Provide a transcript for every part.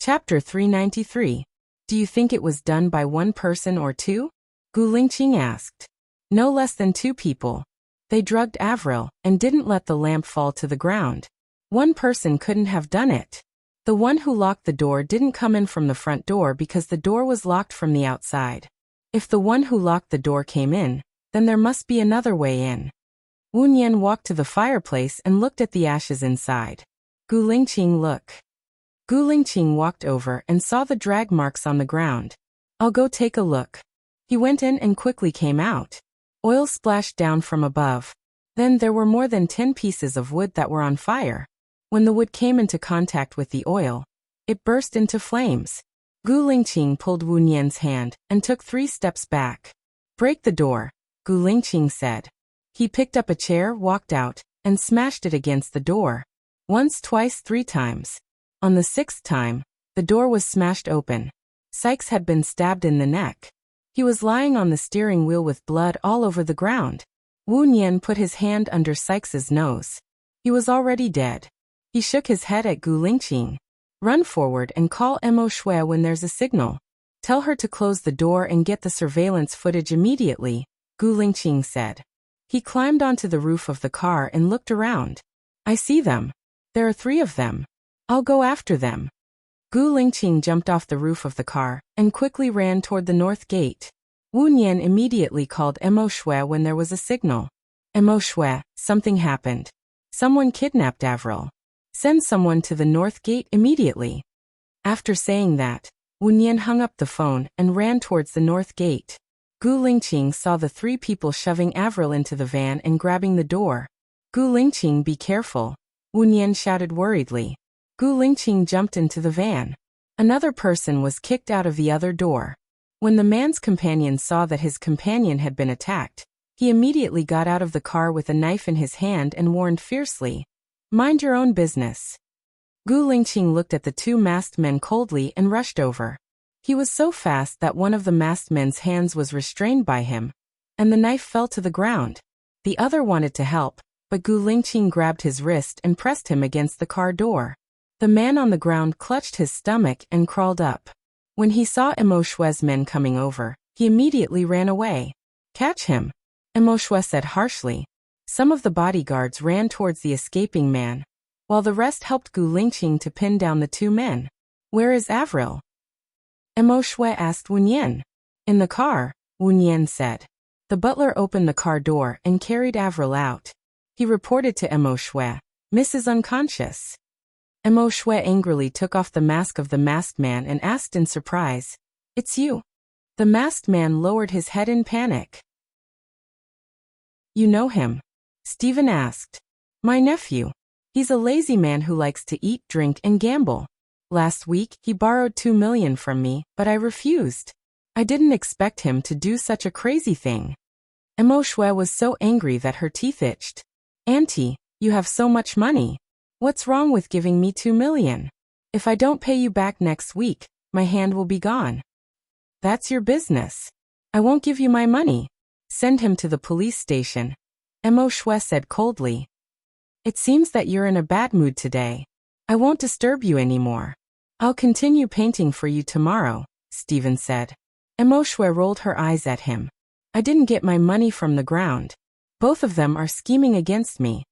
Chapter 393. Do you think it was done by one person or two? Gu Lingqing asked. No less than 2 people. They drugged Avril and didn't let the lamp fall to the ground. One person couldn't have done it. The one who locked the door didn't come in from the front door because the door was locked from the outside. If the one who locked the door came in, then there must be another way in. Wu Nian walked to the fireplace and looked at the ashes inside. Gu Lingqing look. Gu Lingqing walked over and saw the drag marks on the ground. I'll go take a look. He went in and quickly came out. Oil splashed down from above. Then there were more than 10 pieces of wood that were on fire. When the wood came into contact with the oil, it burst into flames. Gu Lingqing pulled Wu Nian's hand and took 3 steps back. Break the door, Gu Lingqing said. He picked up a chair, walked out, and smashed it against the door. Once, twice, 3 times. On the 6th time, the door was smashed open. Sykes had been stabbed in the neck. He was lying on the steering wheel with blood all over the ground. Wu Nian put his hand under Sykes's nose. He was already dead. He shook his head at Gu Lingqing. Run forward and call Mo Shui when there's a signal. Tell her to close the door and get the surveillance footage immediately, Gu Lingqing said. He climbed onto the roof of the car and looked around. I see them. There are 3 of them. I'll go after them. Gu Lingqing jumped off the roof of the car and quickly ran toward the north gate. Wu Nian immediately called Mo Shui when there was a signal. Mo Shui, something happened. Someone kidnapped Avril. Send someone to the north gate immediately. After saying that, Wu Nian hung up the phone and ran towards the north gate. Gu Lingqing saw the 3 people shoving Avril into the van and grabbing the door. Gu Lingqing, be careful, Wu Nian shouted worriedly. Gu Lingqing jumped into the van. Another person was kicked out of the other door. When the man's companion saw that his companion had been attacked, he immediately got out of the car with a knife in his hand and warned fiercely, "Mind your own business." Gu Lingqing looked at the 2 masked men coldly and rushed over. He was so fast that one of the masked men's hands was restrained by him, and the knife fell to the ground. The other wanted to help, but Gu Lingqing grabbed his wrist and pressed him against the car door. The man on the ground clutched his stomach and crawled up. When he saw Mo Shui's men coming over, he immediately ran away. Catch him, Mo Shui said harshly. Some of the bodyguards ran towards the escaping man, while the rest helped Gu Lingqing to pin down the 2 men. Where is Avril? Mo Shui asked Wu Nian. In the car, Wu Nian said. The butler opened the car door and carried Avril out. He reported to Mo Shui, "Mrs. Unconscious." Mo Shui angrily took off the mask of the masked man and asked in surprise, "It's you?" The masked man lowered his head in panic. You know him? Stephen asked. My nephew. He's a lazy man who likes to eat, drink, and gamble. Last week, he borrowed 2 million from me, but I refused. I didn't expect him to do such a crazy thing. Mo Shui was so angry that her teeth itched. Auntie, you have so much money. What's wrong with giving me 2 million? If I don't pay you back next week, my hand will be gone. That's your business. I won't give you my money. Send him to the police station, Mo Shui said coldly. It seems that you're in a bad mood today. I won't disturb you anymore. I'll continue painting for you tomorrow, Stephen said. Mo Shui rolled her eyes at him. I didn't get my money from the ground. Both of them are scheming against me.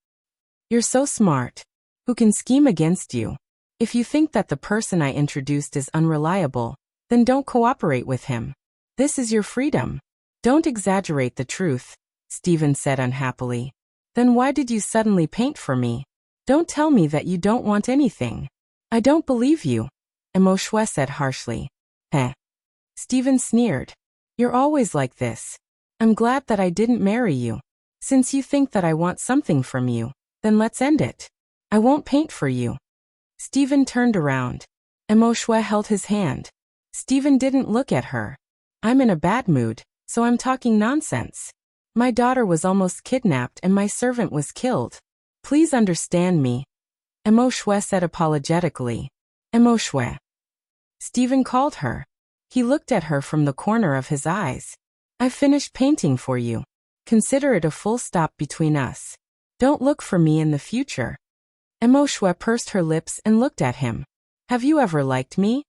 You're so smart. Who can scheme against you? If you think that the person I introduced is unreliable, then don't cooperate with him. This is your freedom. Don't exaggerate the truth, Stephen said unhappily. Then why did you suddenly paint for me? Don't tell me that you don't want anything. I don't believe you, Mo Shui said harshly. Stephen sneered. You're always like this. I'm glad that I didn't marry you. Since you think that I want something from you, then let's end it. I won't paint for you. Stephen turned around. Mo Shui held his hand. Stephen didn't look at her. I'm in a bad mood, so I'm talking nonsense. My daughter was almost kidnapped and my servant was killed. Please understand me, Mo Shui said apologetically. Mo Shui. Stephen called her. He looked at her from the corner of his eyes. I've finished painting for you. Consider it a full stop between us. Don't look for me in the future. Mo Shui pursed her lips and looked at him. Have you ever liked me?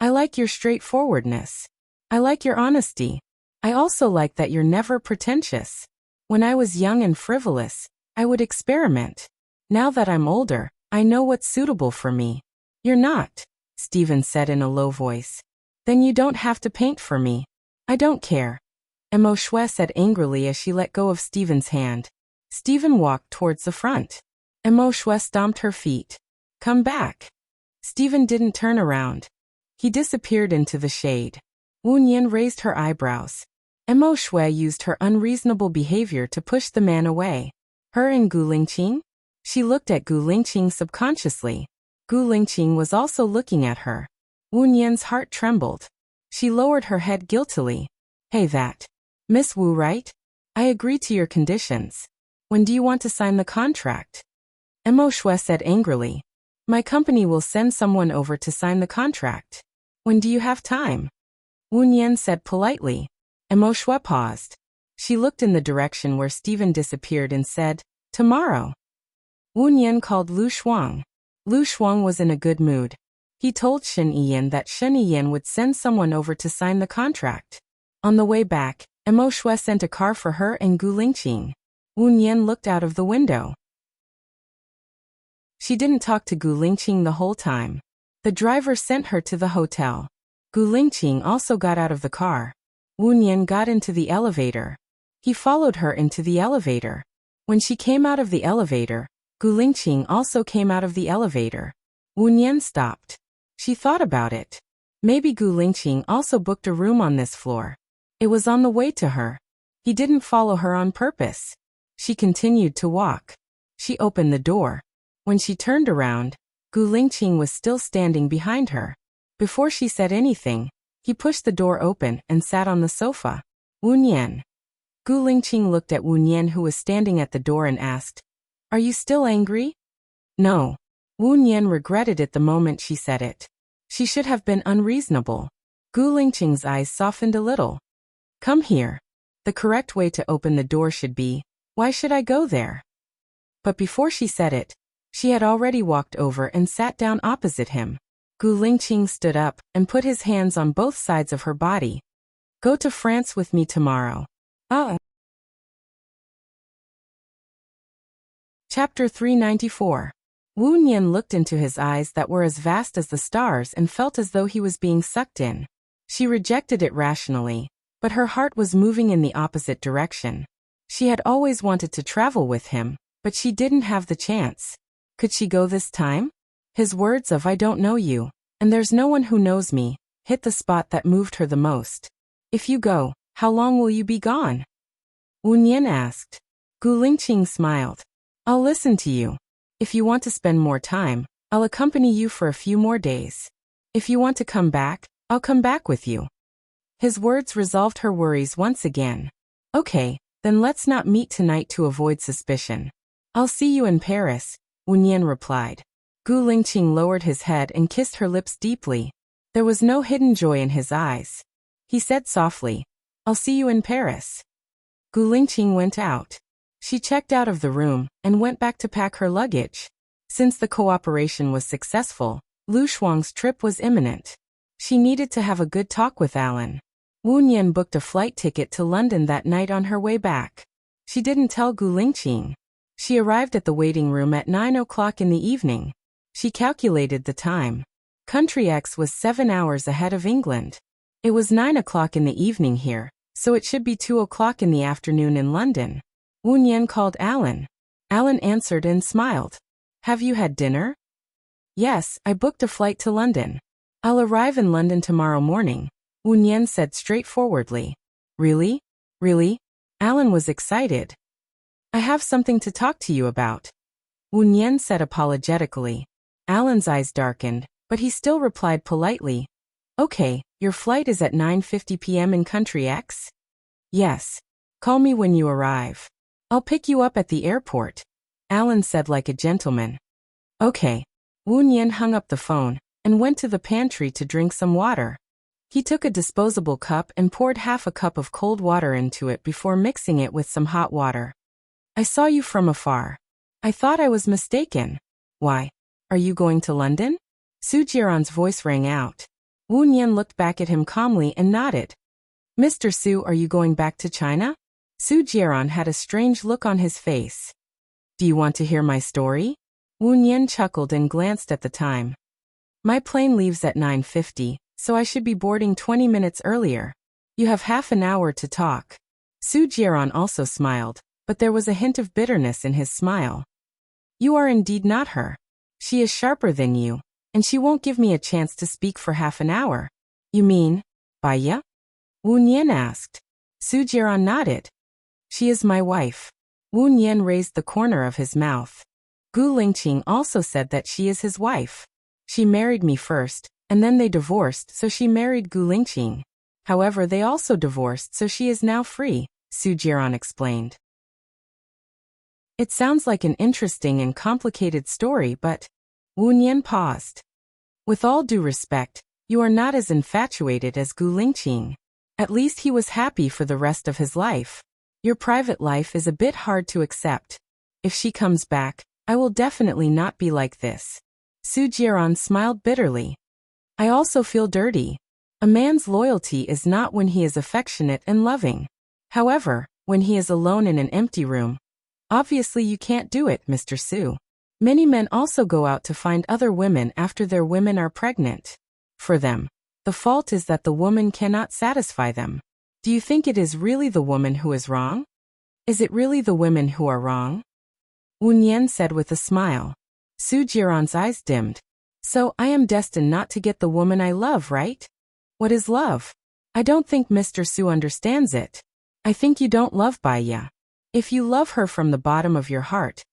I like your straightforwardness. I like your honesty. I also like that you're never pretentious. When I was young and frivolous, I would experiment. Now that I'm older, I know what's suitable for me. You're not, Stephen said in a low voice. Then you don't have to paint for me. I don't care. Emo Shue said angrily as she let go of Stephen's hand. Stephen walked towards the front. Emo Shue stomped her feet. Come back. Stephen didn't turn around. He disappeared into the shade. Wu Nian raised her eyebrows. Emo Shue used her unreasonable behavior to push the man away. Her and Gu Lingqing? She looked at Gu Lingqing subconsciously. Gu Lingqing was also looking at her. Wu Nian's heart trembled. She lowered her head guiltily. Hey that. Miss Wu, right? I agree to your conditions. When do you want to sign the contract? Emo Shue said angrily. My company will send someone over to sign the contract. When do you have time? Wu Nian said politely. Emo Shue paused. She looked in the direction where Stephen disappeared and said, tomorrow. Wu Nian called Lu Shuang. Lu Shuang was in a good mood. He told Shen Yiyan that Shen Yiyan would send someone over to sign the contract. On the way back, Emo Shue sent a car for her and Gu Lingqing. Wu Nian looked out of the window. She didn't talk to Gu Lingqing the whole time. The driver sent her to the hotel. Gu Lingqing also got out of the car. Wu Nian got into the elevator. He followed her into the elevator. When she came out of the elevator, Gu Lingqing also came out of the elevator. Wu Nian stopped. She thought about it. Maybe Gu Lingqing also booked a room on this floor. It was on the way to her. He didn't follow her on purpose. She continued to walk. She opened the door. When she turned around, Gu Lingqing was still standing behind her. Before she said anything, he pushed the door open and sat on the sofa. Wu Nian. Gu Lingqing looked at Wu Nian, who was standing at the door, and asked, Are you still angry? No. Wu Nian regretted it the moment she said it. She should have been unreasonable. Gu Lingqing's eyes softened a little. Come here. The correct way to open the door should be, why should I go there? But before she said it, she had already walked over and sat down opposite him. Gu Lingqing stood up and put his hands on both sides of her body. Go to France with me tomorrow. Chapter 394. Wu Nian looked into his eyes that were as vast as the stars and felt as though he was being sucked in. She rejected it rationally, but her heart was moving in the opposite direction. She had always wanted to travel with him, but she didn't have the chance. Could she go this time? His words of I don't know you, and there's no one who knows me, hit the spot that moved her the most. If you go, how long will you be gone? Wu Nian asked. Gu Lingqing smiled. I'll listen to you. If you want to spend more time, I'll accompany you for a few more days. If you want to come back, I'll come back with you. His words resolved her worries once again. Okay, then let's not meet tonight to avoid suspicion. I'll see you in Paris, Wu Nian replied. Gu Lingqing lowered his head and kissed her lips deeply. There was no hidden joy in his eyes. He said softly, I'll see you in Paris. Gu Lingqing went out. She checked out of the room and went back to pack her luggage. Since the cooperation was successful, Lu Shuang's trip was imminent. She needed to have a good talk with Alan. Wu Nian booked a flight ticket to London that night on her way back. She didn't tell Gu Lingqing. She arrived at the waiting room at 9 o'clock in the evening. She calculated the time. Country X was 7 hours ahead of England. It was 9 o'clock in the evening here, so it should be 2 o'clock in the afternoon in London. Wu Nian called Alan. Alan answered and smiled. Have you had dinner? Yes, I booked a flight to London. I'll arrive in London tomorrow morning, Wu Nian said straightforwardly. Really? Really? Alan was excited. I have something to talk to you about, Wu Nian said apologetically. Alan's eyes darkened, but he still replied politely. Okay, your flight is at 9:50 p.m. in Country X? Yes. Call me when you arrive. I'll pick you up at the airport, Alan said like a gentleman. Okay. Wu Nian hung up the phone and went to the pantry to drink some water. He took a disposable cup and poured half a cup of cold water into it before mixing it with some hot water. I saw you from afar. I thought I was mistaken. Why? Are you going to London? Su Jiaran's voice rang out. Wu Nian looked back at him calmly and nodded. Mr. Su, are you going back to China? Su Jiaran had a strange look on his face. Do you want to hear my story? Wu Nian chuckled and glanced at the time. My plane leaves at 9:50, so I should be boarding 20 minutes earlier. You have half an hour to talk. Su Jiaran also smiled, but there was a hint of bitterness in his smile. You are indeed not her. She is sharper than you, and she won't give me a chance to speak for half an hour. You mean, Baiya? Wu Nian asked. Su Jiaran nodded. She is my wife. Wu Nian raised the corner of his mouth. Gu Lingqing also said that she is his wife. She married me first, and then they divorced, so she married Gu Lingqing. However, they also divorced, so she is now free, Su Jiaran explained. It sounds like an interesting and complicated story, but Wu Nian paused. With all due respect, you are not as infatuated as Gu Lingqing. At least he was happy for the rest of his life. Your private life is a bit hard to accept. If she comes back, I will definitely not be like this. Su Jiaran smiled bitterly. I also feel dirty. A man's loyalty is not when he is affectionate and loving. However, when he is alone in an empty room. Obviously you can't do it, Mr. Su. Many men also go out to find other women after their women are pregnant. For them, the fault is that the woman cannot satisfy them. Do you think it is really the woman who is wrong? Is it really the women who are wrong? Wu Nian said with a smile. Su Jiaran's eyes dimmed. So I am destined not to get the woman I love, right? What is love? I don't think Mr. Su understands it. I think you don't love Baiya. If you love her from the bottom of your heart,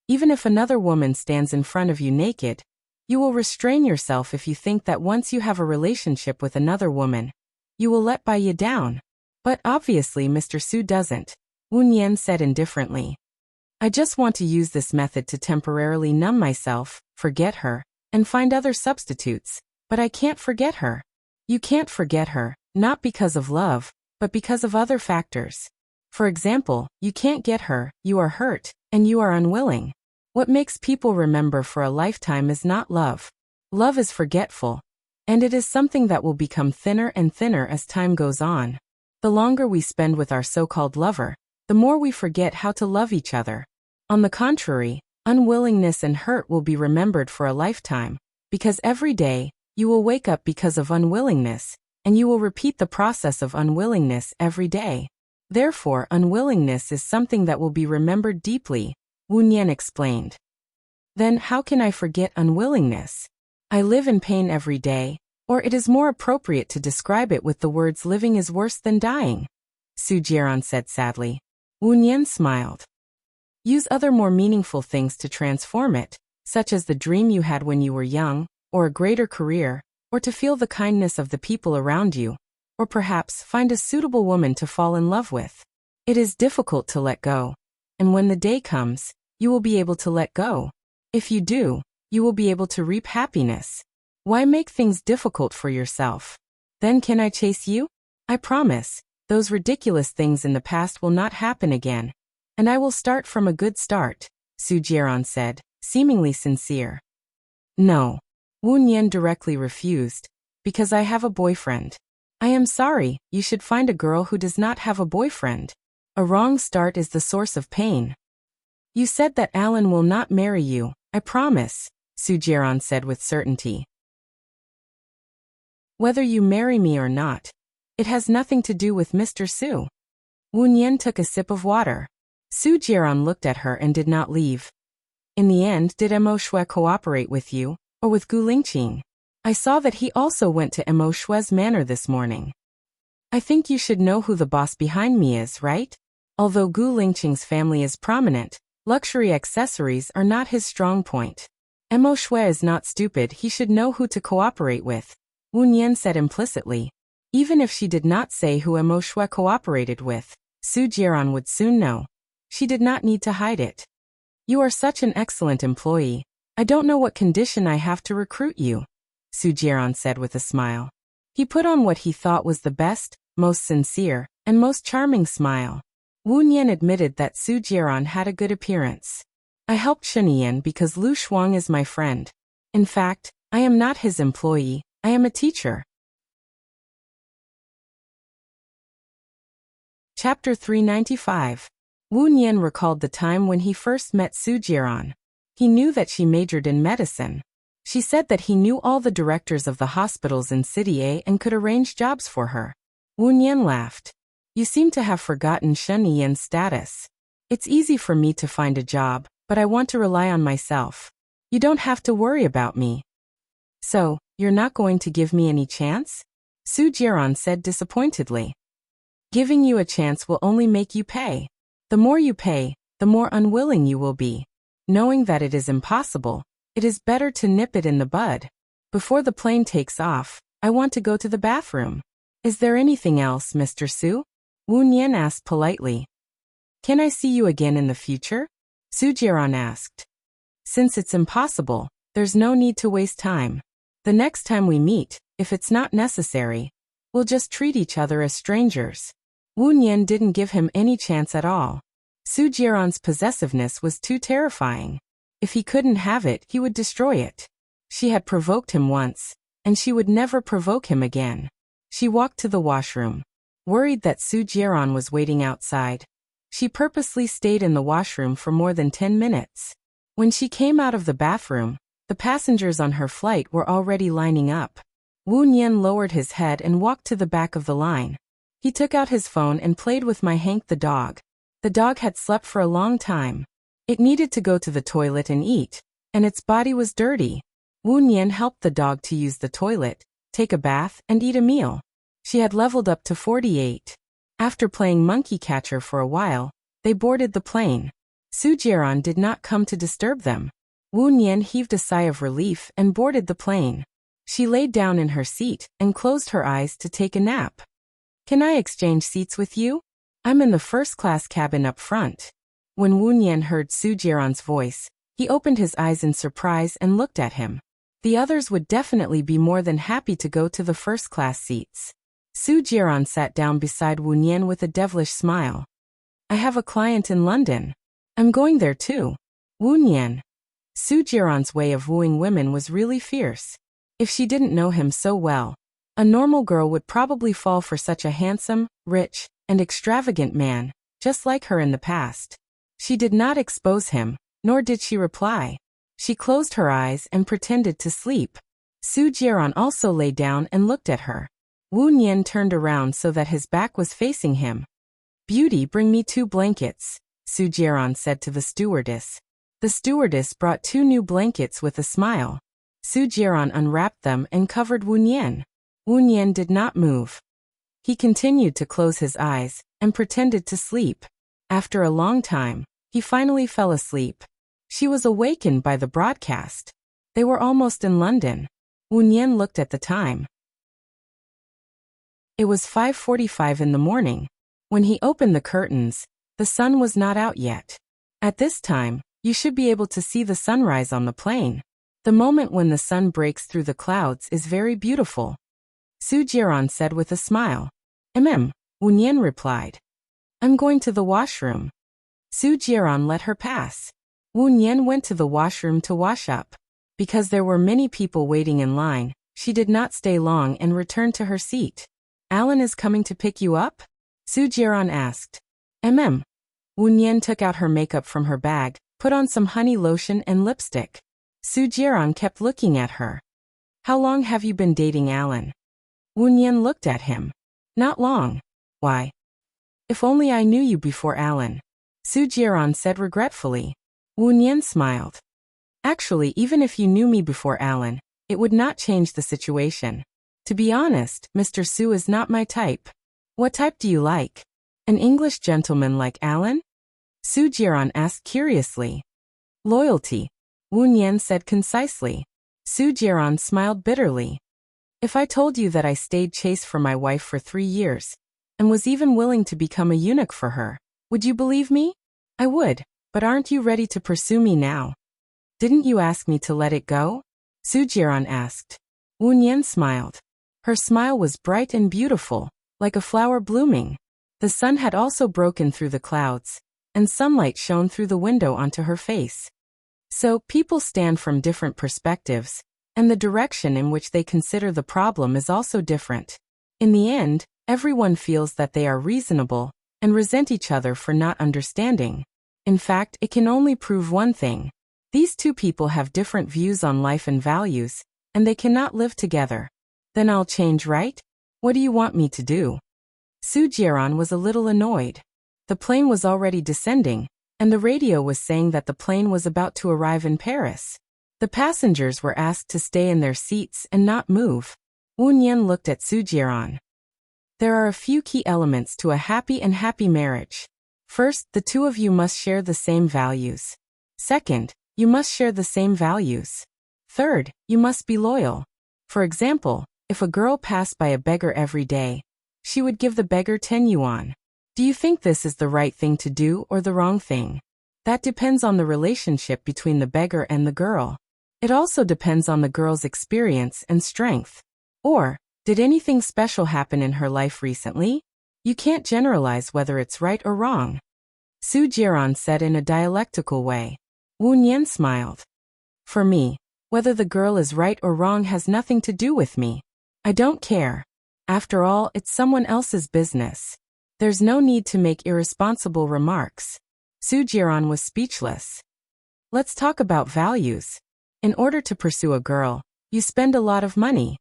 even if another woman stands in front of you naked, you will restrain yourself if you think that once you have a relationship with another woman, you will let Baiya down. But obviously Mr. Su doesn't, Wu Nian said indifferently. I just want to use this method to temporarily numb myself, forget her, and find other substitutes, but I can't forget her. You can't forget her, not because of love, but because of other factors. For example, you can't get her, you are hurt, and you are unwilling. What makes people remember for a lifetime is not love. Love is forgetful, and it is something that will become thinner and thinner as time goes on. The longer we spend with our so-called lover, the more we forget how to love each other. On the contrary, unwillingness and hurt will be remembered for a lifetime, because every day, you will wake up because of unwillingness, and you will repeat the process of unwillingness every day. Therefore, unwillingness is something that will be remembered deeply, Wu Nian explained. Then how can I forget unwillingness? I live in pain every day, or it is more appropriate to describe it with the words living is worse than dying, Su Jiaran said sadly. Wu Nian smiled. Use other more meaningful things to transform it, such as the dream you had when you were young, or a greater career, or to feel the kindness of the people around you, or perhaps find a suitable woman to fall in love with. It is difficult to let go, and when the day comes, you will be able to let go. If you do, you will be able to reap happiness. Why make things difficult for yourself? Then can I chase you? I promise, those ridiculous things in the past will not happen again. And I will start from a good start, Su Jiaran said, seemingly sincere. No. Wu Nian directly refused. Because I have a boyfriend. I am sorry, you should find a girl who does not have a boyfriend. A wrong start is the source of pain. You said that Alan will not marry you, I promise, Su Jiaran said with certainty. Whether you marry me or not, it has nothing to do with Mr. Su. Wu Nian took a sip of water. Su Jiaran looked at her and did not leave. In the end, did Mo Shui cooperate with you, or with Gu Lingqing? I saw that he also went to Mo Shui's manor this morning. I think you should know who the boss behind me is, right? Although Gu Lingqing's family is prominent, luxury accessories are not his strong point. Mo Shui is not stupid, he should know who to cooperate with, Wu Nian said implicitly. Even if she did not say who Mo Shui cooperated with, Su Jiaran would soon know. She did not need to hide it. You are such an excellent employee. I don't know what condition I have to recruit you, Su Jiaran said with a smile. He put on what he thought was the best, most sincere, and most charming smile. Wu Nian admitted that Su Jiaran had a good appearance. I helped Shenian because Lu Shuang is my friend. In fact, I am not his employee, I am a teacher. Chapter 395. Wu Nian recalled the time when he first met Su Jiran. He knew that she majored in medicine. She said that he knew all the directors of the hospitals in City A and could arrange jobs for her. Wu Nian laughed. You seem to have forgotten Shen Yi's status. It's easy for me to find a job, but I want to rely on myself. You don't have to worry about me. So, you're not going to give me any chance? Su Jiran said disappointedly. Giving you a chance will only make you pay. The more you pay, the more unwilling you will be. Knowing that it is impossible, it is better to nip it in the bud. Before the plane takes off, I want to go to the bathroom. Is there anything else, Mr. Su? Wu Nian asked politely. Can I see you again in the future? Su Jiran asked. Since it's impossible, there's no need to waste time. The next time we meet, if it's not necessary, we'll just treat each other as strangers. Wu Nian didn't give him any chance at all. Su Jiran's possessiveness was too terrifying. If he couldn't have it, he would destroy it. She had provoked him once, and she would never provoke him again. She walked to the washroom. Worried that Su Jiran was waiting outside, she purposely stayed in the washroom for more than 10 minutes. When she came out of the bathroom, the passengers on her flight were already lining up. Wu Nian lowered his head and walked to the back of the line. He took out his phone and played with my Hank the dog. The dog had slept for a long time. It needed to go to the toilet and eat, and its body was dirty. Wu Nian helped the dog to use the toilet, take a bath, and eat a meal. She had leveled up to 48. After playing monkey catcher for a while, they boarded the plane. Su Jiran did not come to disturb them. Wu Nian heaved a sigh of relief and boarded the plane. She laid down in her seat and closed her eyes to take a nap. Can I exchange seats with you? I'm in the first-class cabin up front. When Wu Nian heard Su Jiran's voice, he opened his eyes in surprise and looked at him. The others would definitely be more than happy to go to the first-class seats. Su Jiran sat down beside Wu Nian with a devilish smile. I have a client in London. I'm going there too. Wu Nian. Su Jiran's way of wooing women was really fierce. If she didn't know him so well, a normal girl would probably fall for such a handsome, rich, and extravagant man, just like her in the past. She did not expose him, nor did she reply. She closed her eyes and pretended to sleep. Su Jiran also lay down and looked at her. Wu Nian turned around so that his back was facing him. Beauty, bring me 2 blankets, Su Jiran said to the stewardess. The stewardess brought 2 new blankets with a smile. Su Jiran unwrapped them and covered Wu Nian. Wu Nian did not move. He continued to close his eyes and pretended to sleep. After a long time, he finally fell asleep. She was awakened by the broadcast. They were almost in London. Wu Nian looked at the time. It was 5:45 in the morning. When he opened the curtains, the sun was not out yet. At this time, you should be able to see the sunrise on the plane. The moment when the sun breaks through the clouds is very beautiful. Su Jiran said with a smile. Wu Nian replied. I'm going to the washroom. Su Jiran let her pass. Wu Nian went to the washroom to wash up. Because there were many people waiting in line, she did not stay long and returned to her seat. Alan is coming to pick you up? Su Jiran asked. Wu Nian took out her makeup from her bag, put on some honey lotion and lipstick. Su Jiran kept looking at her. How long have you been dating Alan? Wu Nian looked at him. Not long. Why? If only I knew you before Alan. Su Jiran said regretfully. Wu Nian smiled. Actually, even if you knew me before Alan, it would not change the situation. To be honest, Mr. Su is not my type. What type do you like? An English gentleman like Alan? Su Jiran asked curiously. Loyalty, Wu Nian said concisely. Su Jiran smiled bitterly. If I told you that I stayed chaste for my wife for 3 years, and was even willing to become a eunuch for her, would you believe me? I would, but aren't you ready to pursue me now? Didn't you ask me to let it go? Su Jiran asked. Wu Nian smiled. Her smile was bright and beautiful, like a flower blooming. The sun had also broken through the clouds, and sunlight shone through the window onto her face. So, people stand from different perspectives, and the direction in which they consider the problem is also different. In the end, everyone feels that they are reasonable and resent each other for not understanding. In fact, it can only prove one thing. These two people have different views on life and values, and they cannot live together. Then I'll change, right? What do you want me to do? Su Jiaran was a little annoyed. The plane was already descending, and the radio was saying that the plane was about to arrive in Paris. The passengers were asked to stay in their seats and not move. Wu Nian looked at Su Jiaran. There are a few key elements to a happy marriage. First, the two of you must share the same values. Second, you must share the same values. Third, you must be loyal. For example, if a girl passed by a beggar every day, she would give the beggar 10 yuan. Do you think this is the right thing to do or the wrong thing? That depends on the relationship between the beggar and the girl. It also depends on the girl's experience and strength. Or, did anything special happen in her life recently? You can't generalize whether it's right or wrong. Su Jiaran said in a dialectical way. Wu Nian smiled. For me, whether the girl is right or wrong has nothing to do with me. I don't care. After all, it's someone else's business. There's no need to make irresponsible remarks. Su Jiaran was speechless. Let's talk about values. In order to pursue a girl, you spend a lot of money.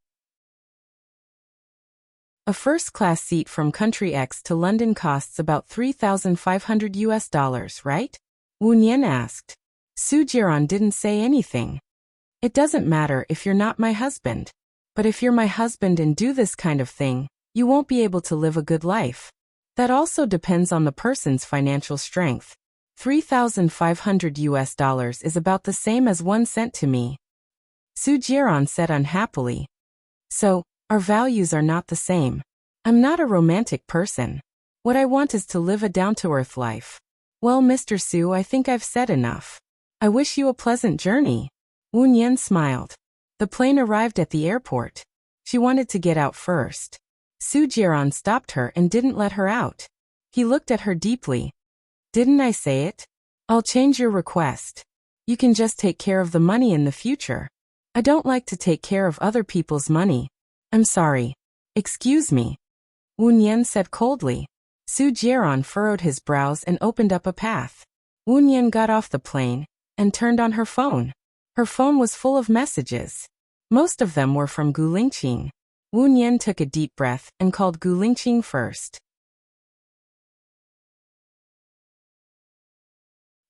A first-class seat from country X to London costs about $3,500, right? Wu Nian asked. Su Jiaran didn't say anything. It doesn't matter if you're not my husband. But if you're my husband and do this kind of thing, you won't be able to live a good life. That also depends on the person's financial strength. $3,500 is about the same as 1 cent to me. Su Jiaran said unhappily. So, our values are not the same. I'm not a romantic person. What I want is to live a down-to-earth life. Well, Mr. Su, I think I've said enough. I wish you a pleasant journey. Wu Nian smiled. The plane arrived at the airport. She wanted to get out first. Su Jiaran stopped her and didn't let her out. He looked at her deeply. Didn't I say it? I'll change your request. You can just take care of the money in the future. I don't like to take care of other people's money. I'm sorry. Excuse me. Wu Nian said coldly. Su Jiaran furrowed his brows and opened up a path. Wu Nian got off the plane and turned on her phone. Her phone was full of messages. Most of them were from Gu Lingqing. Wu Nian took a deep breath and called Gu Lingqing first.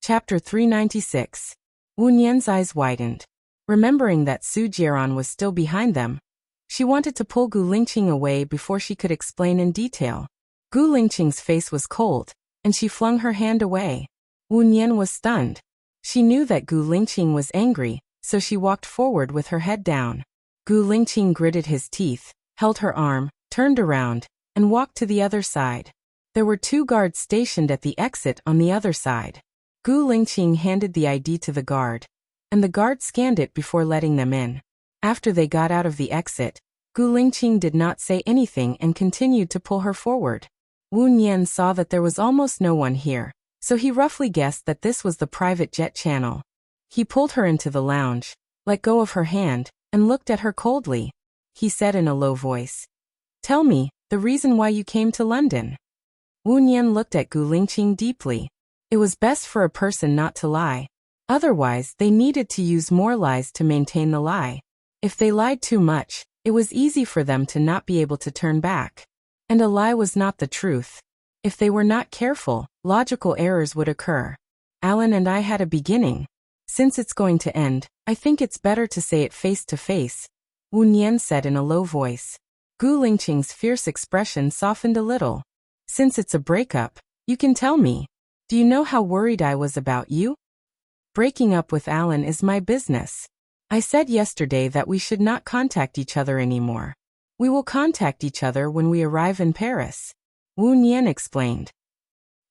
Chapter 396. Wu Nian's eyes widened. Remembering that Su Jiaran was still behind them, she wanted to pull Gu Lingqing away before she could explain in detail. Gu Lingqing's face was cold, and she flung her hand away. Wu Nian was stunned. She knew that Gu Lingqing was angry, so she walked forward with her head down. Gu Lingqing gritted his teeth, held her arm, turned around, and walked to the other side. There were 2 guards stationed at the exit on the other side. Gu Lingqing handed the ID to the guard, and the guard scanned it before letting them in. After they got out of the exit, Gu Lingqing did not say anything and continued to pull her forward. Wu Nian saw that there was almost no one here, so he roughly guessed that this was the private jet channel. He pulled her into the lounge, let go of her hand, and looked at her coldly. He said in a low voice, "Tell me, the reason why you came to London." Wu Nian looked at Gu Lingqing deeply. It was best for a person not to lie. Otherwise, they needed to use more lies to maintain the lie. If they lied too much, it was easy for them to not be able to turn back. And a lie was not the truth. If they were not careful, logical errors would occur. Alan and I had a beginning. Since it's going to end, I think it's better to say it face to face, Wu Nian said in a low voice. Gu Lingqing's fierce expression softened a little. Since it's a breakup, you can tell me. Do you know how worried I was about you? Breaking up with Alan is my business. I said yesterday that we should not contact each other anymore. We will contact each other when we arrive in Paris. Wu Nian explained.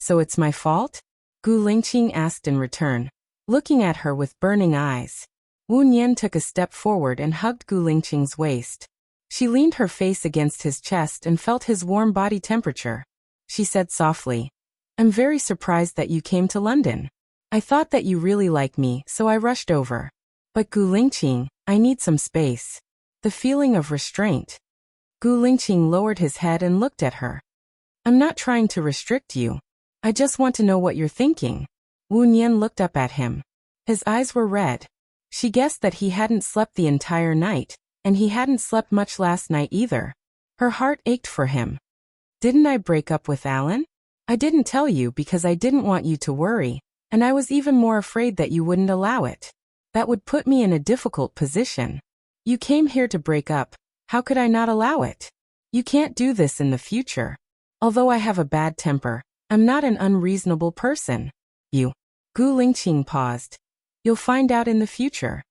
So it's my fault? Gu Lingqing asked in return, looking at her with burning eyes. Wu Nian took a step forward and hugged Gu Lingqing's waist. She leaned her face against his chest and felt his warm body temperature. She said softly, "I'm very surprised that you came to London. I thought that you really like me, so I rushed over. But Gu Lingqing, I need some space. The feeling of restraint. Gu Lingqing lowered his head and looked at her. I'm not trying to restrict you. I just want to know what you're thinking. Wu Nian looked up at him. His eyes were red. She guessed that he hadn't slept the entire night, and he hadn't slept much last night either. Her heart ached for him. Didn't I break up with Alan? I didn't tell you because I didn't want you to worry, and I was even more afraid that you wouldn't allow it. That would put me in a difficult position. You came here to break up. How could I not allow it? You can't do this in the future. Although I have a bad temper, I'm not an unreasonable person. You. Gu Lingqing paused. You'll find out in the future.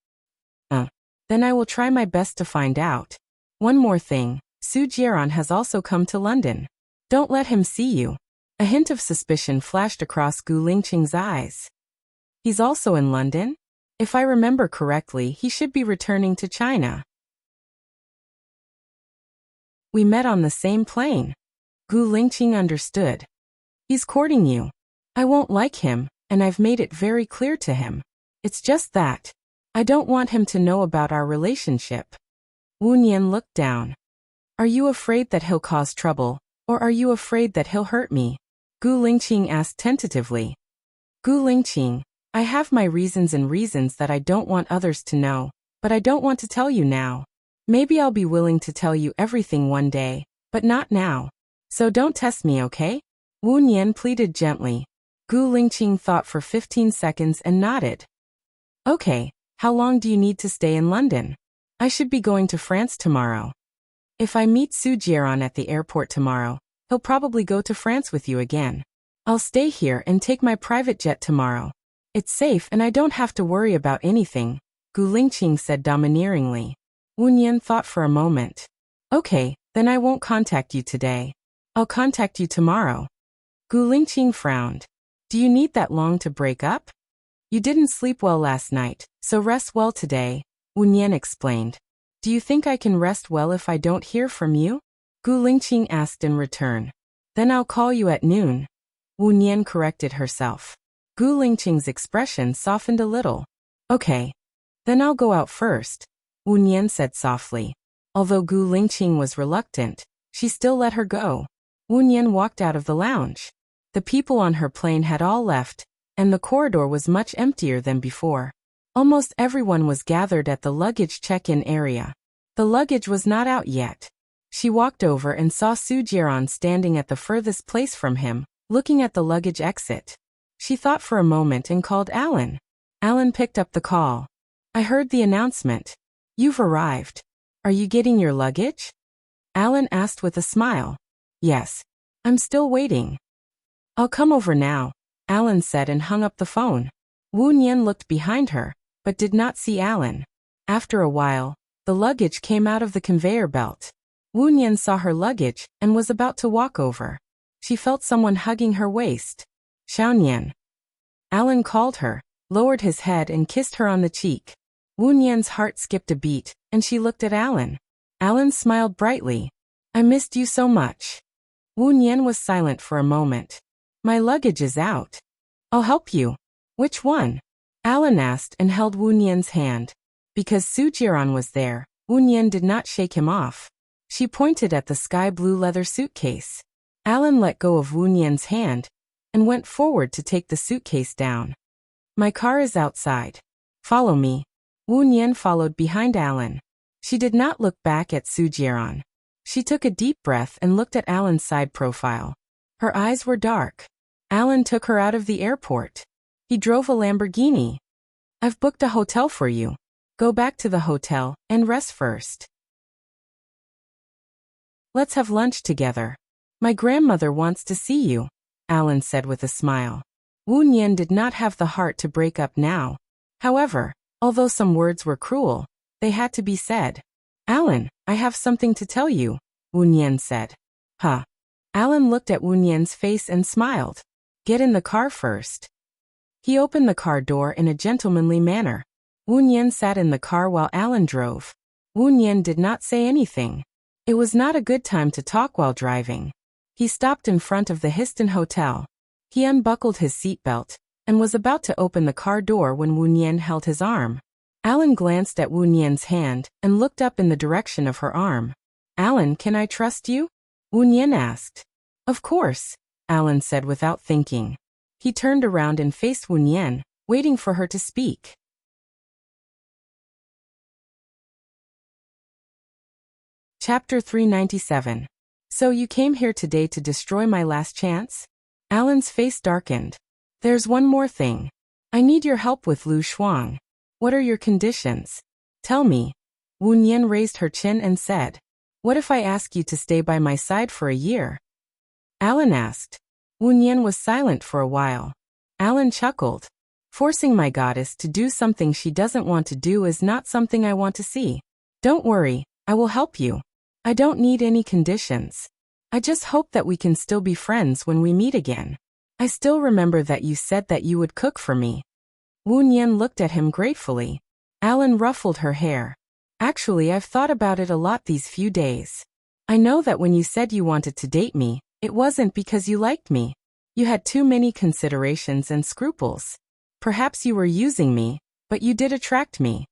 Then I will try my best to find out. One more thing, Su Jiaran has also come to London. Don't let him see you. A hint of suspicion flashed across Gu Lingqing's eyes. He's also in London? If I remember correctly, he should be returning to China. We met on the same plane. Gu Lingqing understood. He's courting you. I won't like him, and I've made it very clear to him. It's just that. I don't want him to know about our relationship. Wu Nian looked down. Are you afraid that he'll cause trouble, or are you afraid that he'll hurt me? Gu Lingqing asked tentatively. Gu Lingqing, I have my reasons that I don't want others to know, but I don't want to tell you now. Maybe I'll be willing to tell you everything one day, but not now. So don't test me, okay? Wu Nian pleaded gently. Gu Lingqing thought for 15 seconds and nodded. Okay, how long do you need to stay in London? I should be going to France tomorrow. If I meet Su Jiaran at the airport tomorrow, he'll probably go to France with you again. I'll stay here and take my private jet tomorrow. It's safe and I don't have to worry about anything, Gu Lingqing said domineeringly. Wu Nian thought for a moment. Okay, then I won't contact you today. I'll contact you tomorrow. Gu Lingqing frowned. Do you need that long to break up? You didn't sleep well last night, so rest well today, Wu Nian explained. Do you think I can rest well if I don't hear from you? Gu Lingqing asked in return. Then I'll call you at noon. Wu Nian corrected herself. Gu Lingqing's expression softened a little. Okay. Then I'll go out first, Wu Nian said softly. Although Gu Lingqing was reluctant, she still let her go. Wu Nian walked out of the lounge. The people on her plane had all left, and the corridor was much emptier than before. Almost everyone was gathered at the luggage check-in area. The luggage was not out yet. She walked over and saw Su Jiaran standing at the furthest place from him, looking at the luggage exit. She thought for a moment and called Alan. Alan picked up the call. I heard the announcement. You've arrived. Are you getting your luggage? Alan asked with a smile. Yes. I'm still waiting. I'll come over now, Alan said and hung up the phone. Wu Nian looked behind her, but did not see Alan. After a while, the luggage came out of the conveyor belt. Wu Nian saw her luggage and was about to walk over. She felt someone hugging her waist. Xiaonian. Alan called her, lowered his head and kissed her on the cheek. Wu Nian's heart skipped a beat, and she looked at Alan. Alan smiled brightly. I missed you so much. Wu Nian was silent for a moment. My luggage is out. I'll help you. Which one? Alan asked and held Wu Nian's hand. Because Su Jiaran was there, Wu Nian did not shake him off. She pointed at the sky-blue leather suitcase. Alan let go of Wu Nian's hand and went forward to take the suitcase down. My car is outside. Follow me. Wu Nian followed behind Alan. She did not look back at Su Jiaran. She took a deep breath and looked at Alan's side profile. Her eyes were dark. Alan took her out of the airport. He drove a Lamborghini. I've booked a hotel for you. Go back to the hotel and rest first. Let's have lunch together. My grandmother wants to see you, Alan said with a smile. Wu Nian did not have the heart to break up now. However, although some words were cruel, they had to be said. Alan, I have something to tell you, Wu Nian said. Huh? Alan looked at Wu Nian's face and smiled. Get in the car first. He opened the car door in a gentlemanly manner. Wu Nian sat in the car while Alan drove. Wu Nian did not say anything. It was not a good time to talk while driving. He stopped in front of the Histon Hotel. He unbuckled his seatbelt and was about to open the car door when Wu Nian held his arm. Alan glanced at Wu Nian's hand and looked up in the direction of her arm. Alan, can I trust you? Wu Nian asked. Of course, Alan said without thinking. He turned around and faced Wu Nian, waiting for her to speak. Chapter 397. So you came here today to destroy my last chance? Alan's face darkened. There's one more thing. I need your help with Lu Shuang. What are your conditions? Tell me. Wu Nian raised her chin and said. What if I ask you to stay by my side for a year? Alan asked. Wu Nian was silent for a while. Alan chuckled. Forcing my goddess to do something she doesn't want to do is not something I want to see. Don't worry, I will help you. I don't need any conditions. I just hope that we can still be friends when we meet again. I still remember that you said that you would cook for me. Wu Nian looked at him gratefully. Alan ruffled her hair. Actually, I've thought about it a lot these few days. I know that when you said you wanted to date me, it wasn't because you liked me. You had too many considerations and scruples. Perhaps you were using me, but you did attract me.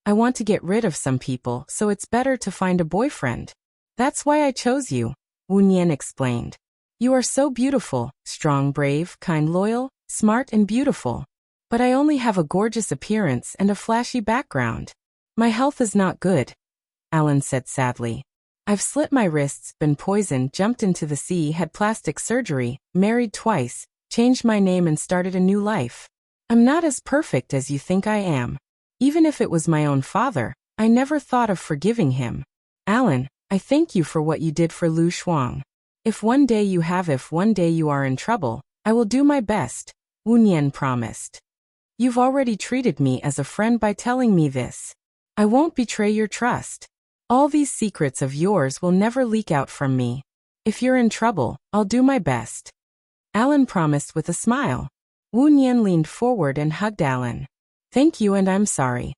I want to get rid of some people, so it's better to find a boyfriend. That's why I chose you, Wu Nian explained. You are so beautiful, strong, brave, kind, loyal, smart and beautiful. But I only have a gorgeous appearance and a flashy background. My health is not good, Alan said sadly. I've slit my wrists, been poisoned, jumped into the sea, had plastic surgery, married twice, changed my name and started a new life. I'm not as perfect as you think I am. Even if it was my own father, I never thought of forgiving him. Alan, I thank you for what you did for Lu Shuang. If one day you are in trouble, I will do my best, Wu Nian promised. You've already treated me as a friend by telling me this. I won't betray your trust. All these secrets of yours will never leak out from me. If you're in trouble, I'll do my best. Alan promised with a smile. Wu Nian leaned forward and hugged Alan. Thank you and I'm sorry.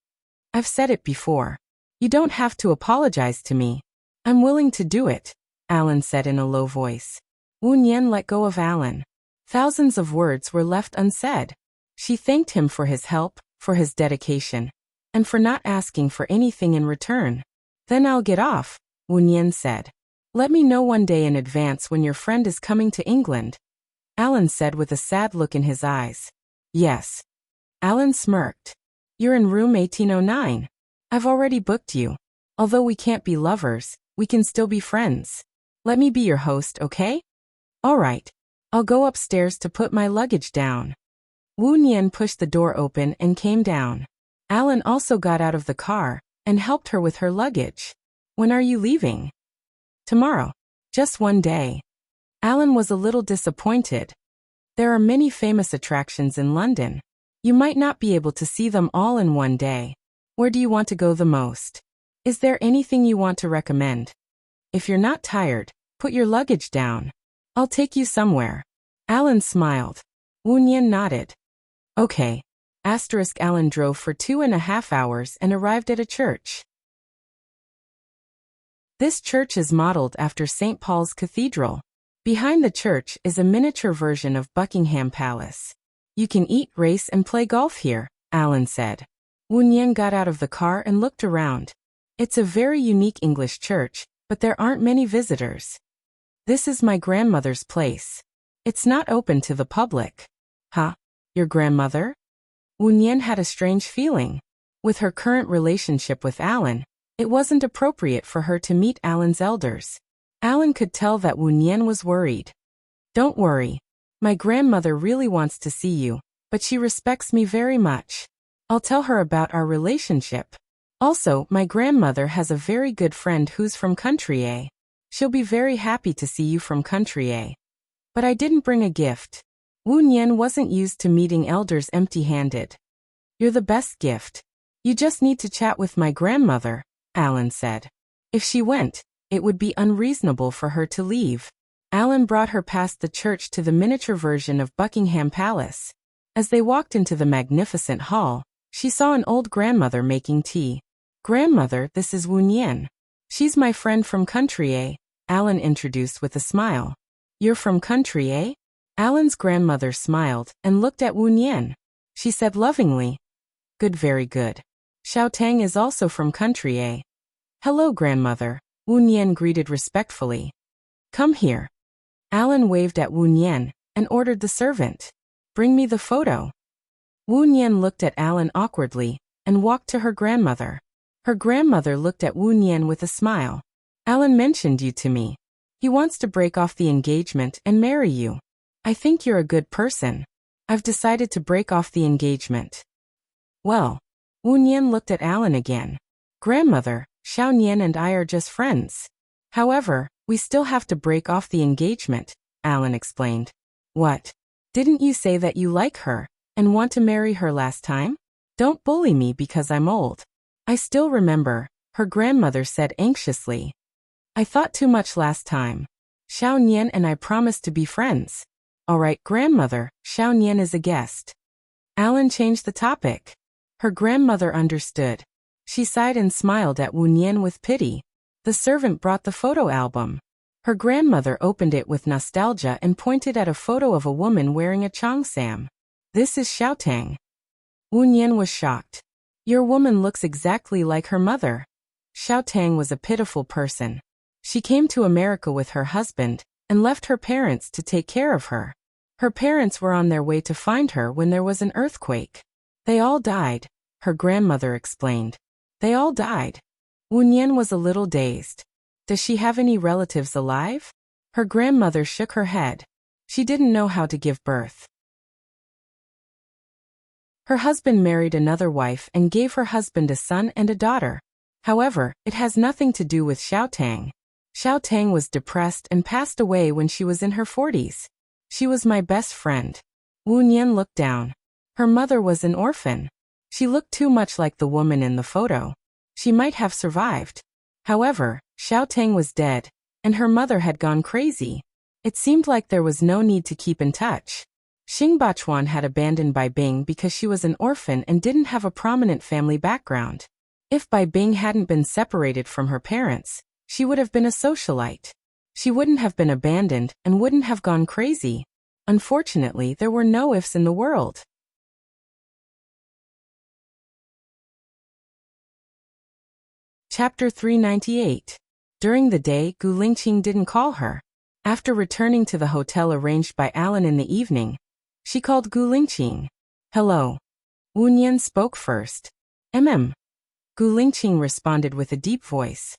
I've said it before. You don't have to apologize to me. I'm willing to do it, Alan said in a low voice. Wu Nian let go of Alan. Thousands of words were left unsaid. She thanked him for his help, for his dedication, and for not asking for anything in return. Then I'll get off, Wu Nian said. Let me know one day in advance when your friend is coming to England, Alan said with a sad look in his eyes. Yes. Alan smirked. You're in room 1809. I've already booked you. Although we can't be lovers, we can still be friends. Let me be your host, okay? All right. I'll go upstairs to put my luggage down. Wu Nian pushed the door open and came down. Alan also got out of the car and helped her with her luggage. When are you leaving? Tomorrow. Just one day. Alan was a little disappointed. There are many famous attractions in London. You might not be able to see them all in one day. Where do you want to go the most? Is there anything you want to recommend? If you're not tired, put your luggage down. I'll take you somewhere. Alan smiled. Wu Nian nodded. Okay. Alan drove for 2.5 hours and arrived at a church. This church is modeled after St. Paul's Cathedral. Behind the church is a miniature version of Buckingham Palace. You can eat, race and play golf here, Alan said. Wu Nian got out of the car and looked around. It's a very unique English church, but there aren't many visitors. This is my grandmother's place. It's not open to the public. Huh? Your grandmother? Wu Nian had a strange feeling. With her current relationship with Alan, it wasn't appropriate for her to meet Alan's elders. Alan could tell that Wu Nian was worried. Don't worry. My grandmother really wants to see you, but she respects me very much. I'll tell her about our relationship. Also, my grandmother has a very good friend who's from country A. She'll be very happy to see you from country A. But I didn't bring a gift. Wu Nian wasn't used to meeting elders empty-handed. You're the best gift. You just need to chat with my grandmother, Alan said. If she went, it would be unreasonable for her to leave. Alan brought her past the church to the miniature version of Buckingham Palace. As they walked into the magnificent hall, she saw an old grandmother making tea. Grandmother, this is Wu Nian. She's my friend from country A, Alan introduced with a smile. You're from country A? Alan's grandmother smiled and looked at Wu Nian. She said lovingly, Good, very good. Xiao Tang is also from country A. Hello, grandmother, Wu Nian greeted respectfully. Come here. Alan waved at Wu Nian and ordered the servant. Bring me the photo. Wu Nian looked at Alan awkwardly and walked to her grandmother. Her grandmother looked at Wu Nian with a smile. Alan mentioned you to me. He wants to break off the engagement and marry you. I think you're a good person. I've decided to break off the engagement. Well, Wu Nian looked at Alan again. Grandmother, Xiao Nian and I are just friends. However, we still have to break off the engagement, Alan explained. What? Didn't you say that you like her and want to marry her last time? Don't bully me because I'm old. I still remember, her grandmother said anxiously. I thought too much last time. Xiao Nian and I promised to be friends. All right, grandmother, Xiao Nian is a guest. Alan changed the topic. Her grandmother understood. She sighed and smiled at Wu Nian with pity. The servant brought the photo album. Her grandmother opened it with nostalgia and pointed at a photo of a woman wearing a cheongsam. This is Xiao Tang. Wu Nian was shocked. Your woman looks exactly like her mother. Xiao Tang was a pitiful person. She came to America with her husband and left her parents to take care of her. Her parents were on their way to find her when there was an earthquake. They all died, her grandmother explained. They all died. Wu Nian was a little dazed. Does she have any relatives alive? Her grandmother shook her head. She didn't know how to give birth. Her husband married another wife and gave her husband a son and a daughter. However, it has nothing to do with Xiao Tang. Xiao Tang was depressed and passed away when she was in her 40s. She was my best friend. Wu Nian looked down. Her mother was an orphan. She looked too much like the woman in the photo. She might have survived. However, Xiao Tang was dead, and her mother had gone crazy. It seemed like there was no need to keep in touch. Xing Bachuan had abandoned Bai Bing because she was an orphan and didn't have a prominent family background. If Bai Bing hadn't been separated from her parents, she would have been a socialite. She wouldn't have been abandoned and wouldn't have gone crazy. Unfortunately, there were no ifs in the world. Chapter 398. During the day, Gu Lingqing didn't call her. After returning to the hotel arranged by Alan in the evening, she called Gu Lingqing. Hello. Wu Nian spoke first. Gu Lingqing responded with a deep voice.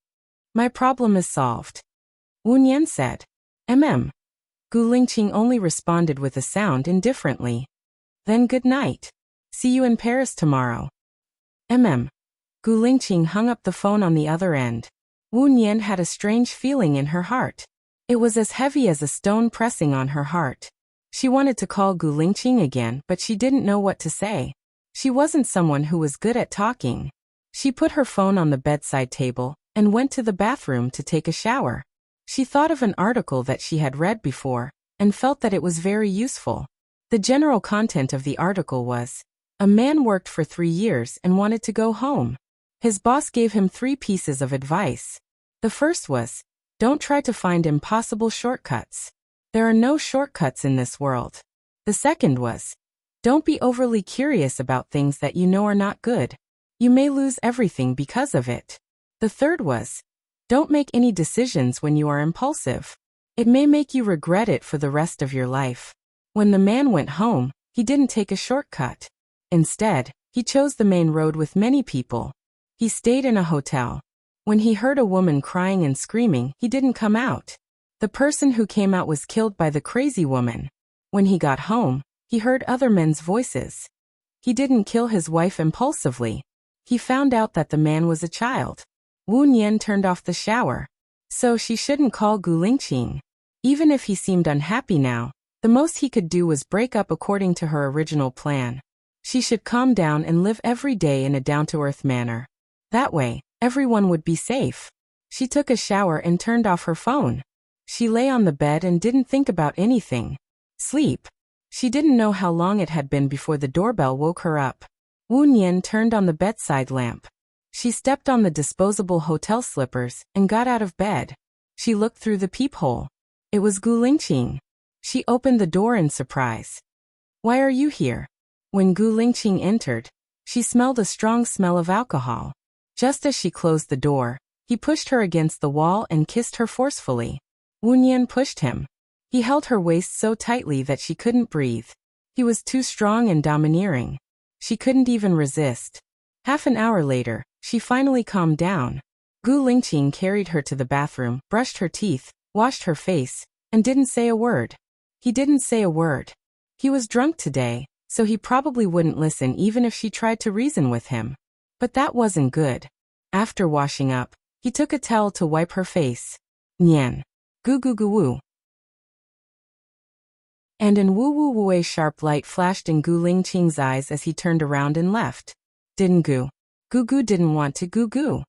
My problem is solved. Wu Nian said. Gu Lingqing only responded with a sound indifferently. Then good night. See you in Paris tomorrow. Gu Lingqing hung up the phone on the other end. Wu Nian had a strange feeling in her heart. It was as heavy as a stone pressing on her heart. She wanted to call Gu Lingqing again, but she didn't know what to say. She wasn't someone who was good at talking. She put her phone on the bedside table and went to the bathroom to take a shower. She thought of an article that she had read before and felt that it was very useful. The general content of the article was, a man worked for 3 years and wanted to go home. His boss gave him 3 pieces of advice. The first was, don't try to find impossible shortcuts. There are no shortcuts in this world. The second was, don't be overly curious about things that you know are not good. You may lose everything because of it. The third was, don't make any decisions when you are impulsive. It may make you regret it for the rest of your life. When the man went home, he didn't take a shortcut. Instead, he chose the main road with many people. He stayed in a hotel. When he heard a woman crying and screaming, he didn't come out. The person who came out was killed by the crazy woman. When he got home, he heard other men's voices. He didn't kill his wife impulsively. He found out that the man was a child. Wu Nian turned off the shower. So she shouldn't call Gu Lingqing. Even if he seemed unhappy now, the most he could do was break up according to her original plan. She should calm down and live every day in a down-to-earth manner. That way, everyone would be safe. She took a shower and turned off her phone. She lay on the bed and didn't think about anything. Sleep. She didn't know how long it had been before the doorbell woke her up. Wu Nian turned on the bedside lamp. She stepped on the disposable hotel slippers and got out of bed. She looked through the peephole. It was Gu Lingqing. She opened the door in surprise. Why are you here? When Gu Lingqing entered, She smelled a strong smell of alcohol. Just as she closed the door, he pushed her against the wall and kissed her forcefully. Wu Nian pushed him. He held her waist so tightly that she couldn't breathe. He was too strong and domineering. She couldn't even resist. Half an hour later, she finally calmed down. Gu Lingqing carried her to the bathroom, brushed her teeth, washed her face, and didn't say a word. He didn't say a word. He was drunk today, so he probably wouldn't listen even if she tried to reason with him. But that wasn't good. After washing up, he took a towel to wipe her face. Nian. Gu gu gu woo. And in Wu Wu Wu a sharp light flashed in Gu Lingqing's eyes as he turned around and left. Didn't Gu Gu didn't want to Gu Gu.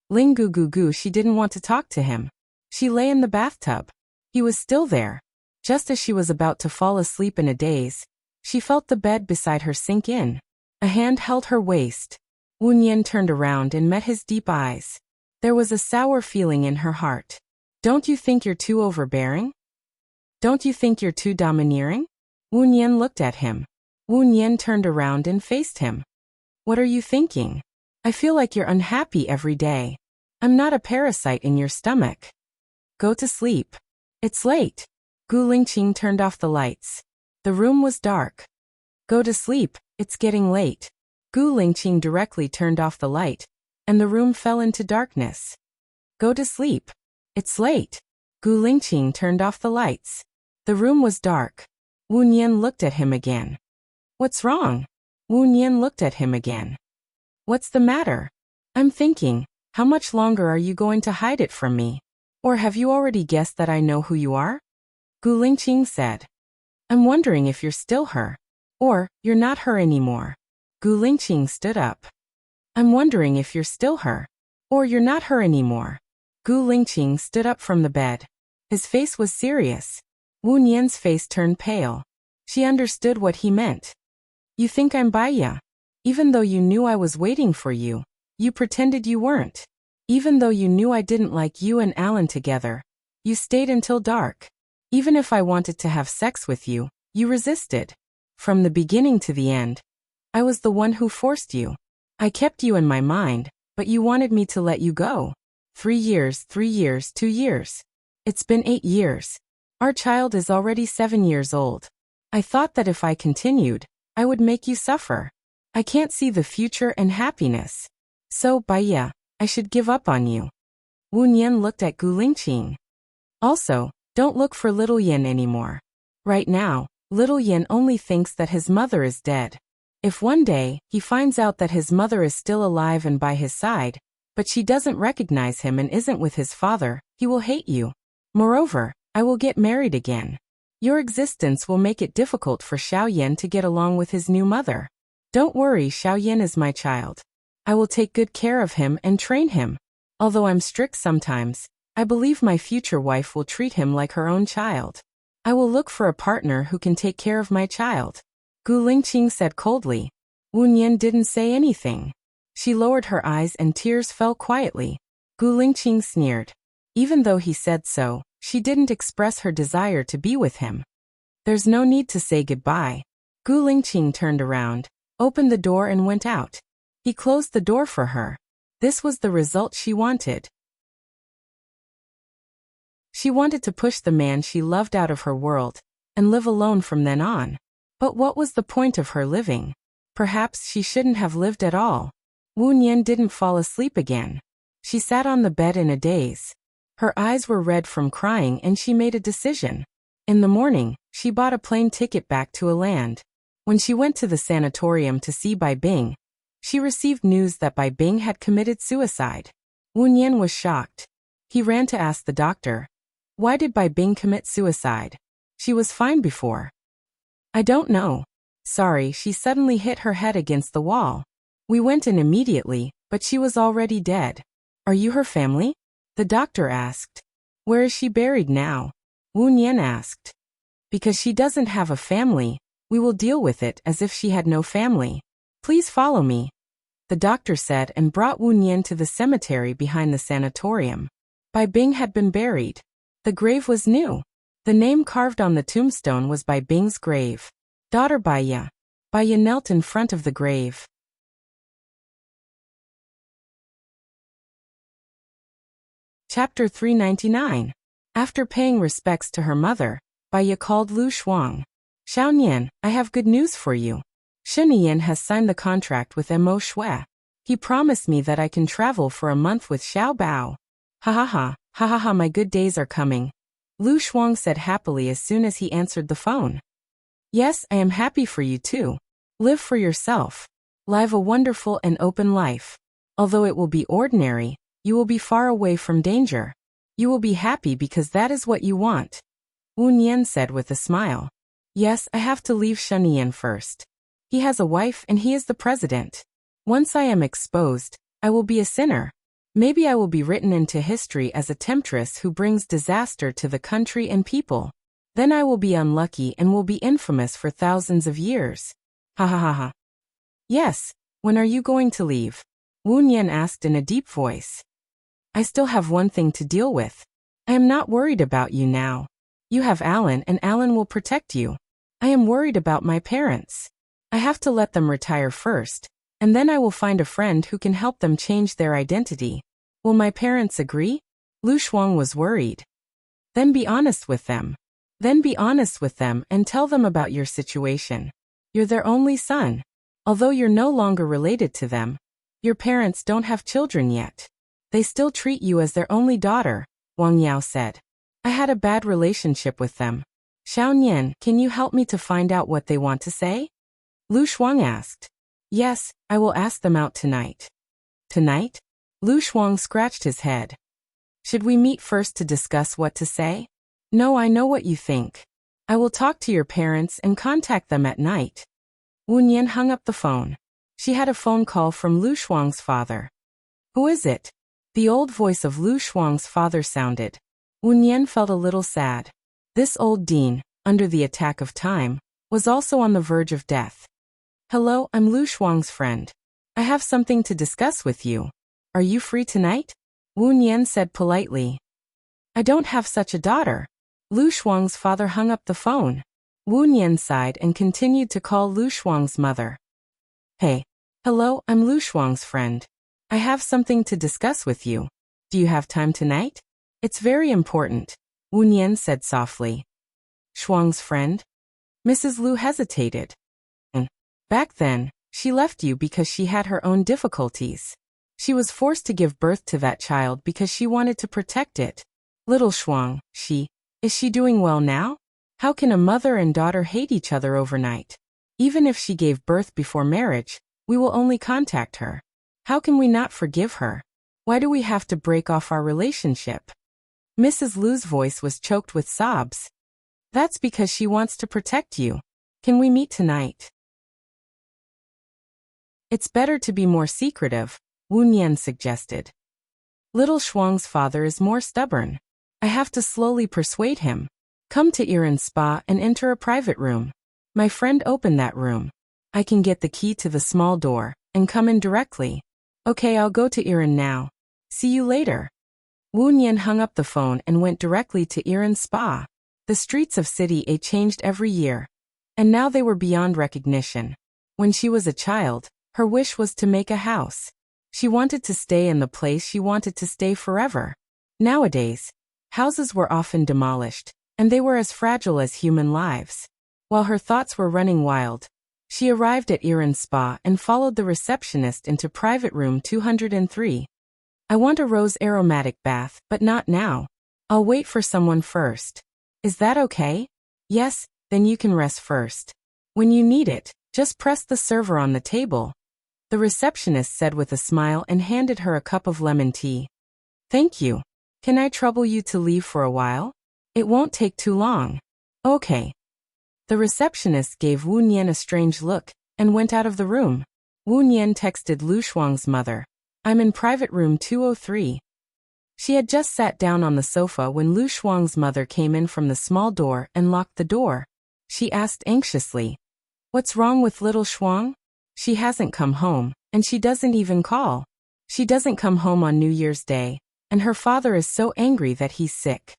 Ling Gu Gu Gu she didn't want to talk to him. She lay in the bathtub. He was still there. Just as she was about to fall asleep in a daze, she felt the bed beside her sink in. A hand held her waist. Wu Nian turned around and met his deep eyes. There was a sour feeling in her heart. Don't you think you're too overbearing? Don't you think you're too domineering? Wu Nian looked at him. Wu Nian turned around and faced him. What are you thinking? I feel like you're unhappy every day. I'm not a parasite in your stomach. Go to sleep. It's late. Gu Lingqing turned off the lights. The room was dark. Go to sleep, it's getting late. Gu Lingqing directly turned off the light, and the room fell into darkness. Go to sleep. It's late. Gu Lingqing turned off the lights. The room was dark. Wu Nian looked at him again. What's wrong? Wu Nian looked at him again. What's the matter? I'm thinking, how much longer are you going to hide it from me? Or have you already guessed that I know who you are? Gu Lingqing said. I'm wondering if you're still her. Or, you're not her anymore. Gu Lingqing stood up. I'm wondering if you're still her. Or you're not her anymore. Gu Lingqing stood up from the bed. His face was serious. Wu Nian's face turned pale. She understood what he meant. You think I'm Baiya? Even though you knew I was waiting for you, you pretended you weren't. Even though you knew I didn't like you and Alan together, you stayed until dark. Even if I wanted to have sex with you, you resisted. From the beginning to the end, I was the one who forced you. I kept you in my mind, but you wanted me to let you go. 3 years, 2 years. It's been 8 years. Our child is already 7 years old. I thought that if I continued, I would make you suffer. I can't see the future and happiness. So, Baiya, I should give up on you. Wu Nian looked at Gu Lingqing. Also, don't look for little Yin anymore. Right now, little Yin only thinks that his mother is dead. If one day, he finds out that his mother is still alive and by his side, but she doesn't recognize him and isn't with his father, he will hate you. Moreover, I will get married again. Your existence will make it difficult for Xiao Yan to get along with his new mother. Don't worry, Xiao Yan is my child. I will take good care of him and train him. Although I'm strict sometimes, I believe my future wife will treat him like her own child. I will look for a partner who can take care of my child. Gu Lingqing said coldly. Wu Nian didn't say anything. She lowered her eyes and tears fell quietly. Gu Lingqing sneered. Even though he said so, she didn't express her desire to be with him. There's no need to say goodbye. Gu Lingqing turned around, opened the door and went out. He closed the door for her. This was the result she wanted. She wanted to push the man she loved out of her world, and live alone from then on. But what was the point of her living? Perhaps she shouldn't have lived at all. Wu Nian didn't fall asleep again. She sat on the bed in a daze. Her eyes were red from crying and she made a decision. In the morning, she bought a plane ticket back to a land. When she went to the sanatorium to see Bai Bing, she received news that Bai Bing had committed suicide. Wu Nian was shocked. He ran to ask the doctor, why did Bai Bing commit suicide? She was fine before. I don't know. Sorry, she suddenly hit her head against the wall. We went in immediately, but she was already dead. Are you her family? The doctor asked. Where is she buried now? Wu Nian asked. Because she doesn't have a family, we will deal with it as if she had no family. Please follow me. The doctor said and brought Wu Nian to the cemetery behind the sanatorium. Bai Bing had been buried. The grave was new. The name carved on the tombstone was Bai Bing's grave. Daughter Baiya. Baiya knelt in front of the grave. Chapter 399. After paying respects to her mother, Baiya called Lu Shuang. Xiaonian, I have good news for you. Sheniyan has signed the contract with Mo Shui. He promised me that I can travel for a month with Xiao Bao. Ha ha ha, my good days are coming. Lu Shuang said happily as soon as he answered the phone. Yes, I am happy for you too. Live for yourself. Live a wonderful and open life. Although it will be ordinary, you will be far away from danger. You will be happy because that is what you want. Wu Nian said with a smile. Yes, I have to leave Sheniyan first. He has a wife and he is the president. Once I am exposed, I will be a sinner. Maybe I will be written into history as a temptress who brings disaster to the country and people. Then I will be unlucky and will be infamous for thousands of years. Ha ha ha ha. Yes, when are you going to leave? Wu Nian asked in a deep voice. I still have one thing to deal with. I am not worried about you now. You have Alan and Alan will protect you. I am worried about my parents. I have to let them retire first, and then I will find a friend who can help them change their identity. Will my parents agree? Lu Shuang was worried. Then be honest with them. And tell them about your situation. You're their only son. Although you're no longer related to them, your parents don't have children yet. They still treat you as their only daughter, Wang Yao said. I had a bad relationship with them. Xiaonian, can you help me to find out what they want to say? Lu Shuang asked. Yes, I will ask them out tonight. Tonight? Lu Shuang scratched his head. Should we meet first to discuss what to say? No, I know what you think. I will talk to your parents and contact them at night. Wu Nian hung up the phone. She had a phone call from Lu Shuang's father. Who is it? The old voice of Lu Shuang's father sounded. Wu Nian felt a little sad. This old dean, under the attack of time, was also on the verge of death. Hello, I'm Lu Shuang's friend. I have something to discuss with you. Are you free tonight? Wu Nian said politely. I don't have such a daughter. Lu Shuang's father hung up the phone. Wu Nian sighed and continued to call Lu Shuang's mother. Hey. Hello, I'm Lu Shuang's friend. I have something to discuss with you. Do you have time tonight? It's very important, Wu Nian said softly. Shuang's friend? Mrs. Lu hesitated. Back then, she left you because she had her own difficulties. She was forced to give birth to that child because she wanted to protect it. Little Shuang, is she doing well now? How can a mother and daughter hate each other overnight? Even if she gave birth before marriage, we will only contact her. How can we not forgive her? Why do we have to break off our relationship? Mrs. Lu's voice was choked with sobs. That's because she wants to protect you. Can we meet tonight? It's better to be more secretive, Wu Nian suggested. Little Shuang's father is more stubborn. I have to slowly persuade him. Come to Iran's spa and enter a private room. My friend opened that room. I can get the key to the small door and come in directly. Okay, I'll go to Iran now. See you later. Wu Nian hung up the phone and went directly to Iran's spa. The streets of City A changed every year, and now they were beyond recognition. When she was a child, her wish was to make a house. She wanted to stay in the place she wanted to stay forever. Nowadays, houses were often demolished, and they were as fragile as human lives. While her thoughts were running wild, she arrived at Iran's spa and followed the receptionist into private room 203. I want a rose aromatic bath, but not now. I'll wait for someone first. Is that okay? Yes, then you can rest first. When you need it, just press the server on the table. The receptionist said with a smile and handed her a cup of lemon tea. Thank you. Can I trouble you to leave for a while? It won't take too long. Okay. The receptionist gave Wu Nian a strange look and went out of the room. Wu Nian texted Lu Shuang's mother. I'm in private room 203. She had just sat down on the sofa when Lu Shuang's mother came in from the small door and locked the door. She asked anxiously, What's wrong with little Shuang? She hasn't come home, and she doesn't even call. She doesn't come home on New Year's Day, and her father is so angry that he's sick.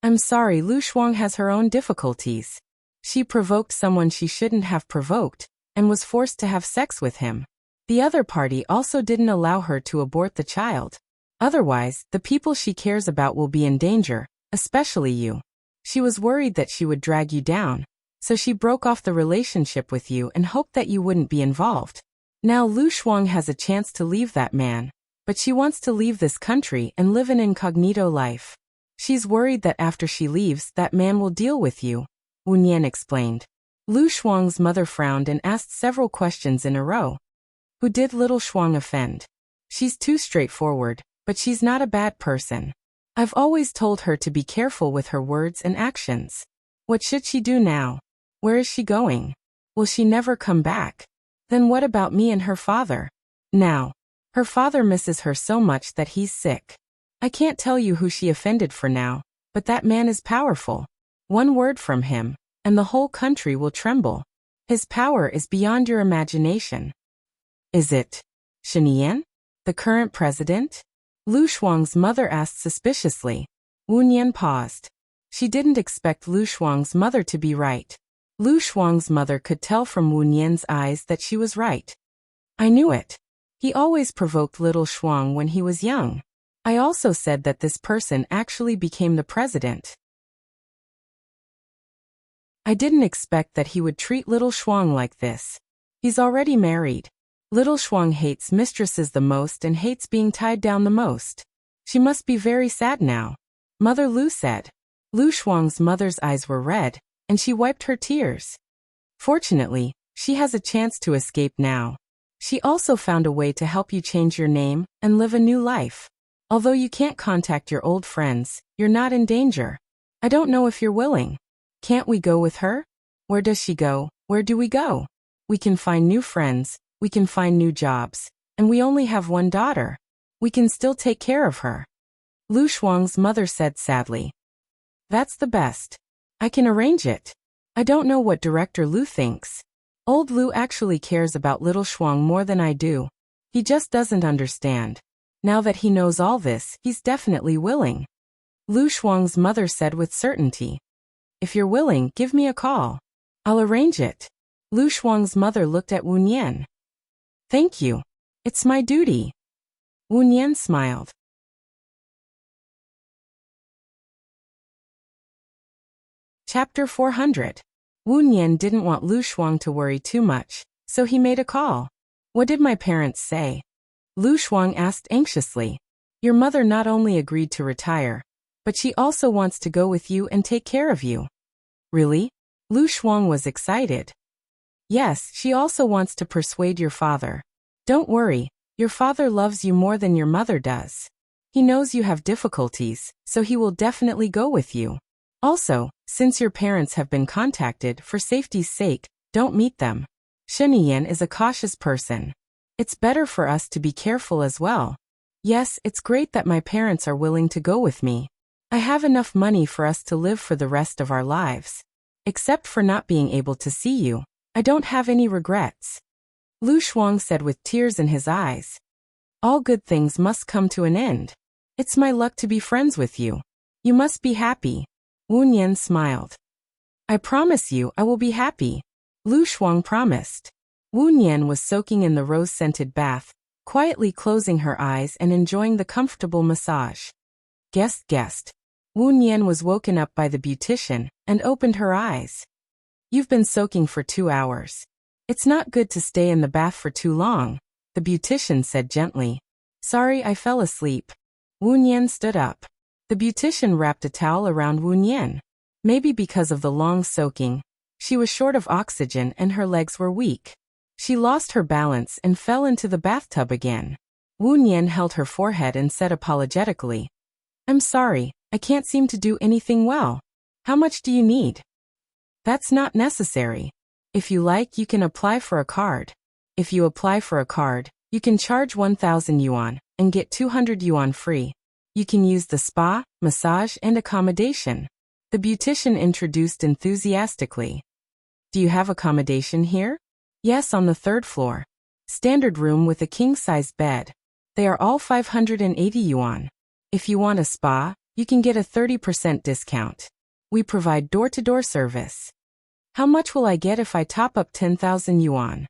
I'm sorry, Lu Shuang has her own difficulties. She provoked someone she shouldn't have provoked, and was forced to have sex with him. The other party also didn't allow her to abort the child. Otherwise, the people she cares about will be in danger, especially you. She was worried that she would drag you down, so she broke off the relationship with you and hoped that you wouldn't be involved. Now Lu Shuang has a chance to leave that man, but she wants to leave this country and live an incognito life. She's worried that after she leaves, that man will deal with you, Wu Nian explained. Lu Shuang's mother frowned and asked several questions in a row. Who did little Shuang offend? She's too straightforward, but she's not a bad person. I've always told her to be careful with her words and actions. What should she do now? Where is she going? Will she never come back? Then what about me and her father? Now, her father misses her so much that he's sick. I can't tell you who she offended for now, but that man is powerful. One word from him, and the whole country will tremble. His power is beyond your imagination. Is it Shen Yan, the current president? Lu Shuang's mother asked suspiciously. Wu Nian paused. She didn't expect Lu Shuang's mother to be right. Lu Shuang's mother could tell from Wu Nian's eyes that she was right. I knew it. He always provoked little Shuang when he was young. I also said that this person actually became the president. I didn't expect that he would treat little Shuang like this. He's already married. Little Shuang hates mistresses the most and hates being tied down the most. She must be very sad now, Mother Lu said. Lu Shuang's mother's eyes were red, and she wiped her tears. Fortunately, she has a chance to escape now. She also found a way to help you change your name and live a new life. Although you can't contact your old friends, you're not in danger. I don't know if you're willing. Can't we go with her? Where does she go? Where do we go? We can find new friends, we can find new jobs, and we only have one daughter. We can still take care of her. Lu Shuang's mother said sadly. That's the best. I can arrange it. I don't know what Director Lu thinks. Old Lu actually cares about little Shuang more than I do. He just doesn't understand. Now that he knows all this, he's definitely willing. Lu Shuang's mother said with certainty. If you're willing, give me a call. I'll arrange it. Lu Shuang's mother looked at Wu Nian. Thank you. It's my duty. Wu Nian smiled. Chapter 400. Wu Nian didn't want Lu Shuang to worry too much, so he made a call. What did my parents say? Lu Shuang asked anxiously. Your mother not only agreed to retire, but she also wants to go with you and take care of you. Really? Lu Shuang was excited. Yes, she also wants to persuade your father. Don't worry, your father loves you more than your mother does. He knows you have difficulties, so he will definitely go with you. Also, since your parents have been contacted, for safety's sake, don't meet them. Shen Yan is a cautious person. It's better for us to be careful as well. Yes, it's great that my parents are willing to go with me. I have enough money for us to live for the rest of our lives. Except for not being able to see you, I don't have any regrets. Lu Shuang said with tears in his eyes. All good things must come to an end. It's my luck to be friends with you. You must be happy. Wu Nian smiled. I promise you I will be happy. Lu Shuang promised. Wu Nian was soaking in the rose-scented bath, quietly closing her eyes and enjoying the comfortable massage. Guest. Wu Nian was woken up by the beautician and opened her eyes. You've been soaking for 2 hours. It's not good to stay in the bath for too long, the beautician said gently. Sorry, I fell asleep. Wu Nian stood up. The beautician wrapped a towel around Wu Nian. Maybe because of the long soaking, she was short of oxygen and her legs were weak. She lost her balance and fell into the bathtub again. Wu Nian held her forehead and said apologetically, I'm sorry, I can't seem to do anything well. How much do you need? That's not necessary. If you like, you can apply for a card. If you apply for a card, you can charge 1,000 yuan and get 200 yuan free. You can use the spa, massage, and accommodation. The beautician introduced enthusiastically. Do you have accommodation here? Yes, on the 3rd floor. Standard room with a king-size bed. They are all 580 yuan. If you want a spa, you can get a 30% discount. We provide door-to-door service. How much will I get if I top up 10,000 yuan?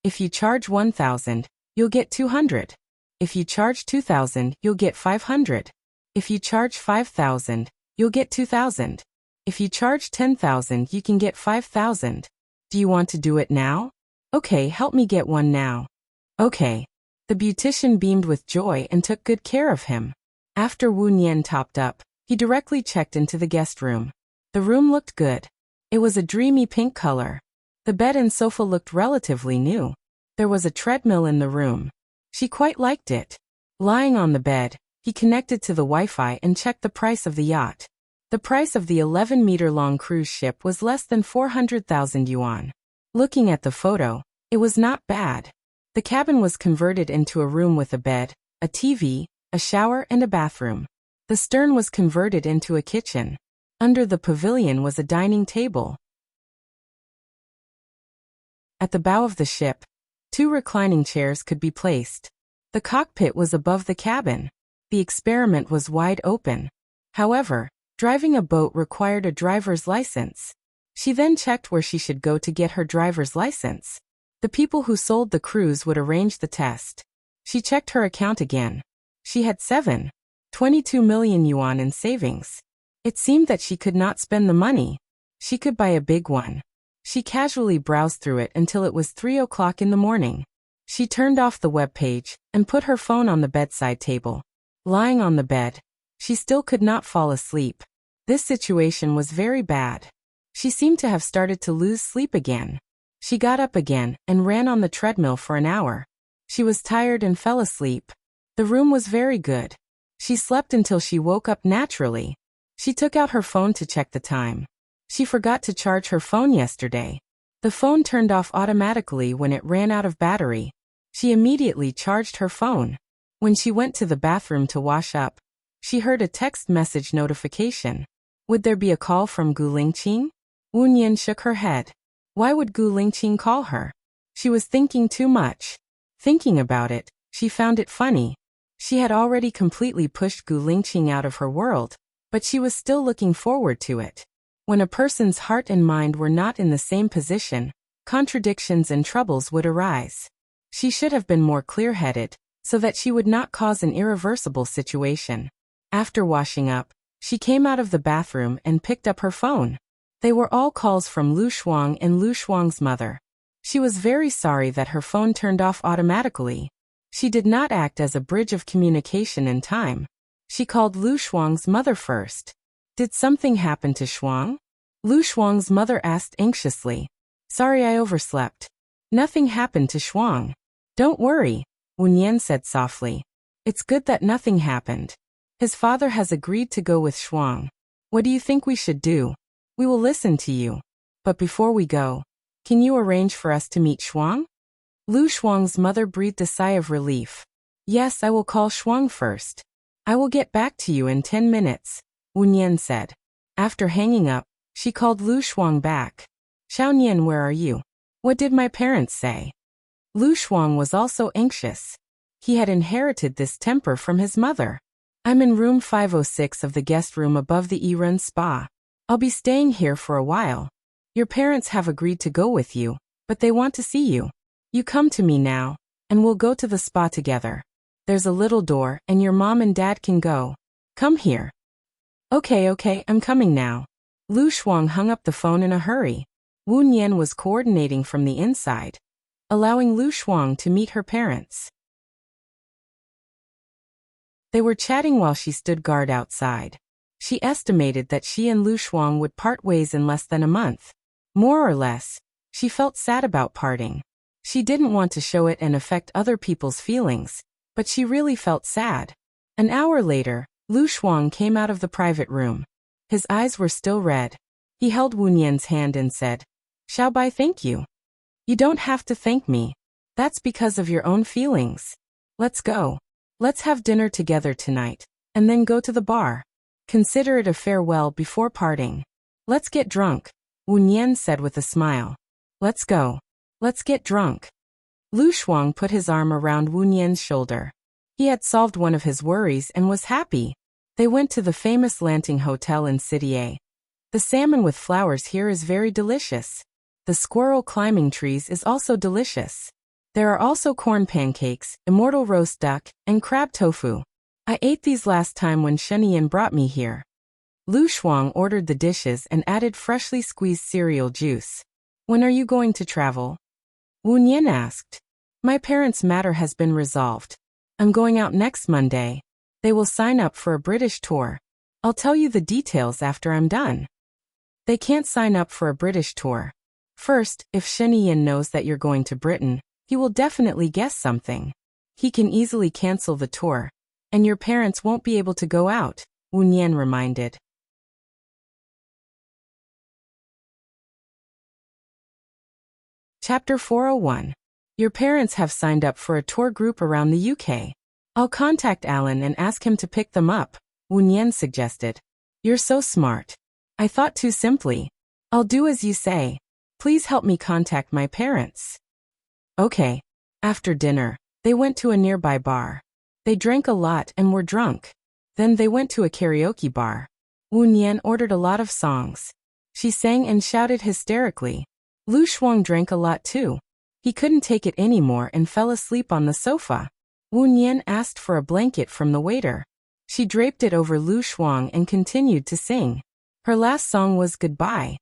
If you charge 1,000, you'll get 200. If you charge 2,000, you'll get 500. If you charge 5,000, you'll get 2,000. If you charge 10,000, you can get 5,000. Do you want to do it now? Okay, help me get one now. Okay. The beautician beamed with joy and took good care of him. After Wu Nian topped up, he directly checked into the guest room. The room looked good. It was a dreamy pink color. The bed and sofa looked relatively new. There was a treadmill in the room. She quite liked it. Lying on the bed, he connected to the Wi-Fi and checked the price of the yacht. The price of the 11-meter-long cruise ship was less than 400,000 yuan. Looking at the photo, it was not bad. The cabin was converted into a room with a bed, a TV, a shower and a bathroom. The stern was converted into a kitchen. Under the pavilion was a dining table. At the bow of the ship, 2 reclining chairs could be placed. The cockpit was above the cabin. The experiment was wide open. However, driving a boat required a driver's license. She then checked where she should go to get her driver's license. The people who sold the cruise would arrange the test. She checked her account again. She had 22 million yuan in savings. It seemed that she could not spend the money. She could buy a big one. She casually browsed through it until it was 3 o'clock in the morning. She turned off the web page and put her phone on the bedside table. Lying on the bed, she still could not fall asleep. This situation was very bad. She seemed to have started to lose sleep again. She got up again and ran on the treadmill for an hour. She was tired and fell asleep. The room was very good. She slept until she woke up naturally. She took out her phone to check the time. She forgot to charge her phone yesterday. The phone turned off automatically when it ran out of battery. She immediately charged her phone. When she went to the bathroom to wash up, she heard a text message notification. Would there be a call from Gu Lingqing? Wu Nian shook her head. Why would Gu Lingqing call her? She was thinking too much. Thinking about it, she found it funny. She had already completely pushed Gu Lingqing out of her world, but she was still looking forward to it. When a person's heart and mind were not in the same position, contradictions and troubles would arise. She should have been more clear-headed, so that she would not cause an irreversible situation. After washing up, she came out of the bathroom and picked up her phone. They were all calls from Lu Shuang and Lu Shuang's mother. She was very sorry that her phone turned off automatically. She did not act as a bridge of communication in time. She called Lu Shuang's mother first. Did something happen to Shuang? Lu Shuang's mother asked anxiously. Sorry, I overslept. Nothing happened to Shuang. Don't worry, Wu Nian said softly. It's good that nothing happened. His father has agreed to go with Shuang. What do you think we should do? We will listen to you. But before we go, can you arrange for us to meet Shuang? Lu Shuang's mother breathed a sigh of relief. Yes, I will call Shuang first. I will get back to you in 10 minutes, Wu Nian said. After hanging up, she called Lu Shuang back. Xiao Nian, where are you? What did my parents say? Lu Shuang was also anxious. He had inherited this temper from his mother. I'm in room 506 of the guest room above the Yiren Spa. I'll be staying here for a while. Your parents have agreed to go with you, but they want to see you. You come to me now, and we'll go to the spa together. There's a little door, and your mom and dad can go. Come here. Okay, I'm coming now. Lu Shuang hung up the phone in a hurry. Wu Nian was coordinating from the inside, allowing Lu Shuang to meet her parents. They were chatting while she stood guard outside. She estimated that she and Lu Shuang would part ways in less than a month. More or less, she felt sad about parting. She didn't want to show it and affect other people's feelings, but she really felt sad. An hour later, Lu Shuang came out of the private room. His eyes were still red. He held Wu Nian's hand and said, Xiaobai, thank you. You don't have to thank me. That's because of your own feelings. Let's go. Let's have dinner together tonight, and then go to the bar. Consider it a farewell before parting. Let's get drunk, Wu Nian said with a smile. Let's go. Let's get drunk. Lu Shuang put his arm around Wu Nian's shoulder. He had solved one of his worries and was happy. They went to the famous Lanting Hotel in City A. The salmon with flowers here is very delicious. The squirrel climbing trees is also delicious. There are also corn pancakes, immortal roast duck, and crab tofu. I ate these last time when Shenian brought me here. Lu Shuang ordered the dishes and added freshly squeezed cereal juice. When are you going to travel? Wu Nian asked. My parents' matter has been resolved. I'm going out next Monday. They will sign up for a British tour. I'll tell you the details after I'm done. They can't sign up for a British tour. First, if Shenian knows that you're going to Britain, he will definitely guess something. He can easily cancel the tour. And your parents won't be able to go out, Wu Nian reminded. Chapter 401. Your parents have signed up for a tour group around the UK. I'll contact Alan and ask him to pick them up, Wu Nian suggested. You're so smart. I thought too simply. I'll do as you say. Please help me contact my parents. Okay. After dinner, they went to a nearby bar. They drank a lot and were drunk. Then they went to a karaoke bar. Wu Nian ordered a lot of songs. She sang and shouted hysterically. Lu Shuang drank a lot too. He couldn't take it anymore and fell asleep on the sofa. Wu Nian asked for a blanket from the waiter. She draped it over Lu Shuang and continued to sing. Her last song was Goodbye.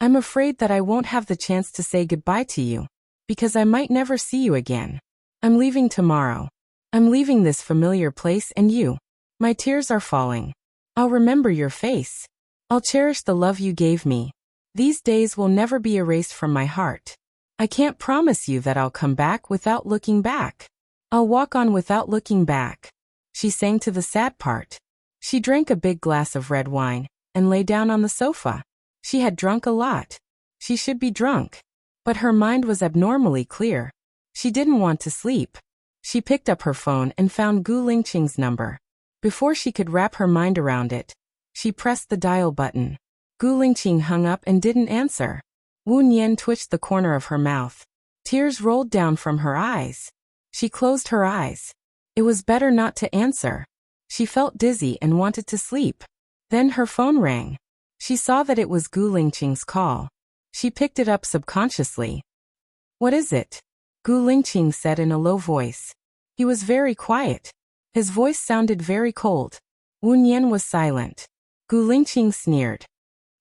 I'm afraid that I won't have the chance to say goodbye to you, because I might never see you again. I'm leaving tomorrow. I'm leaving this familiar place and you. My tears are falling. I'll remember your face. I'll cherish the love you gave me. These days will never be erased from my heart. I can't promise you that I'll come back without looking back. I'll walk on without looking back. She sang to the sad part. She drank a big glass of red wine and lay down on the sofa. She had drunk a lot. She should be drunk. But her mind was abnormally clear. She didn't want to sleep. She picked up her phone and found Gu Lingqing's number. Before she could wrap her mind around it, she pressed the dial button. Gu Lingqing hung up and didn't answer. Wu Nian twitched the corner of her mouth. Tears rolled down from her eyes. She closed her eyes. It was better not to answer. She felt dizzy and wanted to sleep. Then her phone rang. She saw that it was Gu Lingqing's call. She picked it up subconsciously. What is it? Gu Lingqing said in a low voice. He was very quiet. His voice sounded very cold. Wu Nian was silent. Gu Lingqing sneered.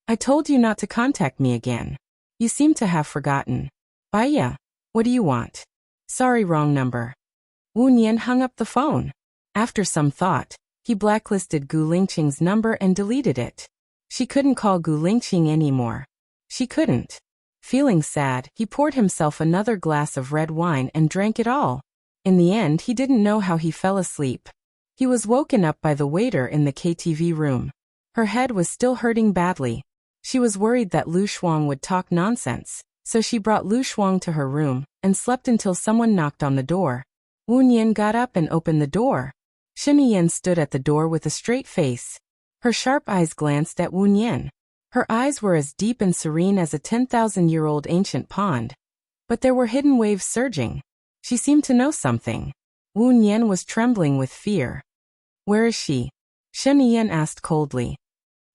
I told you not to contact me again. You seem to have forgotten. Baya, what do you want? Sorry, wrong number. Wu Nian hung up the phone. After some thought, he blacklisted Gu Lingqing's number and deleted it. She couldn't call Gu Lingqing anymore. She couldn't. Feeling sad, he poured himself another glass of red wine and drank it all. In the end, he didn't know how he fell asleep. He was woken up by the waiter in the KTV room. Her head was still hurting badly. She was worried that Lu Shuang would talk nonsense, so she brought Lu Shuang to her room and slept until someone knocked on the door. Wu Nian got up and opened the door. Shenian stood at the door with a straight face. Her sharp eyes glanced at Wu Nian. Her eyes were as deep and serene as a 10,000-year-old ancient pond. But there were hidden waves surging. She seemed to know something. Wu Nian was trembling with fear. Where is she? Shenian asked coldly.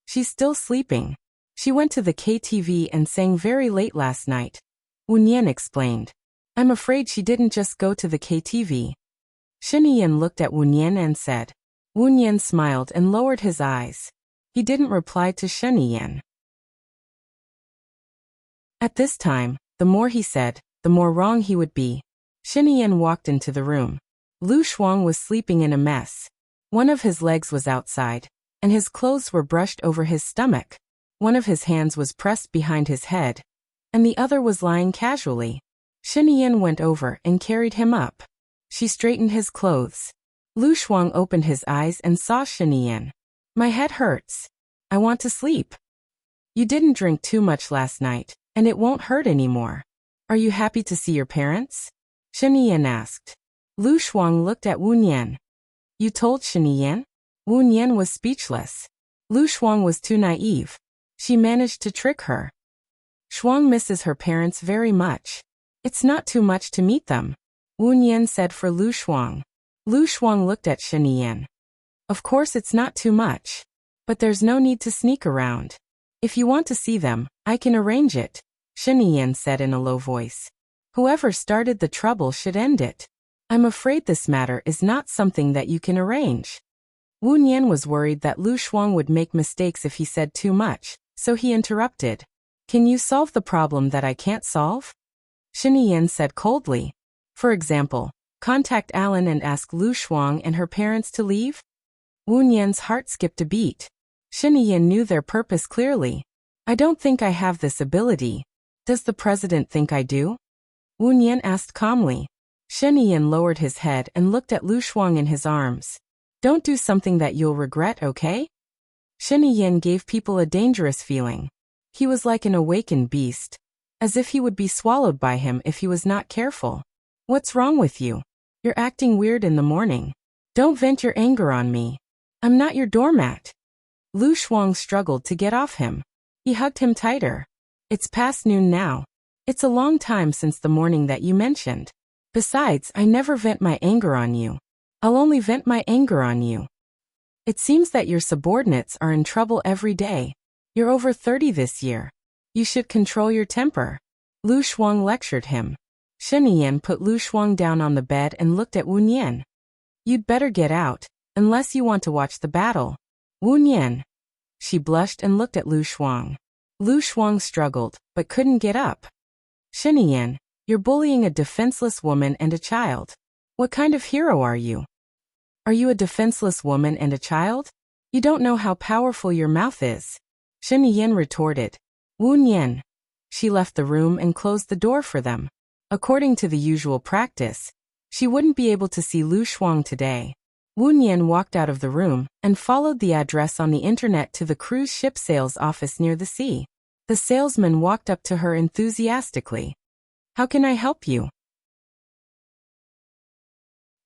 She's still sleeping. She went to the KTV and sang very late last night. Wu Nian explained. I'm afraid she didn't just go to the KTV. Shenian looked at Wu Nian and said. Wu Nian smiled and lowered his eyes. He didn't reply to Shenian. At this time, the more he said, the more wrong he would be. Shenian walked into the room. Lu Shuang was sleeping in a mess. One of his legs was outside, and his clothes were brushed over his stomach. One of his hands was pressed behind his head, and the other was lying casually. Shenian went over and carried him up. She straightened his clothes. Lu Shuang opened his eyes and saw Shenian. My head hurts. I want to sleep. You didn't drink too much last night, and it won't hurt anymore. Are you happy to see your parents? Shenian asked. Lu Shuang looked at Wu Nian. You told Shenian? Wu Nian was speechless. Lu Shuang was too naive. She managed to trick her. Shuang misses her parents very much. It's not too much to meet them, Wu Nian said for Lu Shuang. Lu Shuang looked at Shenian. Of course it's not too much. But there's no need to sneak around. If you want to see them, I can arrange it, Shenian said in a low voice. Whoever started the trouble should end it. I'm afraid this matter is not something that you can arrange. Wu Nian was worried that Lu Shuang would make mistakes if he said too much, so he interrupted. Can you solve the problem that I can't solve? Shen Yan said coldly. For example, contact Alan and ask Lu Shuang and her parents to leave? Wu Nian's heart skipped a beat. Shen Yan knew their purpose clearly. I don't think I have this ability. Does the president think I do? Wu Nian asked calmly. Shen Yan lowered his head and looked at Lu Shuang in his arms. Don't do something that you'll regret, okay? Shen Yan gave people a dangerous feeling. He was like an awakened beast, as if he would be swallowed by him if he was not careful. What's wrong with you? You're acting weird in the morning. Don't vent your anger on me. I'm not your doormat. Lu Shuang struggled to get off him. He hugged him tighter. It's past noon now. It's a long time since the morning that you mentioned. Besides, I never vent my anger on you. I'll only vent my anger on you. It seems that your subordinates are in trouble every day. You're over 30 this year. You should control your temper. Lu Shuang lectured him. Shen Yan put Lu Shuang down on the bed and looked at Wu Nian. You'd better get out, unless you want to watch the battle. Wu Nian. She blushed and looked at Lu Shuang. Lu Shuang struggled, but couldn't get up. Shen Yan, you're bullying a defenseless woman and a child. What kind of hero are you? Are you a defenseless woman and a child? You don't know how powerful your mouth is. Shen Yan retorted. Wu Nian. She left the room and closed the door for them. According to the usual practice, she wouldn't be able to see Lu Shuang today. Wu Nian walked out of the room and followed the address on the internet to the cruise ship sales office near the sea. The salesman walked up to her enthusiastically. How can I help you?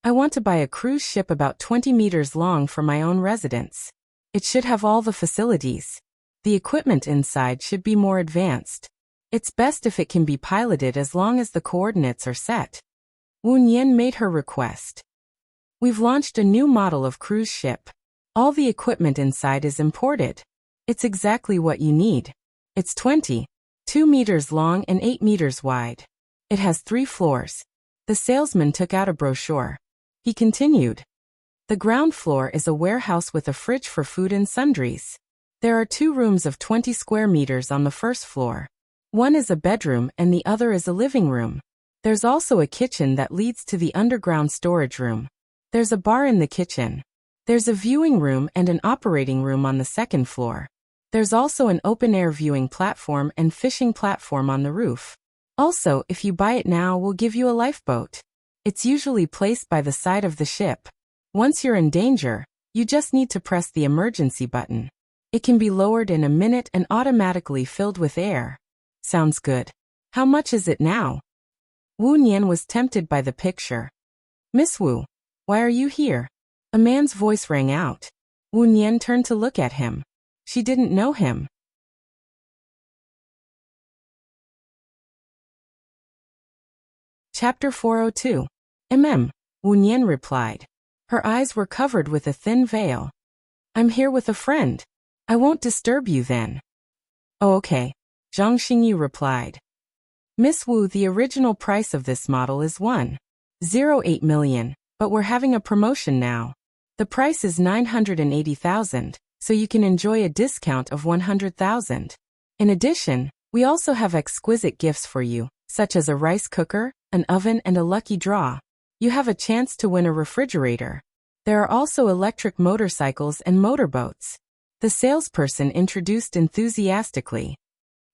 I want to buy a cruise ship about 20 meters long for my own residence. It should have all the facilities. The equipment inside should be more advanced. It's best if it can be piloted as long as the coordinates are set. Wu Nian made her request. We've launched a new model of cruise ship. All the equipment inside is imported. It's exactly what you need. It's 22 meters long and 8 meters wide. It has 3 floors. The salesman took out a brochure. He continued. The ground floor is a warehouse with a fridge for food and sundries. There are 2 rooms of 20 square meters on the first floor. One is a bedroom and the other is a living room. There's also a kitchen that leads to the underground storage room. There's a bar in the kitchen. There's a viewing room and an operating room on the second floor. There's also an open-air viewing platform and fishing platform on the roof. Also, if you buy it now, we'll give you a lifeboat. It's usually placed by the side of the ship. Once you're in danger, you just need to press the emergency button. It can be lowered in a minute and automatically filled with air. Sounds good. How much is it now? Wu Nian was tempted by the picture. Miss Wu, why are you here? A man's voice rang out. Wu Nian turned to look at him. She didn't know him. Chapter 402. Wu Nian replied. Her eyes were covered with a thin veil. I'm here with a friend. I won't disturb you then. Oh, okay. Zhang Xingyu replied. Miss Wu, the original price of this model is 1.08 million, but we're having a promotion now. The price is 980,000, so you can enjoy a discount of 100,000. In addition, we also have exquisite gifts for you, such as a rice cooker, an oven and a lucky draw. You have a chance to win a refrigerator. There are also electric motorcycles and motorboats. The salesperson introduced enthusiastically.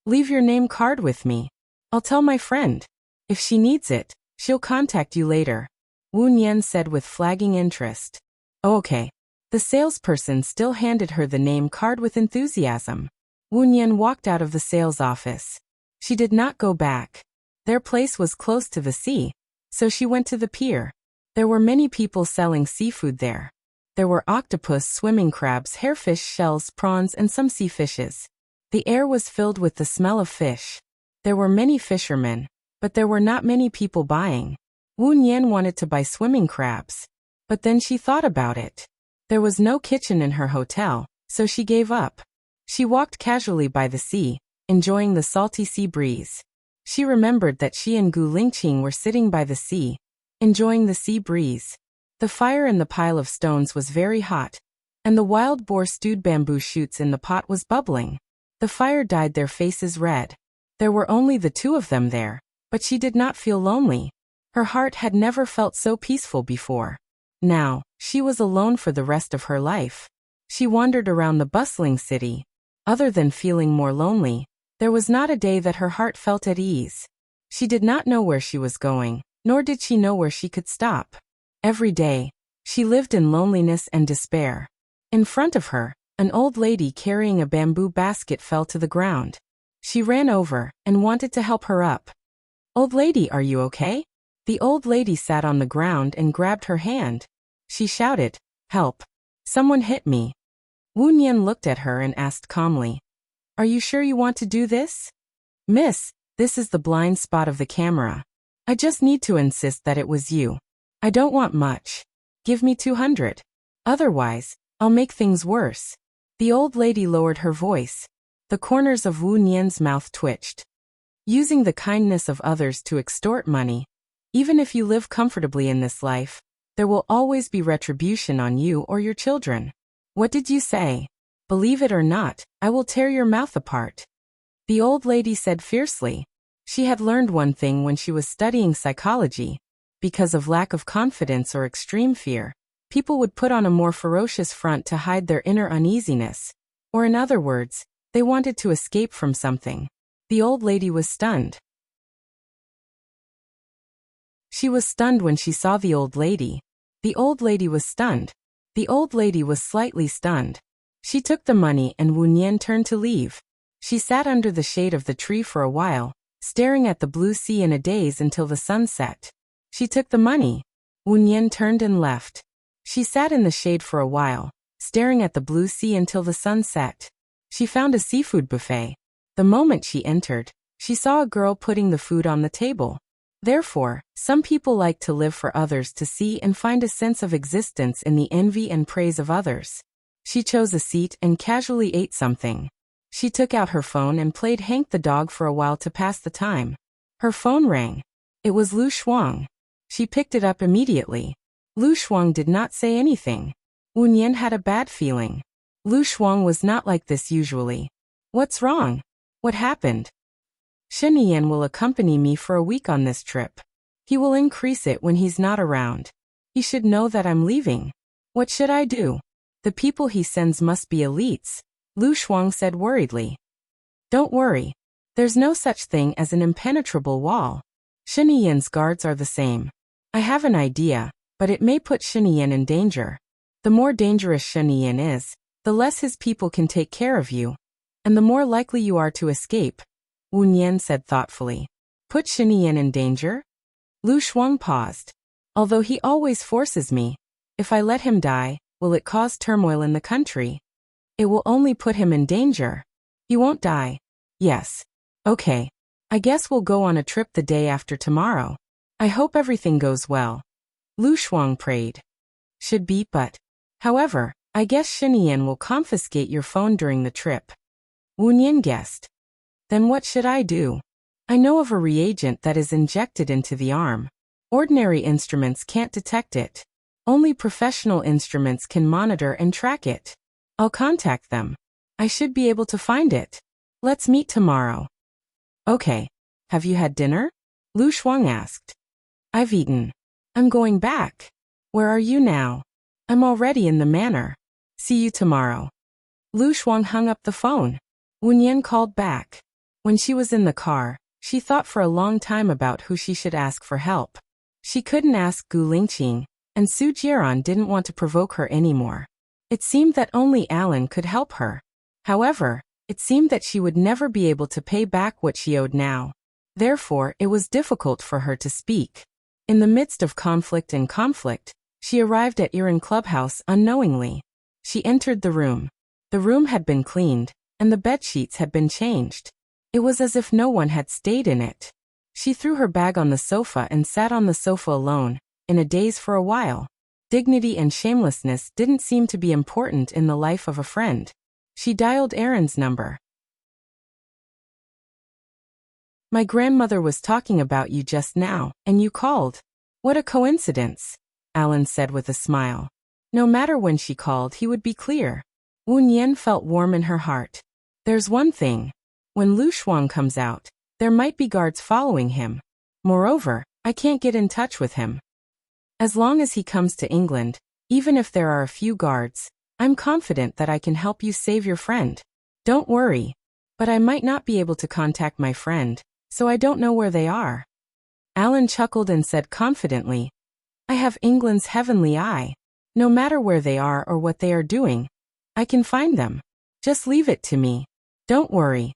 Leave your name card with me. I'll tell my friend. If she needs it, she'll contact you later. Wu Nian said with flagging interest. Oh, okay. The salesperson still handed her the name card with enthusiasm. Wu Nian walked out of the sales office. She did not go back. Their place was close to the sea, so she went to the pier. There were many people selling seafood there. There were octopus, swimming crabs, hairfish, shells, prawns, and some sea fishes. The air was filled with the smell of fish. There were many fishermen, but there were not many people buying. Wu Nian wanted to buy swimming crabs, but then she thought about it. There was no kitchen in her hotel, so she gave up. She walked casually by the sea, enjoying the salty sea breeze. She remembered that she and Gu Lingqing were sitting by the sea, enjoying the sea breeze. The fire in the pile of stones was very hot, and the wild boar stewed bamboo shoots in the pot was bubbling. The fire dyed their faces red. There were only the two of them there, but she did not feel lonely. Her heart had never felt so peaceful before. Now, she was alone for the rest of her life. She wandered around the bustling city. Other than feeling more lonely, there was not a day that her heart felt at ease. She did not know where she was going, nor did she know where she could stop. Every day, she lived in loneliness and despair. In front of her, an old lady carrying a bamboo basket fell to the ground. She ran over and wanted to help her up. "Old lady, are you okay?" The old lady sat on the ground and grabbed her hand. She shouted, "Help! Someone hit me." Wu Nian looked at her and asked calmly, "Are you sure you want to do this?" "Miss, this is the blind spot of the camera. I just need to insist that it was you. I don't want much. Give me 200. Otherwise, I'll make things worse." The old lady lowered her voice. The corners of Wu Nian's mouth twitched. Using the kindness of others to extort money. Even if you live comfortably in this life, there will always be retribution on you or your children. "What did you say? Believe it or not, I will tear your mouth apart," the old lady said fiercely. She had learned one thing when she was studying psychology. Because of lack of confidence or extreme fear, people would put on a more ferocious front to hide their inner uneasiness. Or in other words, they wanted to escape from something. The old lady was stunned. She was stunned when she saw the old lady. The old lady was stunned. The old lady was slightly stunned. She took the money and Wu Nian turned to leave. She sat under the shade of the tree for a while, staring at the blue sea in a daze until the sun set. She took the money. Wu Nian turned and left. She sat in the shade for a while, staring at the blue sea until the sun set. She found a seafood buffet. The moment she entered, she saw a girl putting the food on the table. Therefore, some people like to live for others to see and find a sense of existence in the envy and praise of others. She chose a seat and casually ate something. She took out her phone and played Hank the dog for a while to pass the time. Her phone rang. It was Lu Shuang. She picked it up immediately. Lu Shuang did not say anything. Wu Nian had a bad feeling. Lu Shuang was not like this usually. "What's wrong? What happened?" "Shen Yan will accompany me for a week on this trip. He will increase it when he's not around. He should know that I'm leaving. What should I do? The people he sends must be elites," Lu Shuang said worriedly. "Don't worry. There's no such thing as an impenetrable wall. Shen Yan's guards are the same. I have an idea, but it may put Shen Yan in danger. The more dangerous Shen Yan is, the less his people can take care of you, and the more likely you are to escape," Wu Nian said thoughtfully. "Put Shen Yan in danger?" Lu Shuang paused. "Although he always forces me, if I let him die, will it cause turmoil in the country?" "It will only put him in danger. He won't die." "Yes. Okay. I guess we'll go on a trip the day after tomorrow. I hope everything goes well," Lu Shuang prayed. "Should be, but however, I guess Shen Yan will confiscate your phone during the trip," Wu Nian guessed. "Then what should I do? I know of a reagent that is injected into the arm. Ordinary instruments can't detect it. Only professional instruments can monitor and track it. I'll contact them. I should be able to find it. Let's meet tomorrow." "Okay. Have you had dinner?" Lu Shuang asked. "I've eaten. I'm going back." "Where are you now?" "I'm already in the manor. See you tomorrow." Lu Shuang hung up the phone. Wu Nian called back. When she was in the car, she thought for a long time about who she should ask for help. She couldn't ask Gu Lingqing, and Su Jieran didn't want to provoke her anymore. It seemed that only Alan could help her. However, it seemed that she would never be able to pay back what she owed now. Therefore, it was difficult for her to speak. In the midst of conflict, she arrived at Iran Clubhouse unknowingly. She entered the room. The room had been cleaned, and the bedsheets had been changed. It was as if no one had stayed in it. She threw her bag on the sofa and sat on the sofa alone, in a daze for a while. Dignity and shamelessness didn't seem to be important in the life of a friend. She dialed Aaron's number. My grandmother was talking about you just now, and you called. What a coincidence, Alan said with a smile. No matter when she called, he would be clear. Wu Nian felt warm in her heart. There's one thing. When Lu Shuang comes out, there might be guards following him. Moreover, I can't get in touch with him. As long as he comes to England, even if there are a few guards, I'm confident that I can help you save your friend. Don't worry. But I might not be able to contact my friend, so I don't know where they are. Alan chuckled and said confidently, I have England's heavenly eye. No matter where they are or what they are doing, I can find them. Just leave it to me. Don't worry.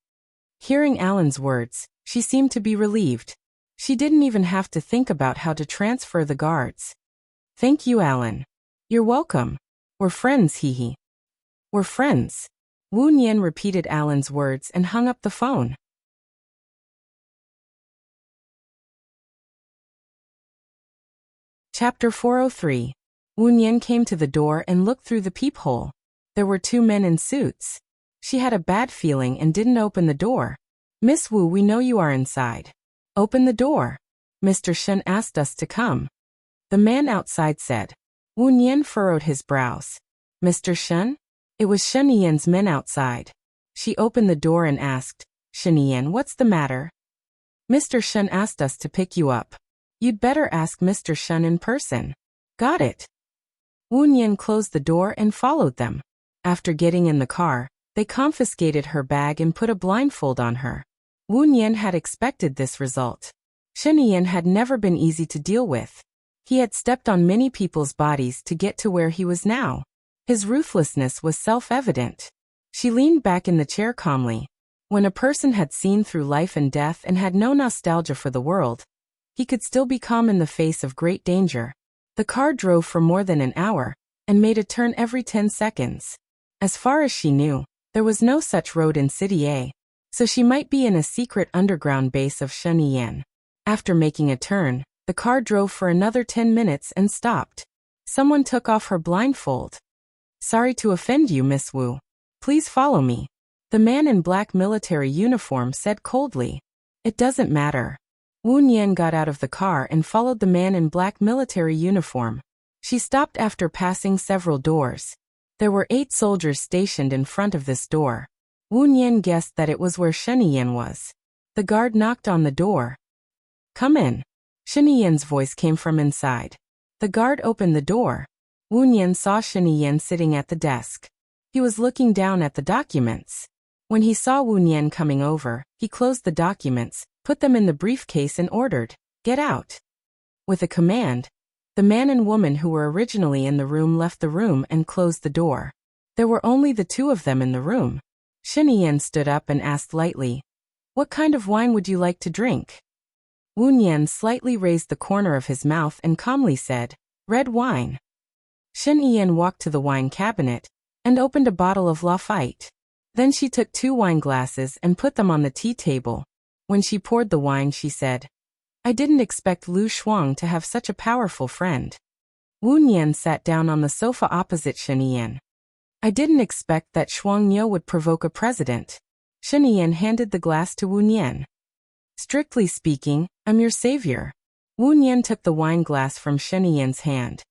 Hearing Alan's words, she seemed to be relieved. She didn't even have to think about how to transfer the guards. Thank you, Alan. You're welcome. We're friends, hee. We're friends. Wu Nian repeated Alan's words and hung up the phone. Chapter 403. Wu Nian came to the door and looked through the peephole. There were two men in suits. She had a bad feeling and didn't open the door. Miss Wu, we know you are inside. Open the door. Mr. Shen asked us to come. The man outside said. Wu Nian furrowed his brows. Mr. Shen? It was Shen Yan's men outside. She opened the door and asked, Shen Yan, what's the matter? Mr. Shen asked us to pick you up. You'd better ask Mr. Shen in person. Got it. Wu Nian closed the door and followed them. After getting in the car, they confiscated her bag and put a blindfold on her. Wu Nian had expected this result. Shen Yan had never been easy to deal with. He had stepped on many people's bodies to get to where he was now. His ruthlessness was self-evident. She leaned back in the chair calmly. When a person had seen through life and death and had no nostalgia for the world, he could still be calm in the face of great danger. The car drove for more than an hour, and made a turn every 10 seconds. As far as she knew, there was no such road in City A, so she might be in a secret underground base of Shen Yan. After making a turn, the car drove for another 10 minutes and stopped. Someone took off her blindfold. Sorry to offend you, Miss Wu. Please follow me. The man in black military uniform said coldly. It doesn't matter. Wu Nian got out of the car and followed the man in black military uniform. She stopped after passing several doors. There were 8 soldiers stationed in front of this door. Wu Nian guessed that it was where Shen Yan was. The guard knocked on the door. Come in. Shen Yan's voice came from inside. The guard opened the door. Wu Nian saw Shen Yan sitting at the desk. He was looking down at the documents. When he saw Wu Nian coming over, he closed the documents, put them in the briefcase and ordered, "Get out." With a command, the man and woman who were originally in the room left the room and closed the door. There were only the two of them in the room. Shen Yan stood up and asked lightly, "What kind of wine would you like to drink?" Wu Nian slightly raised the corner of his mouth and calmly said, "Red wine." Shen Yan walked to the wine cabinet and opened a bottle of Lafite. Then she took 2 wine glasses and put them on the tea table. When she poured the wine, she said, "I didn't expect Lu Shuang to have such a powerful friend." Wu Nian sat down on the sofa opposite Shen Yan. "I didn't expect that Shuang Niu would provoke a president." Shen Yan handed the glass to Wu Nian. "Strictly speaking, I'm your savior." Wu Nian took the wine glass from Shen Yan's hand.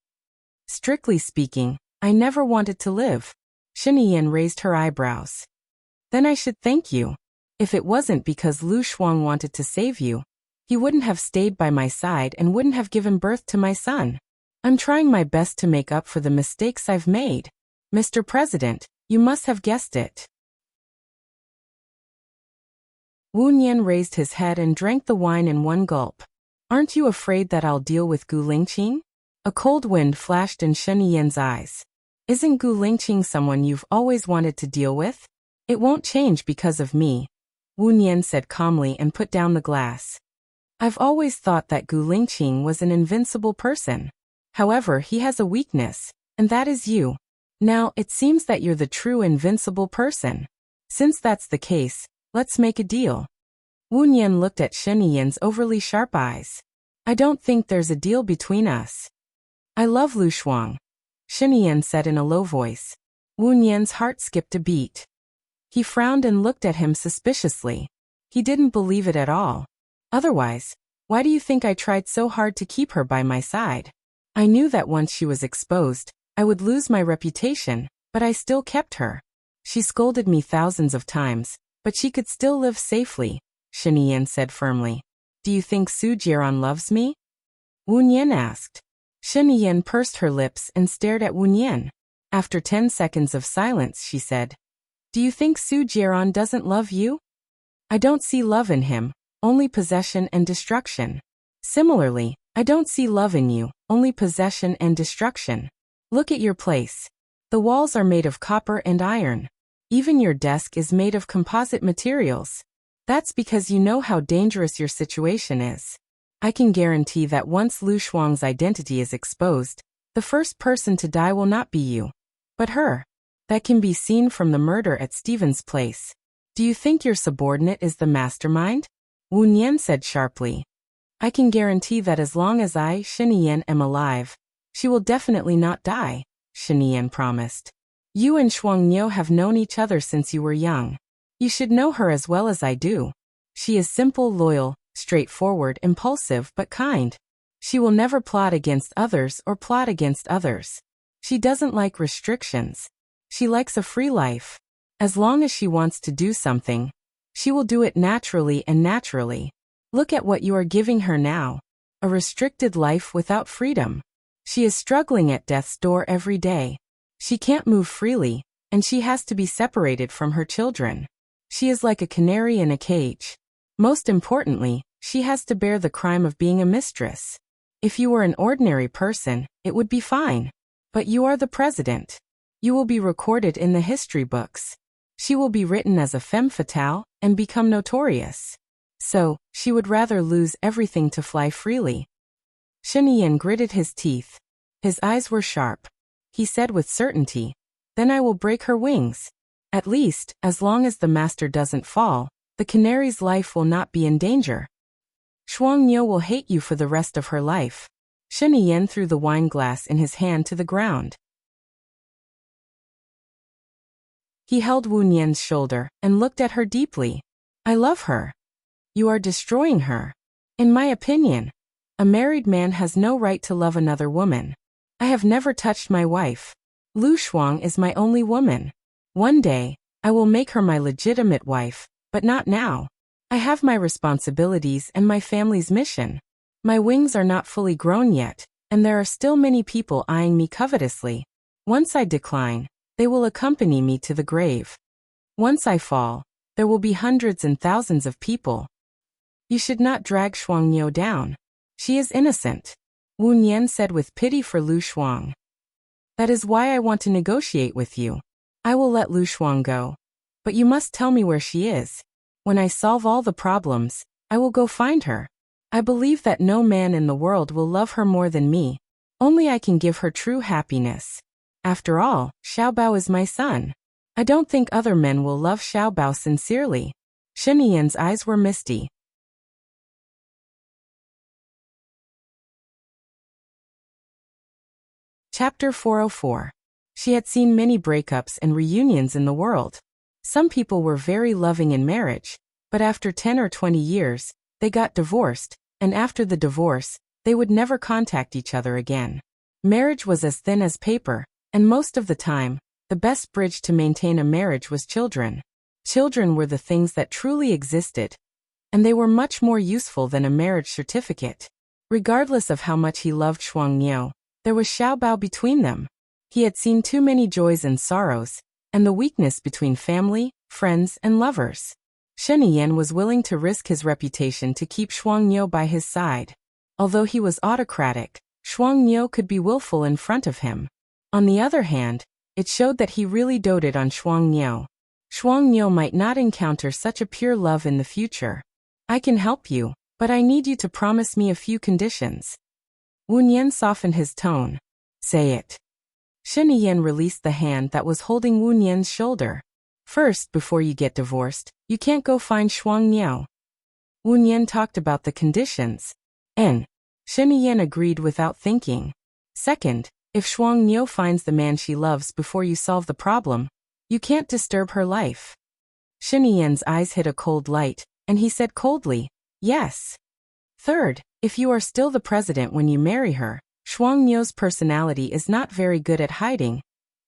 "Strictly speaking, I never wanted to live." Shen Yan raised her eyebrows. "Then I should thank you. If it wasn't because Lu Shuang wanted to save you, he wouldn't have stayed by my side and wouldn't have given birth to my son. I'm trying my best to make up for the mistakes I've made. Mr. President, you must have guessed it." Wu Nian raised his head and drank the wine in one gulp. "Aren't you afraid that I'll deal with Gu Lingqing?" A cold wind flashed in Shen Yan's eyes. "Isn't Gu Lingqing someone you've always wanted to deal with? It won't change because of me," Wu Nian said calmly and put down the glass. "I've always thought that Gu Lingqing was an invincible person. However, he has a weakness, and that is you. Now, it seems that you're the true invincible person. Since that's the case, let's make a deal." Wu Nian looked at Shen Yan's overly sharp eyes. "I don't think there's a deal between us." "I love Lu Shuang," Shen Yan said in a low voice. Wu Nian's heart skipped a beat. He frowned and looked at him suspiciously. He didn't believe it at all. Otherwise, why do you think I tried so hard to keep her by my side? I knew that once she was exposed, I would lose my reputation, but I still kept her. She scolded me thousands of times, but she could still live safely, Shen Yan said firmly. Do you think Su Jiran loves me? Wu Nian asked. Shen Yan pursed her lips and stared at Wu Nian. After 10 seconds of silence, she said, Do you think Su Jiran doesn't love you? I don't see love in him, only possession and destruction. Similarly, I don't see love in you, only possession and destruction. Look at your place. The walls are made of copper and iron. Even your desk is made of composite materials. That's because you know how dangerous your situation is. I can guarantee that once Lu Shuang's identity is exposed, the first person to die will not be you, but her. That can be seen from the murder at Stephen's place. Do you think your subordinate is the mastermind? Wu Nian said sharply. I can guarantee that as long as I, Shen Yan, am alive, she will definitely not die, Shen Yan promised. You and Shuang Niu have known each other since you were young. You should know her as well as I do. She is simple, loyal, straightforward, impulsive, but kind. She will never plot against others or plot against others. She doesn't like restrictions. She likes a free life. As long as she wants to do something, she will do it naturally and naturally. Look at what you are giving her now. A restricted life without freedom. She is struggling at death's door every day. She can't move freely, and she has to be separated from her children. She is like a canary in a cage. Most importantly, she has to bear the crime of being a mistress. If you were an ordinary person, it would be fine. But you are the president. You will be recorded in the history books. She will be written as a femme fatale and become notorious. So, she would rather lose everything to fly freely. Shen Yan gritted his teeth. His eyes were sharp. He said with certainty, Then I will break her wings. At least, as long as the master doesn't fall, the canary's life will not be in danger. Shuang Niu will hate you for the rest of her life. Shen Yan threw the wine glass in his hand to the ground. He held Wu Nian's shoulder and looked at her deeply. I love her. You are destroying her. In my opinion, a married man has no right to love another woman. I have never touched my wife. Lu Shuang is my only woman. One day, I will make her my legitimate wife, but not now. I have my responsibilities and my family's mission. My wings are not fully grown yet, and there are still many people eyeing me covetously. Once I decline, they will accompany me to the grave. Once I fall, there will be hundreds and thousands of people. You should not drag Shuang Niu down. She is innocent. Wu Nian said with pity for Lu Shuang. That is why I want to negotiate with you. I will let Lu Shuang go. But you must tell me where she is. When I solve all the problems, I will go find her. I believe that no man in the world will love her more than me. Only I can give her true happiness. After all, Xiaobao is my son. I don't think other men will love Xiaobao sincerely. Shen Yan's eyes were misty. Chapter 404. She had seen many breakups and reunions in the world. Some people were very loving in marriage, but after 10 or 20 years, they got divorced, and after the divorce, they would never contact each other again. Marriage was as thin as paper, and most of the time, the best bridge to maintain a marriage was children. Children were the things that truly existed, and they were much more useful than a marriage certificate. Regardless of how much he loved Shuang Niu, there was Xiaobao between them. He had seen too many joys and sorrows, and the weakness between family, friends, and lovers. Shen Yan was willing to risk his reputation to keep Shuang Niu by his side. Although he was autocratic, Shuang Niu could be willful in front of him. On the other hand, it showed that he really doted on Shuang Niu. Shuang Niu might not encounter such a pure love in the future. I can help you, but I need you to promise me a few conditions. Wu Nian softened his tone. Say it. Shen Yan released the hand that was holding Wu Nian's shoulder. First, before you get divorced, you can't go find Shuang Niu. Wu Nian talked about the conditions. Shen Yan agreed without thinking. Second, if Shuang Niu finds the man she loves before you solve the problem, you can't disturb her life. Shen Yan's eyes hit a cold light, and he said coldly, Yes. Third, if you are still the president when you marry her, Shuang Niu's personality is not very good at hiding,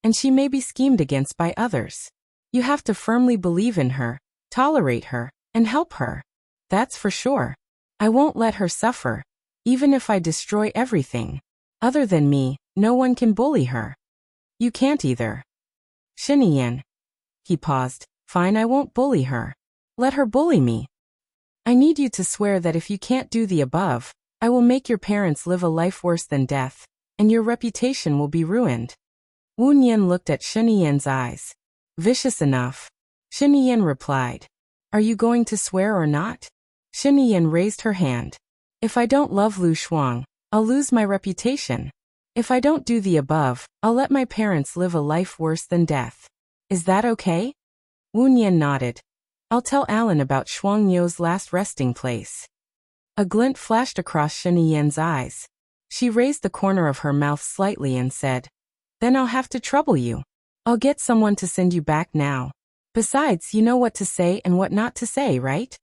and she may be schemed against by others. You have to firmly believe in her, tolerate her, and help her. That's for sure. I won't let her suffer, even if I destroy everything. Other than me, no one can bully her. You can't either. Xinyan. He paused. Fine, I won't bully her. Let her bully me. I need you to swear that if you can't do the above, I will make your parents live a life worse than death, and your reputation will be ruined. Wu Nian looked at Xinyan's eyes. Vicious enough. Xinyan replied. Are you going to swear or not? Xinyan raised her hand. If I don't love Lu Shuang, I'll lose my reputation. If I don't do the above, I'll let my parents live a life worse than death. Is that okay? Wu Nian nodded. I'll tell Alan about Shuang Niu's last resting place. A glint flashed across Xinyan's eyes. She raised the corner of her mouth slightly and said, Then I'll have to trouble you. I'll get someone to send you back now. Besides, you know what to say and what not to say, right?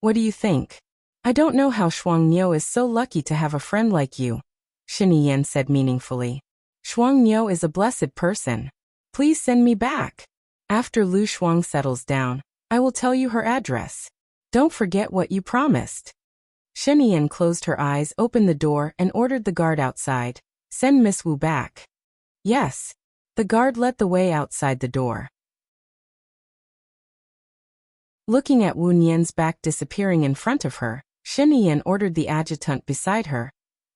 What do you think? I don't know how Shuang Niu is so lucky to have a friend like you, Xinyan said meaningfully. Shuang Niu is a blessed person. Please send me back. After Lu Shuang settles down, I will tell you her address. Don't forget what you promised. Xinyan closed her eyes, opened the door, and ordered the guard outside. Send Miss Wu back. Yes. The guard led the way outside the door. Looking at Wu Nian's back disappearing in front of her, Xinyan ordered the adjutant beside her.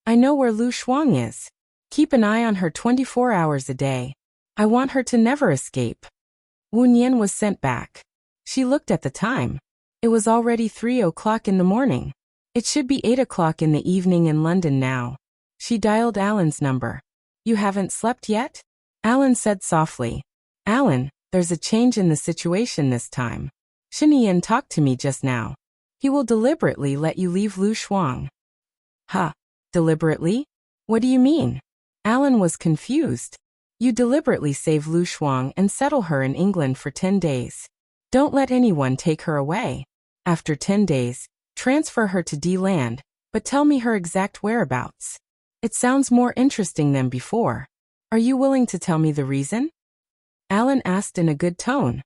I know where Lu Shuang is. Keep an eye on her 24 hours a day. I want her to never escape. Wu Nian was sent back. She looked at the time. It was already 3 o'clock in the morning. It should be 8 o'clock in the evening in London now. She dialed Alan's number. You haven't slept yet? Alan said softly. Alan, there's a change in the situation this time. Xinyan talked to me just now. He will deliberately let you leave Lu Shuang. Huh? Deliberately? What do you mean? Alan was confused. You deliberately save Lu Shuang and settle her in England for 10 days. Don't let anyone take her away. After 10 days, transfer her to D-Land, but tell me her exact whereabouts. It sounds more interesting than before. Are you willing to tell me the reason? Alan asked in a good tone.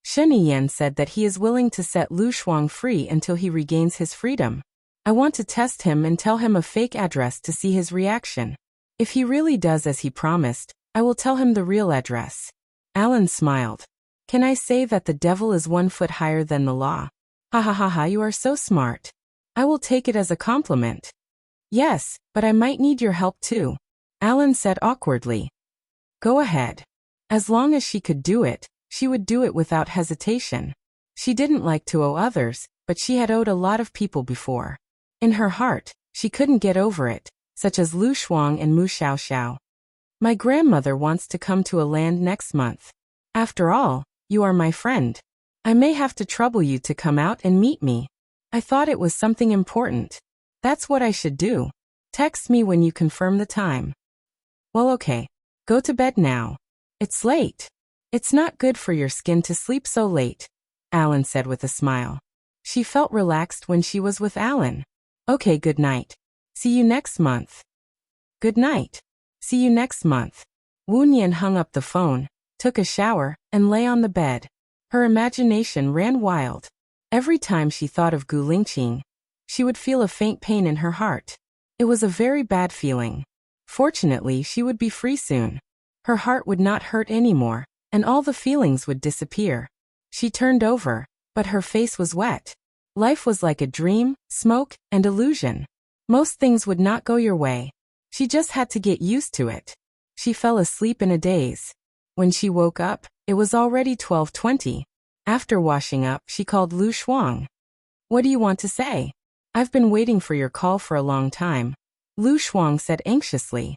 Xinyan said that he is willing to set Lu Shuang free until he regains his freedom. I want to test him and tell him a fake address to see his reaction. If he really does as he promised, I will tell him the real address. Alan smiled. Can I say that the devil is 1 foot higher than the law? Ha ha ha ha, you are so smart. I will take it as a compliment. Yes, but I might need your help too. Alan said awkwardly. Go ahead. As long as she could do it, she would do it without hesitation. She didn't like to owe others, but she had owed a lot of people before. In her heart, she couldn't get over it, such as Lu Shuang and Mu Xiaoxiao. My grandmother wants to come to a land next month. After all, you are my friend. I may have to trouble you to come out and meet me. I thought it was something important. That's what I should do. Text me when you confirm the time. Well, okay. Go to bed now. It's late. It's not good for your skin to sleep so late, Alan said with a smile. She felt relaxed when she was with Alan. Okay, good night. See you next month. Good night. See you next month. Wu Nian hung up the phone, took a shower, and lay on the bed. Her imagination ran wild. Every time she thought of Gu Lingqing, she would feel a faint pain in her heart. It was a very bad feeling. Fortunately, she would be free soon. Her heart would not hurt anymore, and all the feelings would disappear. She turned over, but her face was wet. Life was like a dream, smoke, and illusion. Most things would not go your way. She just had to get used to it. She fell asleep in a daze. When she woke up, it was already 12:20. After washing up, she called Lu Shuang. What do you want to say? I've been waiting for your call for a long time, Lu Shuang said anxiously.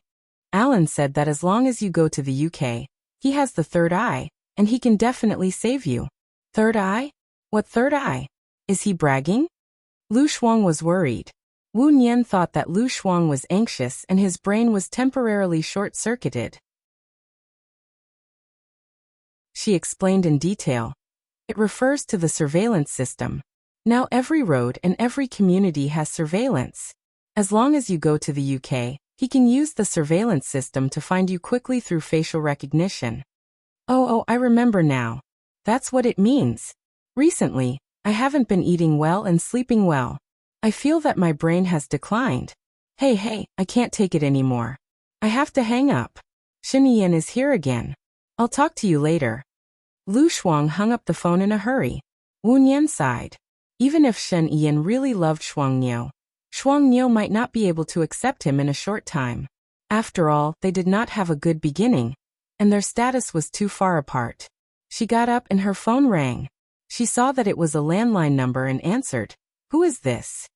Alan said that as long as you go to the UK, he has the third eye, and he can definitely save you. Third eye? What third eye? Is he bragging? Lu Shuang was worried. Wu Nian thought that Lu Shuang was anxious and his brain was temporarily short-circuited. She explained in detail. It refers to the surveillance system. Now every road and every community has surveillance. As long as you go to the UK, he can use the surveillance system to find you quickly through facial recognition. Oh, I remember now. That's what it means. Recently, I haven't been eating well and sleeping well. I feel that my brain has declined. Hey, I can't take it anymore. I have to hang up. Shen Yan is here again. I'll talk to you later. Lu Shuang hung up the phone in a hurry. Wu Nian sighed. Even if Shen Yan really loved Shuang Niu might not be able to accept him in a short time. After all, they did not have a good beginning, and their status was too far apart. She got up and her phone rang. She saw that it was a landline number and answered. Who is this?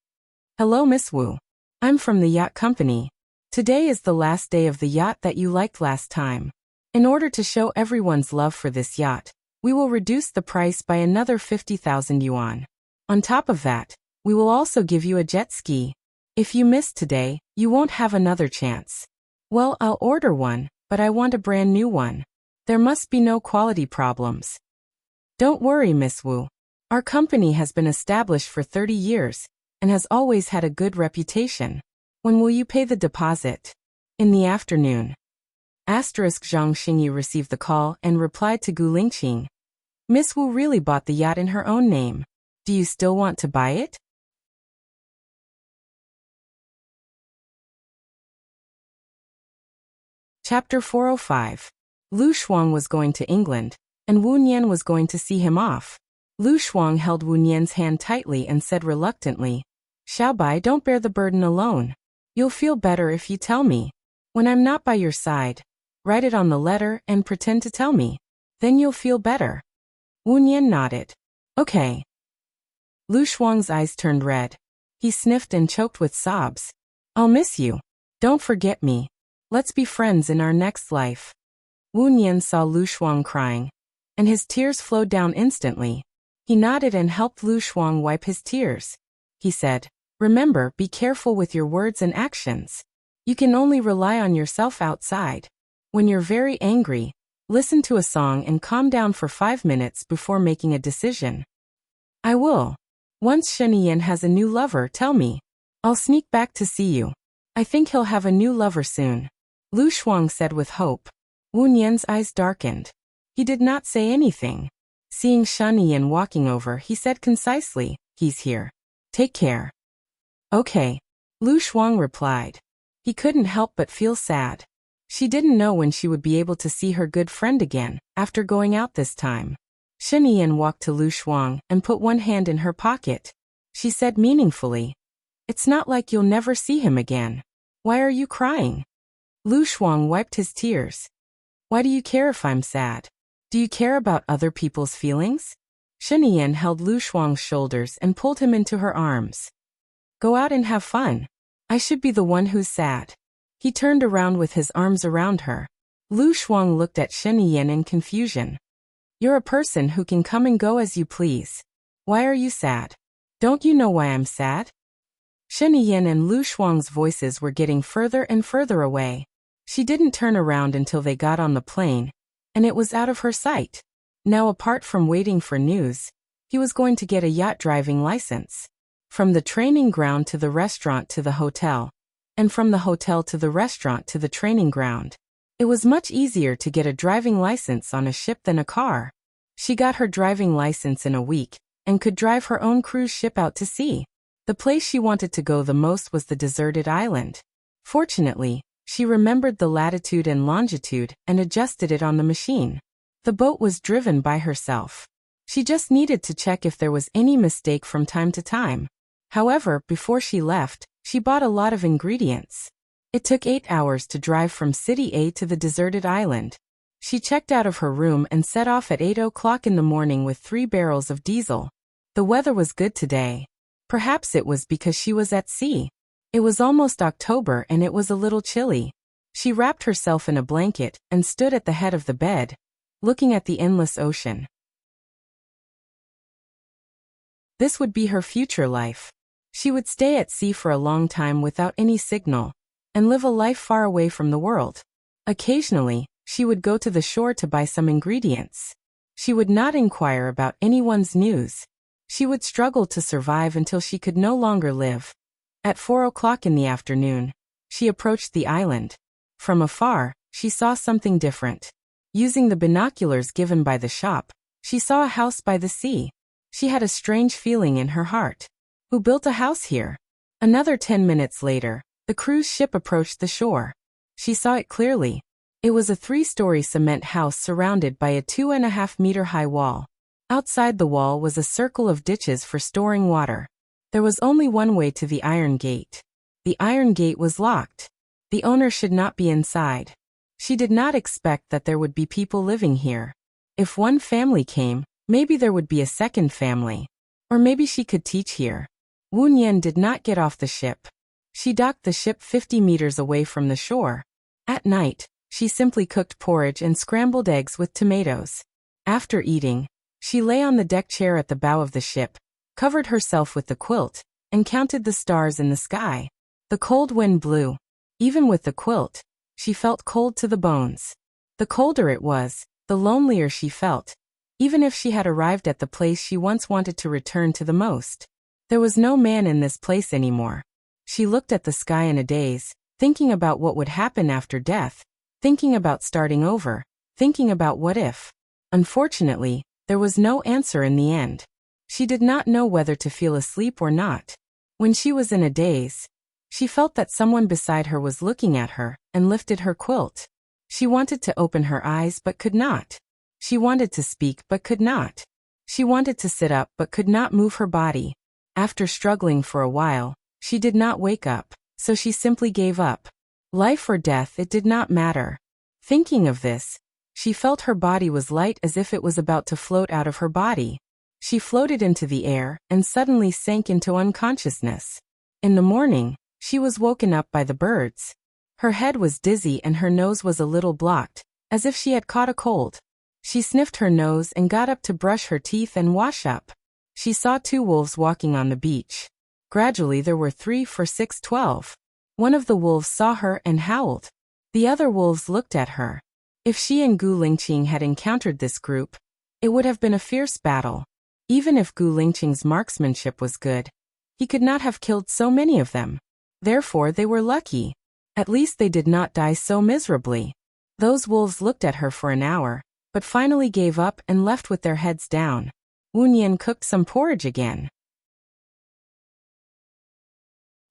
Hello, Miss Wu. I'm from the yacht company. Today is the last day of the yacht that you liked last time. In order to show everyone's love for this yacht, we will reduce the price by another 50,000 yuan. On top of that, we will also give you a jet ski. If you miss today, you won't have another chance. Well, I'll order one, but I want a brand new one. There must be no quality problems. Don't worry, Miss Wu. Our company has been established for 30 years and has always had a good reputation. When will you pay the deposit? In the afternoon. Zhang Xingyu received the call and replied to Gu Lingqing. Miss Wu really bought the yacht in her own name. Do you still want to buy it? Chapter 405. Lu Shuang was going to England, and Wu Nian was going to see him off. Lu Shuang held Wu Nian's hand tightly and said reluctantly, Xiaobai, don't bear the burden alone. You'll feel better if you tell me. When I'm not by your side, write it on the letter and pretend to tell me. Then you'll feel better. Wu Nian nodded. Okay. Lu Shuang's eyes turned red. He sniffed and choked with sobs. I'll miss you. Don't forget me. Let's be friends in our next life. Wu Nian saw Lu Shuang crying, and his tears flowed down instantly. He nodded and helped Lu Shuang wipe his tears. He said, Remember, be careful with your words and actions. You can only rely on yourself outside. When you're very angry, listen to a song and calm down for 5 minutes before making a decision. I will. Once Shen Yan has a new lover, tell me. I'll sneak back to see you. I think he'll have a new lover soon. Lu Shuang said with hope. Wu Nian's eyes darkened. He did not say anything. Seeing Shen Yan walking over, he said concisely, He's here. Take care. Okay. Lu Shuang replied. He couldn't help but feel sad. She didn't know when she would be able to see her good friend again, after going out this time. Shen Yan walked to Lu Shuang and put one hand in her pocket. She said meaningfully, It's not like you'll never see him again. Why are you crying? Lu Shuang wiped his tears. Why do you care if I'm sad? Do you care about other people's feelings? Shen Yan held Lu Shuang's shoulders and pulled him into her arms. Go out and have fun. I should be the one who's sad. He turned around with his arms around her. Lu Shuang looked at Shen Yan in confusion. You're a person who can come and go as you please. Why are you sad? Don't you know why I'm sad? Shen Yan and Lu Shuang's voices were getting further and further away. She didn't turn around until they got on the plane, and it was out of her sight. Now, apart from waiting for news, he was going to get a yacht driving license. From the training ground to the restaurant to the hotel, and from the hotel to the restaurant to the training ground. It was much easier to get a driving license on a ship than a car. She got her driving license in a week, and could drive her own cruise ship out to sea. The place she wanted to go the most was the deserted island. Fortunately, she remembered the latitude and longitude and adjusted it on the machine. The boat was driven by herself. She just needed to check if there was any mistake from time to time. However, before she left, she bought a lot of ingredients. It took 8 hours to drive from City A to the deserted island. She checked out of her room and set off at 8 o'clock in the morning with 3 barrels of diesel. The weather was good today. Perhaps it was because she was at sea. It was almost October and it was a little chilly. She wrapped herself in a blanket and stood at the head of the bed, looking at the endless ocean. This would be her future life. She would stay at sea for a long time without any signal, and live a life far away from the world. Occasionally, she would go to the shore to buy some ingredients. She would not inquire about anyone's news. She would struggle to survive until she could no longer live. At 4 o'clock in the afternoon, she approached the island. From afar, she saw something different. Using the binoculars given by the shop, she saw a house by the sea. She had a strange feeling in her heart. Who built a house here? Another 10 minutes later, the cruise ship approached the shore. She saw it clearly. It was a 3-story cement house surrounded by a 2.5-meter-high wall. Outside the wall was a circle of ditches for storing water. There was only one way to the iron gate. The iron gate was locked. The owner should not be inside. She did not expect that there would be people living here. If one family came, maybe there would be a second family. Or maybe she could teach here. Wu Nian did not get off the ship. She docked the ship 50 meters away from the shore. At night, she simply cooked porridge and scrambled eggs with tomatoes. After eating, she lay on the deck chair at the bow of the ship, covered herself with the quilt, and counted the stars in the sky. The cold wind blew. Even with the quilt, she felt cold to the bones. The colder it was, the lonelier she felt, even if she had arrived at the place she once wanted to return to the most. There was no man in this place anymore. She looked at the sky in a daze, thinking about what would happen after death, thinking about starting over, thinking about what if. Unfortunately, there was no answer in the end. She did not know whether to feel asleep or not. When she was in a daze, she felt that someone beside her was looking at her and lifted her quilt. She wanted to open her eyes but could not. She wanted to speak but could not. She wanted to sit up but could not move her body. After struggling for a while, she did not wake up, so she simply gave up. Life or death, it did not matter. Thinking of this, she felt her body was light as if it was about to float out of her body. She floated into the air and suddenly sank into unconsciousness. In the morning, she was woken up by the birds. Her head was dizzy and her nose was a little blocked, as if she had caught a cold. She sniffed her nose and got up to brush her teeth and wash up. She saw 2 wolves walking on the beach. Gradually there were 3, 4, 6, 12. One of the wolves saw her and howled. The other wolves looked at her. If she and Gu Lingqing had encountered this group, it would have been a fierce battle. Even if Gu Lingqing's marksmanship was good, he could not have killed so many of them. Therefore they were lucky. At least they did not die so miserably. Those wolves looked at her for an hour, but finally gave up and left with their heads down. Wu Nian cooked some porridge again.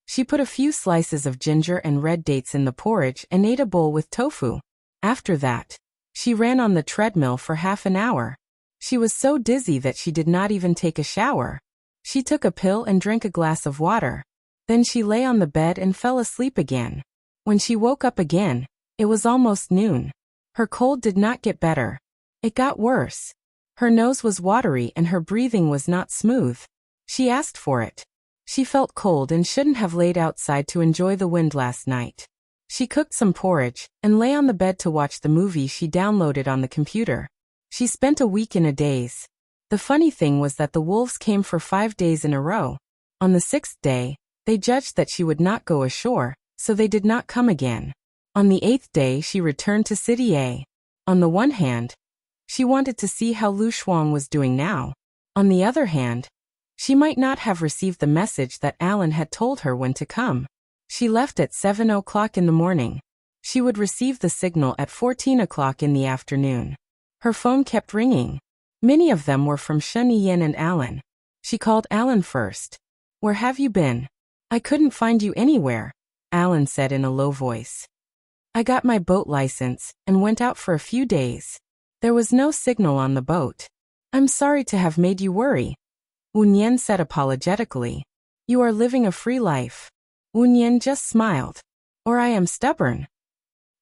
She put a few slices of ginger and red dates in the porridge and ate a bowl with tofu. After that, she ran on the treadmill for half an hour. She was so dizzy that she did not even take a shower. She took a pill and drank a glass of water. Then she lay on the bed and fell asleep again. When she woke up again, it was almost noon. Her cold did not get better. It got worse. Her nose was watery and her breathing was not smooth. She asked for it. She felt cold and shouldn't have laid outside to enjoy the wind last night. She cooked some porridge and lay on the bed to watch the movie she downloaded on the computer. She spent a week in a daze. The funny thing was that the wolves came for 5 days in a row. On the 6th day, they judged that she would not go ashore, so they did not come again. On the 8th day she returned to City A. On the one hand, she wanted to see how Lu Shuang was doing now. On the other hand, she might not have received the message that Alan had told her when to come. She left at 7 o'clock in the morning. She would receive the signal at 14 o'clock in the afternoon. Her phone kept ringing. Many of them were from Shen Yin and Alan. She called Alan first. "Where have you been? I couldn't find you anywhere," Alan said in a low voice. "I got my boat license and went out for a few days. There was no signal on the boat. I'm sorry to have made you worry," Wu Nian said apologetically. "You are living a free life." Wu Nian just smiled. "Or I am stubborn.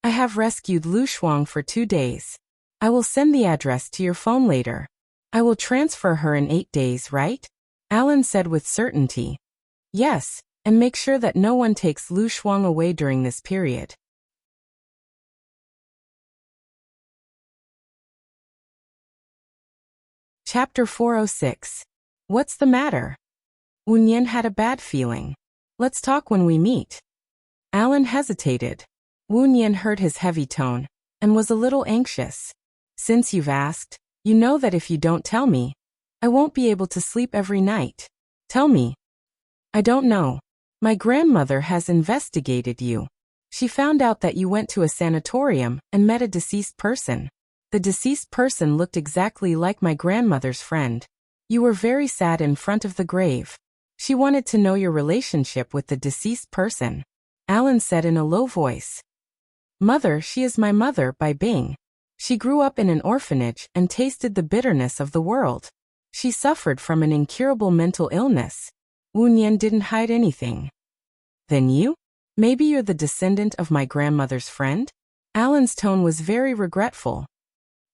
I have rescued Lu Shuang for 2 days. I will send the address to your phone later. I will transfer her in 8 days, right?" Alan said with certainty. "Yes, and make sure that no one takes Lu Shuang away during this period." Chapter 406. What's the matter? Wu Nian had a bad feeling. "Let's talk when we meet." Alan hesitated. Wu Nian heard his heavy tone and was a little anxious. "Since you've asked, you know that if you don't tell me, I won't be able to sleep every night. Tell me. I don't know. My grandmother has investigated you. She found out that you went to a sanatorium and met a deceased person. The deceased person looked exactly like my grandmother's friend. You were very sad in front of the grave. She wanted to know your relationship with the deceased person. Alan said in a low voice. Mother, she is my mother by Bing. She grew up in an orphanage and tasted the bitterness of the world. She suffered from an incurable mental illness. Wu Nian didn't hide anything. Then you? Maybe you're the descendant of my grandmother's friend? Alan's tone was very regretful.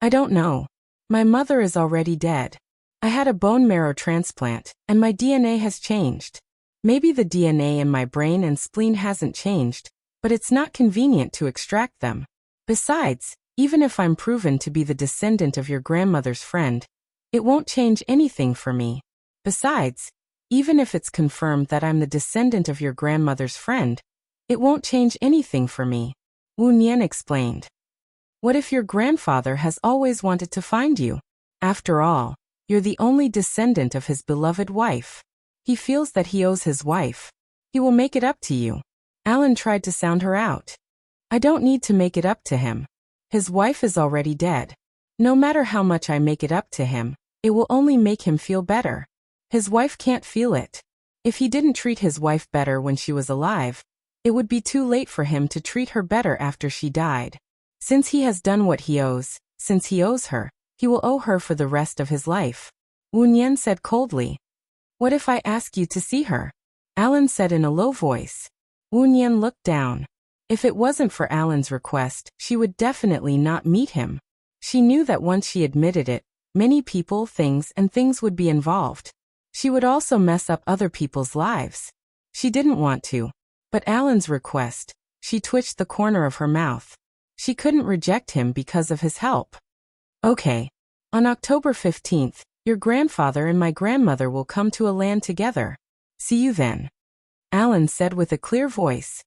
I don't know. My mother is already dead. I had a bone marrow transplant, and my DNA has changed. Maybe the DNA in my brain and spleen hasn't changed, but it's not convenient to extract them. Besides, even if I'm proven to be the descendant of your grandmother's friend, it won't change anything for me. Besides, even if it's confirmed that I'm the descendant of your grandmother's friend, it won't change anything for me, Wu Nian explained. What if your grandfather has always wanted to find you? After all, you're the only descendant of his beloved wife. He feels that he owes his wife. He will make it up to you. Alan tried to sound her out. I don't need to make it up to him. His wife is already dead. No matter how much I make it up to him, it will only make him feel better. His wife can't feel it. If he didn't treat his wife better when she was alive, it would be too late for him to treat her better after she died. Since he has done what he owes, since he owes her, he will owe her for the rest of his life. Wu Nian said coldly. What if I ask you to see her? Alan said in a low voice. Wu Nian looked down. If it wasn't for Alan's request, she would definitely not meet him. She knew that once she admitted it, many people, things would be involved. She would also mess up other people's lives. She didn't want to. But Alan's request, she twitched the corner of her mouth. She couldn't reject him because of his help. Okay. On October 15th, your grandfather and my grandmother will come to a land together. See you then. Alan said with a clear voice.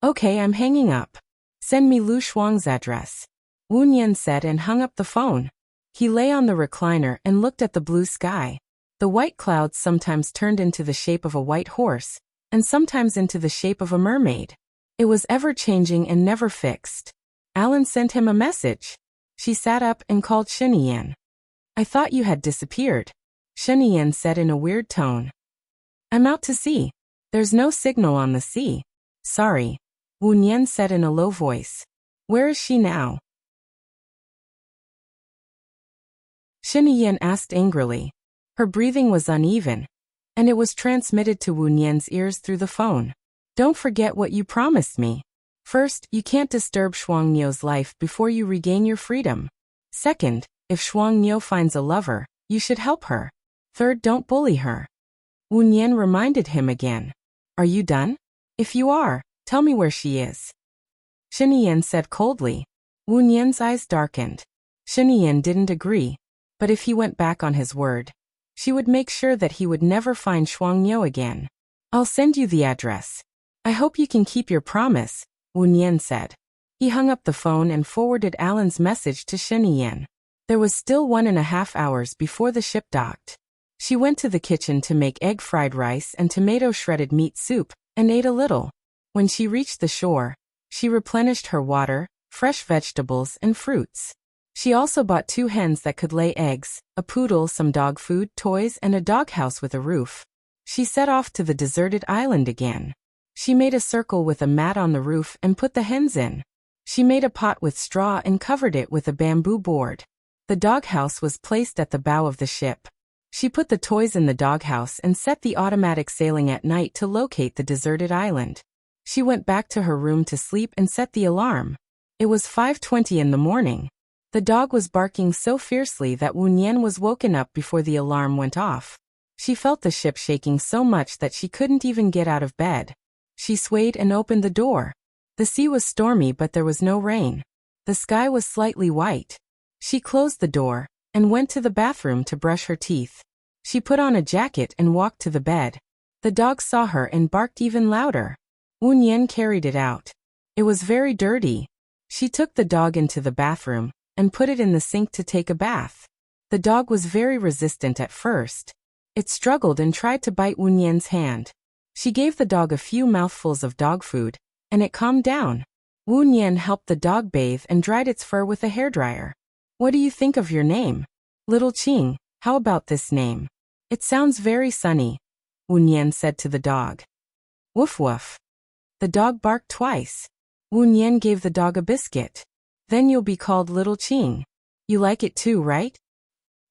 Okay, I'm hanging up. Send me Lu Shuang's address. Wu Nian said and hung up the phone. He lay on the recliner and looked at the blue sky. The white clouds sometimes turned into the shape of a white horse, and sometimes into the shape of a mermaid. It was ever-changing and never fixed. Alan sent him a message. She sat up and called Sheniyan. I thought you had disappeared, Sheniyan said in a weird tone. I'm out to sea. There's no signal on the sea. Sorry, Wu Nian said in a low voice. Where is she now? Sheniyan asked angrily. Her breathing was uneven, and it was transmitted to Wu Nian's ears through the phone. Don't forget what you promised me. First, you can't disturb Shuang Niu's life before you regain your freedom. Second, if Shuang Niu finds a lover, you should help her. Third, don't bully her. Wu Nian reminded him again. Are you done? If you are, tell me where she is. Sheniyan said coldly. Wu Nian's eyes darkened. Sheniyan didn't agree, but if he went back on his word, she would make sure that he would never find Shuang Niu again. I'll send you the address. I hope you can keep your promise, Wu Nian said. He hung up the phone and forwarded Alan's message to Sheniyan. There was still 1.5 hours before the ship docked. She went to the kitchen to make egg fried rice and tomato shredded meat soup, and ate a little. When she reached the shore, she replenished her water, fresh vegetables, and fruits. She also bought 2 hens that could lay eggs, a poodle, some dog food, toys, and a doghouse with a roof. She set off to the deserted island again. She made a circle with a mat on the roof and put the hens in. She made a pot with straw and covered it with a bamboo board. The doghouse was placed at the bow of the ship. She put the toys in the doghouse and set the automatic sailing at night to locate the deserted island. She went back to her room to sleep and set the alarm. It was 5:20 in the morning. The dog was barking so fiercely that Wu Nian was woken up before the alarm went off. She felt the ship shaking so much that she couldn't even get out of bed. She swayed and opened the door. The sea was stormy, but there was no rain. The sky was slightly white. She closed the door and went to the bathroom to brush her teeth. She put on a jacket and walked to the bed. The dog saw her and barked even louder. Wu Nian carried it out. It was very dirty. She took the dog into the bathroom and put it in the sink to take a bath. The dog was very resistant at first. It struggled and tried to bite Wu Nian's hand. She gave the dog a few mouthfuls of dog food, and it calmed down. Wu Nian helped the dog bathe and dried its fur with a hairdryer. What do you think of your name? Little Qing, how about this name? It sounds very sunny, Wu Nian said to the dog. Woof woof. The dog barked twice. Wu Nian gave the dog a biscuit. Then you'll be called Little Qing. You like it too, right?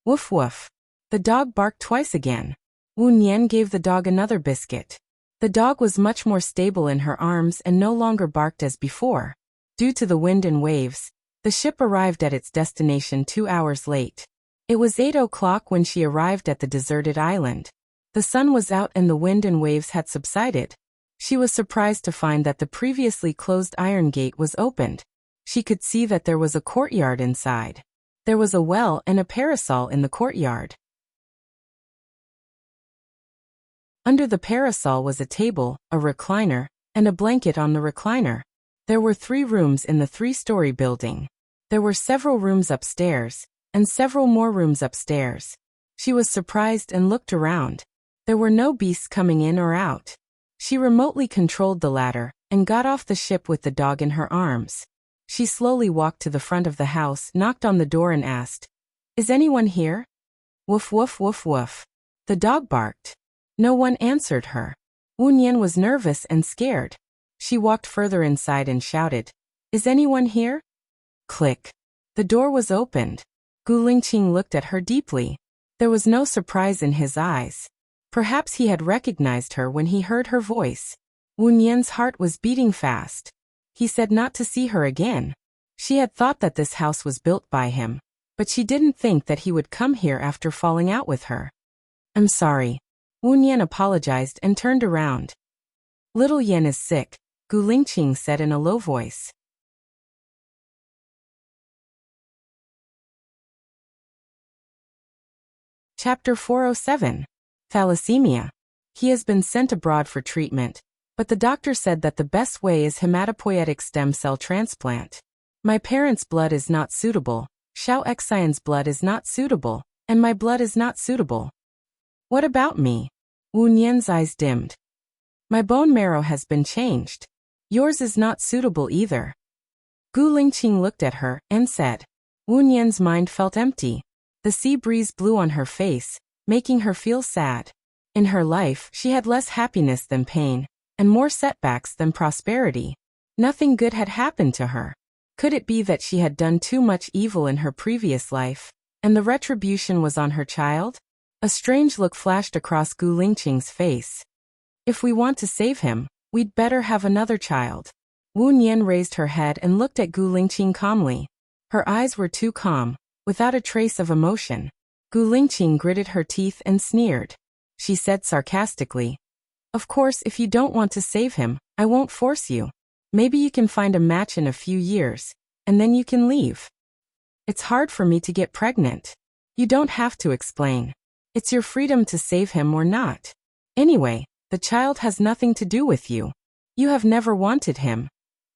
Woof woof. The dog barked twice again. Wu Nian gave the dog another biscuit. The dog was much more stable in her arms and no longer barked as before. Due to the wind and waves, the ship arrived at its destination 2 hours late. It was 8 o'clock when she arrived at the deserted island. The sun was out and the wind and waves had subsided. She was surprised to find that the previously closed iron gate was opened. She could see that there was a courtyard inside. There was a well and a parasol in the courtyard. Under the parasol was a table, a recliner, and a blanket on the recliner. There were 3 rooms in the 3-story building. There were several rooms upstairs, and several more rooms upstairs. She was surprised and looked around. There were no beasts coming in or out. She remotely controlled the ladder, and got off the ship with the dog in her arms. She slowly walked to the front of the house, knocked on the door and asked, "Is anyone here?" Woof woof woof woof. The dog barked. No one answered her. Wu Nian was nervous and scared. She walked further inside and shouted, "Is anyone here?" Click. The door was opened. Gu Lingqing looked at her deeply. There was no surprise in his eyes. Perhaps he had recognized her when he heard her voice. Wu Nian's heart was beating fast. He said not to see her again. She had thought that this house was built by him, but she didn't think that he would come here after falling out with her. "I'm sorry." Wu Nian apologized and turned around. "Little Yen is sick," Gu Lingqing said in a low voice. Chapter 407. Thalassemia. He has been sent abroad for treatment, but the doctor said that the best way is hematopoietic stem cell transplant. My parents' blood is not suitable, Xiao Xian's blood is not suitable, and my blood is not suitable. What about me? Wu Nian's eyes dimmed. My bone marrow has been changed. Yours is not suitable either. Gu Lingqing looked at her and said. Wu Nian's mind felt empty. The sea breeze blew on her face, making her feel sad. In her life, she had less happiness than pain, and more setbacks than prosperity. Nothing good had happened to her. Could it be that she had done too much evil in her previous life, and the retribution was on her child? A strange look flashed across Gu Lingqing's face. If we want to save him, we'd better have another child. Wu Nian raised her head and looked at Gu Lingqing calmly. Her eyes were too calm, without a trace of emotion. Gu Lingqing gritted her teeth and sneered. She said sarcastically, "Of course, if you don't want to save him, I won't force you. Maybe you can find a match in a few years, and then you can leave. It's hard for me to get pregnant. You don't have to explain. It's your freedom to save him or not. Anyway, the child has nothing to do with you. You have never wanted him,"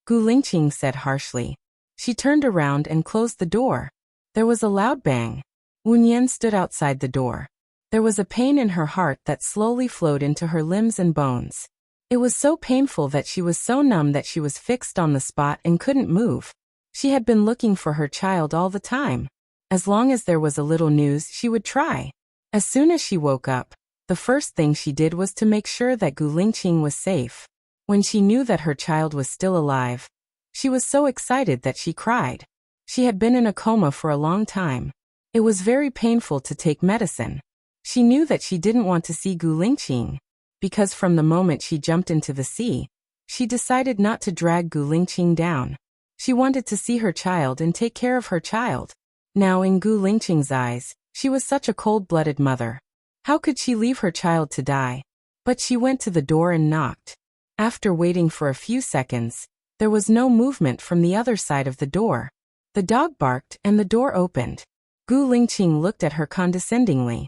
Gu Lingqing said harshly. She turned around and closed the door. There was a loud bang. Wu Nian stood outside the door. There was a pain in her heart that slowly flowed into her limbs and bones. It was so painful that she was so numb that she was fixed on the spot and couldn't move. She had been looking for her child all the time. As long as there was a little news, she would try. As soon as she woke up, the first thing she did was to make sure that Gu Lingqing was safe. When she knew that her child was still alive, she was so excited that she cried. She had been in a coma for a long time. It was very painful to take medicine. She knew that she didn't want to see Gu Lingqing, because from the moment she jumped into the sea, she decided not to drag Gu Lingqing down. She wanted to see her child and take care of her child. Now in Gu Lingqing's eyes, she was such a cold-blooded mother. How could she leave her child to die? But she went to the door and knocked. After waiting for a few seconds, there was no movement from the other side of the door. The dog barked and the door opened. Gu Lingqing looked at her condescendingly.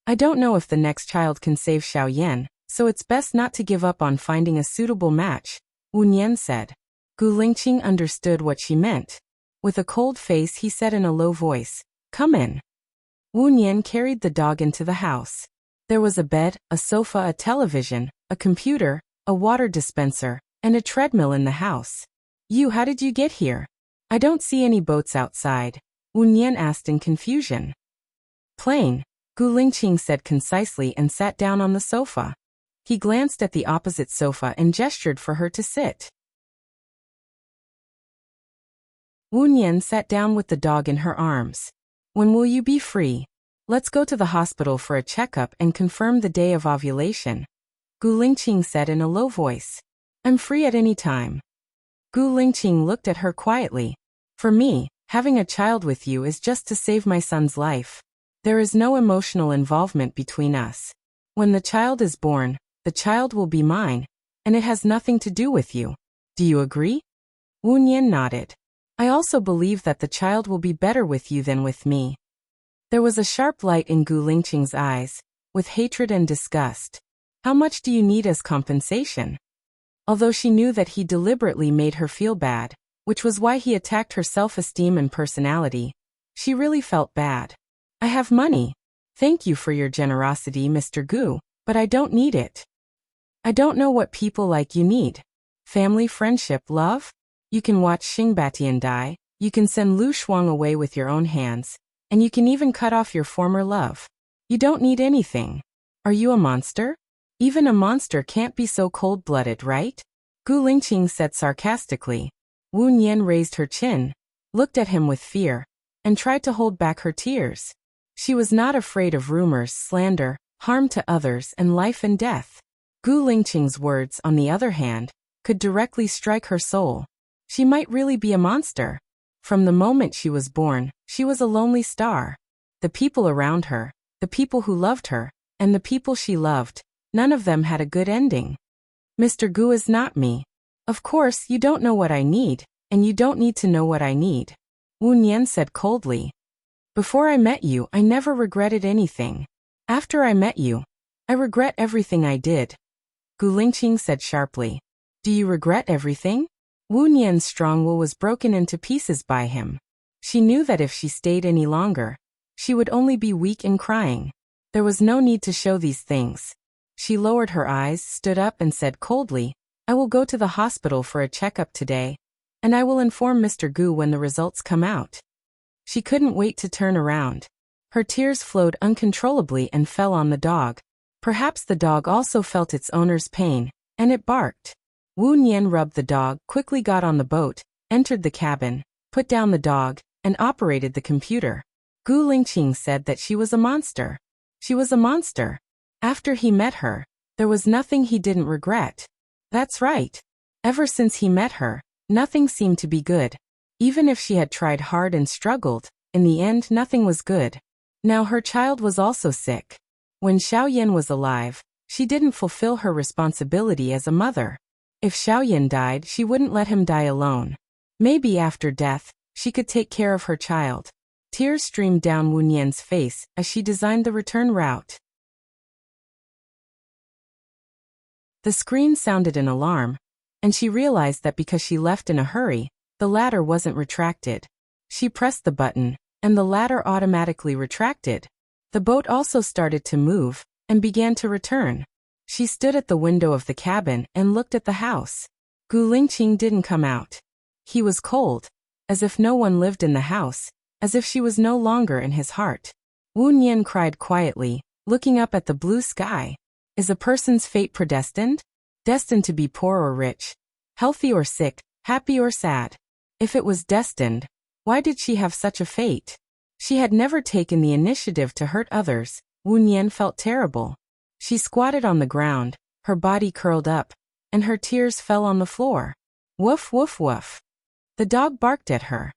"I don't know if the next child can save Xiao Yan, so it's best not to give up on finding a suitable match," Wu Nian said. Gu Lingqing understood what she meant. With a cold face he said in a low voice, "Come in." Wu Nian carried the dog into the house. There was a bed, a sofa, a television, a computer, a water dispenser, and a treadmill in the house. How did you get here? I don't see any boats outside, Wu Nian asked in confusion. Plane, Gu Lingqing said concisely and sat down on the sofa. He glanced at the opposite sofa and gestured for her to sit. Wu Nian sat down with the dog in her arms. When will you be free? Let's go to the hospital for a checkup and confirm the day of ovulation, Gu Lingqing said in a low voice. I'm free at any time. Gu Lingqing looked at her quietly. For me, having a child with you is just to save my son's life. There is no emotional involvement between us. When the child is born, the child will be mine, and it has nothing to do with you. Do you agree? Wu Nian nodded. I also believe that the child will be better with you than with me. There was a sharp light in Gu Lingqing's eyes, with hatred and disgust. How much do you need as compensation? Although she knew that he deliberately made her feel bad, which was why he attacked her self-esteem and personality, she really felt bad. I have money. Thank you for your generosity, Mr. Gu, but I don't need it. I don't know what people like you need. Family, friendship, love? You can watch Xingbatian die, you can send Lu Shuang away with your own hands, and you can even cut off your former love. You don't need anything. Are you a monster? Even a monster can't be so cold-blooded, right? Gu Lingqing said sarcastically. Wu Nian raised her chin, looked at him with fear, and tried to hold back her tears. She was not afraid of rumors, slander, harm to others, and life and death. Gu Lingqing's words, on the other hand, could directly strike her soul. She might really be a monster. From the moment she was born, she was a lonely star. The people around her, the people who loved her, and the people she loved, none of them had a good ending. Mr. Gu is not me. Of course, you don't know what I need, and you don't need to know what I need, Wu Nian said coldly. Before I met you, I never regretted anything. After I met you, I regret everything I did, Gu Lingqing said sharply. Do you regret everything? Wu Nian's strong will was broken into pieces by him. She knew that if she stayed any longer, she would only be weak and crying. There was no need to show these things. She lowered her eyes, stood up and said coldly, I will go to the hospital for a checkup today, and I will inform Mr. Gu when the results come out. She couldn't wait to turn around. Her tears flowed uncontrollably and fell on the dog. Perhaps the dog also felt its owner's pain, and it barked. Wu Nian rubbed the dog, quickly got on the boat, entered the cabin, put down the dog, and operated the computer. Gu Lingqing said that she was a monster. She was a monster. After he met her, there was nothing he didn't regret. That's right. Ever since he met her, nothing seemed to be good. Even if she had tried hard and struggled, in the end nothing was good. Now her child was also sick. When Xiaoyan was alive, she didn't fulfill her responsibility as a mother. If Xiaoyan died, she wouldn't let him die alone. Maybe after death, she could take care of her child. Tears streamed down Wu Nian's face as she designed the return route. The screen sounded an alarm, and she realized that because she left in a hurry, the ladder wasn't retracted. She pressed the button, and the ladder automatically retracted. The boat also started to move, and began to return. She stood at the window of the cabin and looked at the house. Gu Lingqing didn't come out. He was cold, as if no one lived in the house, as if she was no longer in his heart. Wu Nian cried quietly, looking up at the blue sky. Is a person's fate predestined? Destined to be poor or rich? Healthy or sick? Happy or sad? If it was destined, why did she have such a fate? She had never taken the initiative to hurt others. Wu Nian felt terrible. She squatted on the ground, her body curled up, and her tears fell on the floor. Woof, woof, woof. The dog barked at her.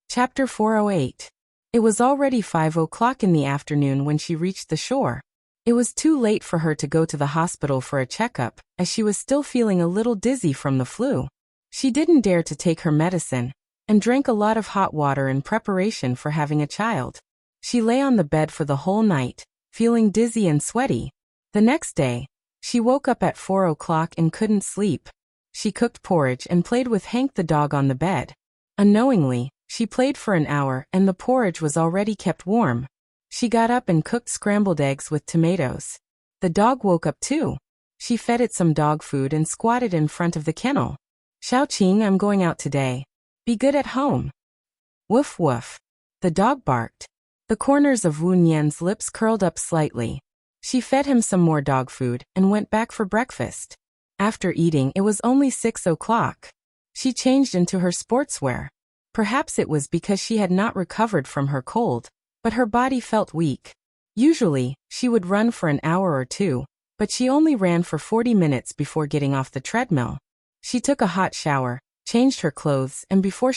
Chapter 408. It was already 5 o'clock in the afternoon when she reached the shore. It was too late for her to go to the hospital for a checkup, as she was still feeling a little dizzy from the flu. She didn't dare to take her medicine, and drank a lot of hot water in preparation for having a child. She lay on the bed for the whole night, feeling dizzy and sweaty. The next day, she woke up at 4 o'clock and couldn't sleep. She cooked porridge and played with Hank the dog on the bed. Unknowingly, she played for an hour and the porridge was already kept warm. She got up and cooked scrambled eggs with tomatoes. The dog woke up too. She fed it some dog food and squatted in front of the kennel. Xiaoqing, I'm going out today. Be good at home. Woof woof. The dog barked. The corners of Wu Nian's lips curled up slightly. She fed him some more dog food and went back for breakfast. After eating, it was only 6 o'clock. She changed into her sportswear. Perhaps it was because she had not recovered from her cold, but her body felt weak. Usually, she would run for an hour or two, but she only ran for 40 minutes before getting off the treadmill. She took a hot shower, changed her clothes, and before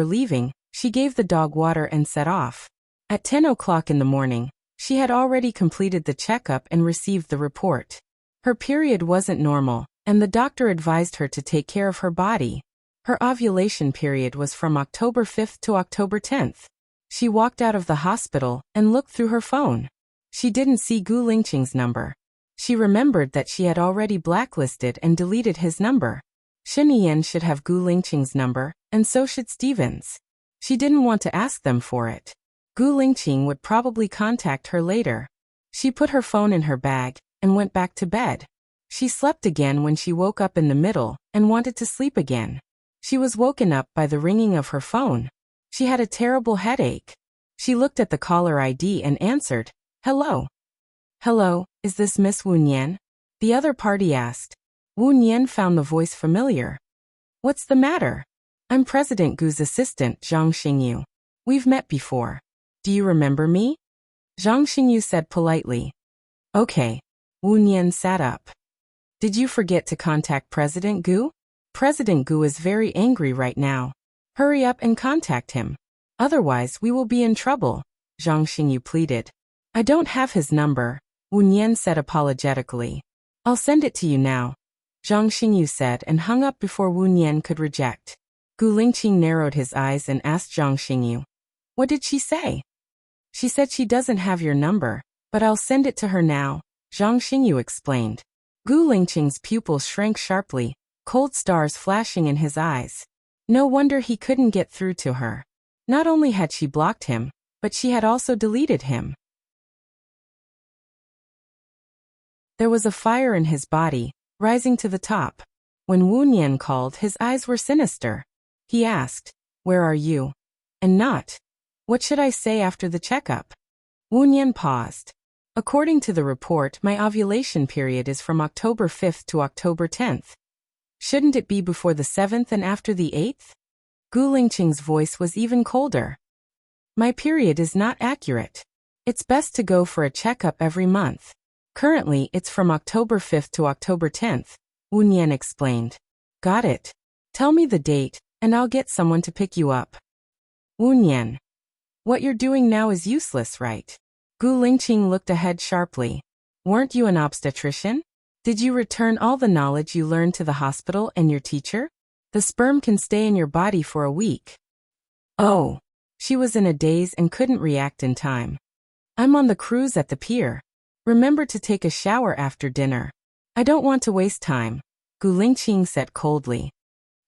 leaving, she gave the dog water and set off. At 10 o'clock in the morning, she had already completed the checkup and received the report. Her period wasn't normal, and the doctor advised her to take care of her body. Her ovulation period was from October 5th to October 10th. She walked out of the hospital and looked through her phone. She didn't see Gu Lingqing's number. She remembered that she had already blacklisted and deleted his number. Shen Yan should have Gu Lingqing's number, and so should Stevens. She didn't want to ask them for it. Gu Lingqing would probably contact her later. She put her phone in her bag and went back to bed. She slept again when she woke up in the middle and wanted to sleep again. She was woken up by the ringing of her phone. She had a terrible headache. She looked at the caller ID and answered, "Hello." "Hello, is this Miss Wu Nian?" the other party asked. Wu Nian found the voice familiar. "What's the matter? I'm President Gu's assistant, Zhang Xingyu. We've met before. Do you remember me?" Zhang Xingyu said politely. "Okay." Wu Nian sat up. "Did you forget to contact President Gu? President Gu is very angry right now. Hurry up and contact him. Otherwise we will be in trouble," Zhang Xingyu pleaded. "I don't have his number," Wu Nian said apologetically. "I'll send it to you now," Zhang Xingyu said and hung up before Wu Nian could reject. Gu Lingqing narrowed his eyes and asked Zhang Xingyu, "What did she say?" "She said she doesn't have your number, but I'll send it to her now," Zhang Xingyu explained. Gu Lingqing's pupils shrank sharply, cold stars flashing in his eyes. No wonder he couldn't get through to her. Not only had she blocked him, but she had also deleted him. There was a fire in his body, rising to the top. When Wu Nian called, his eyes were sinister. He asked, "Where are you?" And not, "What should I say after the checkup?" Wu Nian paused. "According to the report, my ovulation period is from October 5th to October 10th. Shouldn't it be before the 7th and after the 8th? Gu Lingqing's voice was even colder. "My period is not accurate. It's best to go for a checkup every month. Currently, it's from October 5th to October 10th, Wu Nian explained. "Got it. Tell me the date, and I'll get someone to pick you up." Wu Nian. "What you're doing now is useless, right?" Gu Lingqing looked ahead sharply. "Weren't you an obstetrician? Did you return all the knowledge you learned to the hospital and your teacher? The sperm can stay in your body for a week." Oh. She was in a daze and couldn't react in time. "I'm on the cruise at the pier. Remember to take a shower after dinner. I don't want to waste time," Gu Lingqing said coldly.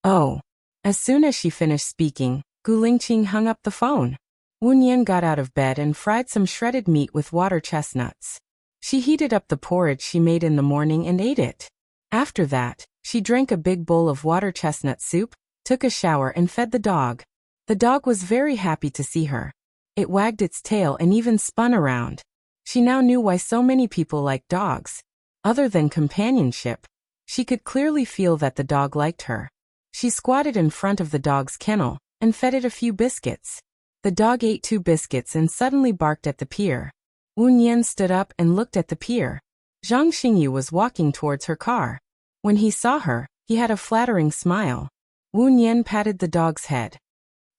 Oh. As soon as she finished speaking, Gu Lingqing hung up the phone. Wu Nian got out of bed and fried some shredded meat with water chestnuts. She heated up the porridge she made in the morning and ate it. After that, she drank a big bowl of water chestnut soup, took a shower and fed the dog. The dog was very happy to see her. It wagged its tail and even spun around. She now knew why so many people like dogs. Other than companionship, she could clearly feel that the dog liked her. She squatted in front of the dog's kennel and fed it a few biscuits. The dog ate 2 biscuits and suddenly barked at the pier. Wu Nian stood up and looked at the pier. Zhang Xingyu was walking towards her car. When he saw her, he had a flattering smile. Wu Nian patted the dog's head.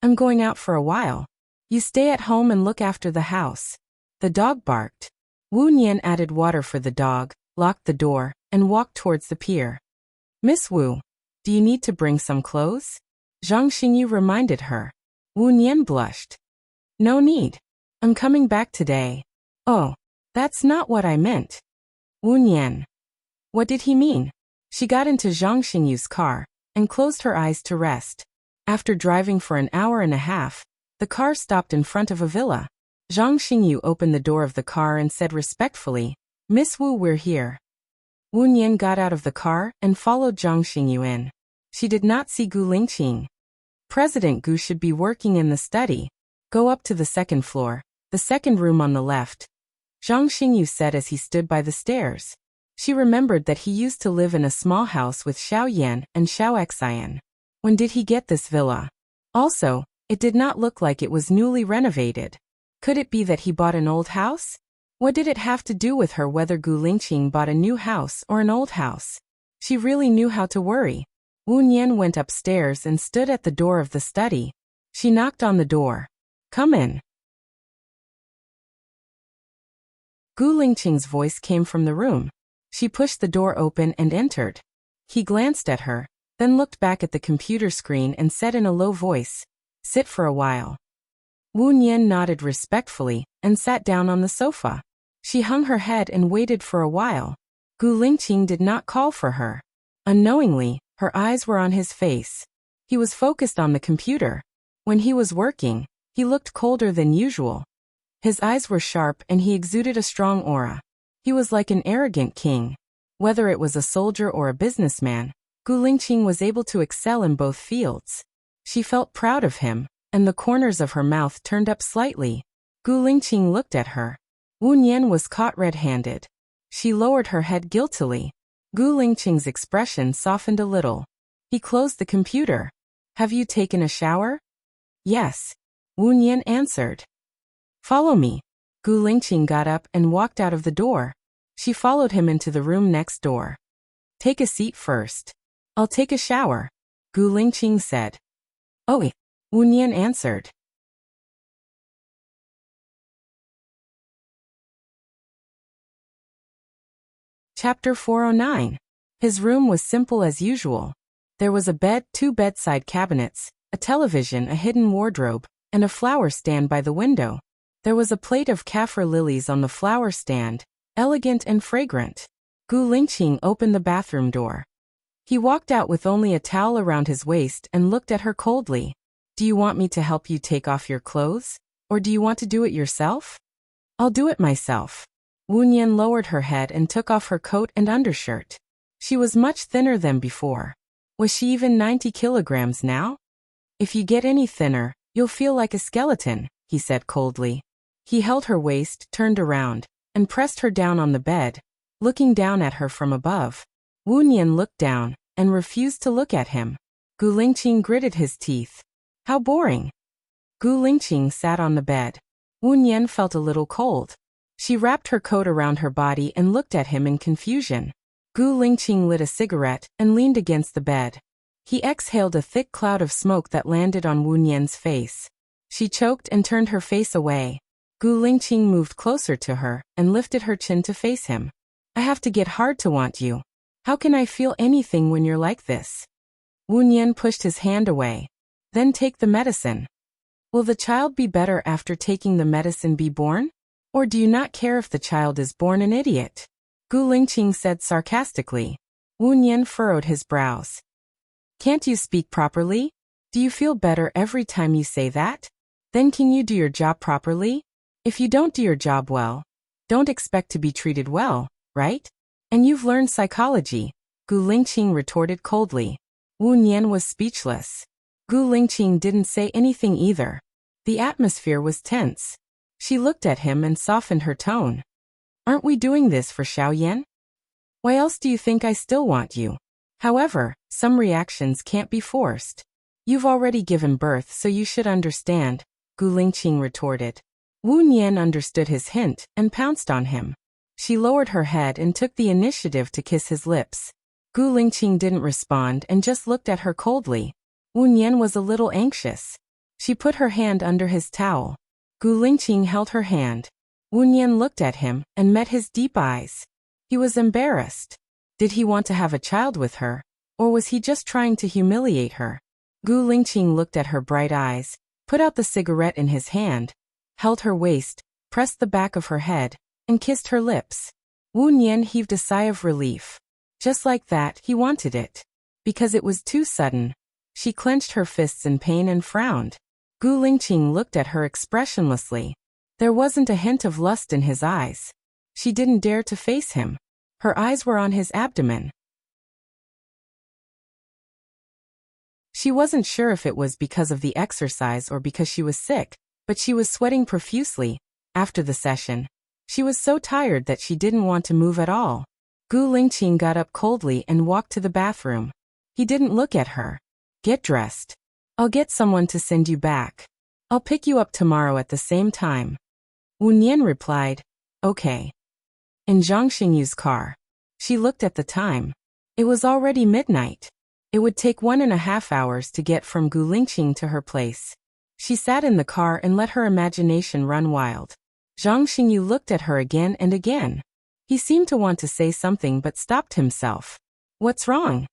"I'm going out for a while. You stay at home and look after the house." The dog barked. Wu Nian added water for the dog, locked the door, and walked towards the pier. "Miss Wu, do you need to bring some clothes?" Zhang Xingyu reminded her. Wu Nian blushed. "No need. I'm coming back today." "Oh, that's not what I meant." Wu Nian. What did he mean? She got into Zhang Xingyu's car and closed her eyes to rest. After driving for an hour and a half, the car stopped in front of a villa. Zhang Xingyu opened the door of the car and said respectfully, "Miss Wu, we're here." Wu Nian got out of the car and followed Zhang Xingyu in. She did not see Gu Lingqing. "President Gu should be working in the study. Go up to the second floor, the second room on the left," Zhang Xingyu said as he stood by the stairs. She remembered that he used to live in a small house with Xiao Yan and Xiao Xian. When did he get this villa? Also, it did not look like it was newly renovated. Could it be that he bought an old house? What did it have to do with her whether Gu Lingqing bought a new house or an old house? She really knew how to worry. Wu Nian went upstairs and stood at the door of the study. She knocked on the door. "Come in." Gu Lingqing's voice came from the room. She pushed the door open and entered. He glanced at her, then looked back at the computer screen and said in a low voice, "Sit for a while." Wu Nian nodded respectfully and sat down on the sofa. She hung her head and waited for a while. Gu Lingqing did not call for her. Unknowingly, her eyes were on his face. He was focused on the computer. When he was working, he looked colder than usual. His eyes were sharp and he exuded a strong aura. He was like an arrogant king. Whether it was a soldier or a businessman, Gu Lingqing was able to excel in both fields. She felt proud of him, and the corners of her mouth turned up slightly. Gu Lingqing looked at her. Wu Nian was caught red-handed. She lowered her head guiltily. Gu Lingqing's expression softened a little. He closed the computer. "Have you taken a shower?" "Yes," Wu Nian answered. "Follow me." Gu Lingqing got up and walked out of the door. She followed him into the room next door. "Take a seat first." "I'll take a shower," Gu Lingqing said. "Oh, Wu Nian answered. Chapter 409. His room was simple as usual. There was a bed, 2 bedside cabinets, a television, a hidden wardrobe, and a flower stand by the window. There was a plate of kaffir lilies on the flower stand, elegant and fragrant. Gu Lingqing opened the bathroom door. He walked out with only a towel around his waist and looked at her coldly. "Do you want me to help you take off your clothes? Or do you want to do it yourself?" "I'll do it myself." Wu Nian lowered her head and took off her coat and undershirt. She was much thinner than before. Was she even 90 kilograms now? "If you get any thinner, you'll feel like a skeleton," he said coldly. He held her waist, turned around, and pressed her down on the bed, looking down at her from above. Wu Nian looked down and refused to look at him. Gu Lingqing gritted his teeth. "How boring." Gu Lingqing sat on the bed. Wu Nian felt a little cold. She wrapped her coat around her body and looked at him in confusion. Gu Lingqing lit a cigarette and leaned against the bed. He exhaled a thick cloud of smoke that landed on Wu Nian's face. She choked and turned her face away. Gu Lingqing moved closer to her and lifted her chin to face him. "I have to get hard to want you. How can I feel anything when you're like this?" Wu Nian pushed his hand away. "Then take the medicine." "Will the child be better after taking the medicine be born? Or do you not care if the child is born an idiot?" Gu Lingqing said sarcastically. Wu Nian furrowed his brows. "Can't you speak properly? Do you feel better every time you say that? Then can you do your job properly? If you don't do your job well, don't expect to be treated well, right? And you've learned psychology," Gu Lingqing retorted coldly. Wu Nian was speechless. Gu Lingqing didn't say anything either. The atmosphere was tense. She looked at him and softened her tone. "Aren't we doing this for Xiao Yan? Why else do you think I still want you? However, some reactions can't be forced. You've already given birth, so you should understand," Gu Lingqing retorted. Wu Nian understood his hint and pounced on him. She lowered her head and took the initiative to kiss his lips. Gu Lingqing didn't respond and just looked at her coldly. Wu Nian was a little anxious. She put her hand under his towel. Gu Lingqing held her hand. Wu Nian looked at him and met his deep eyes. He was embarrassed. Did he want to have a child with her, or was he just trying to humiliate her? Gu Lingqing looked at her bright eyes, put out the cigarette in his hand, held her waist, pressed the back of her head, and kissed her lips. Wu Nian heaved a sigh of relief. Just like that, he wanted it. Because it was too sudden. She clenched her fists in pain and frowned. Gu Lingqing looked at her expressionlessly. There wasn't a hint of lust in his eyes. She didn't dare to face him. Her eyes were on his abdomen. She wasn't sure if it was because of the exercise or because she was sick, but she was sweating profusely. After the session, she was so tired that she didn't want to move at all. Gu Lingqing got up coldly and walked to the bathroom. He didn't look at her. Get dressed. I'll get someone to send you back. I'll pick you up tomorrow at the same time. Wu Nian replied, okay. In Zhang Xingyu's car. She looked at the time. It was already midnight. It would take 1.5 hours to get from Gu Lingqing to her place. She sat in the car and let her imagination run wild. Zhang Xingyu looked at her again and again. He seemed to want to say something but stopped himself. What's wrong?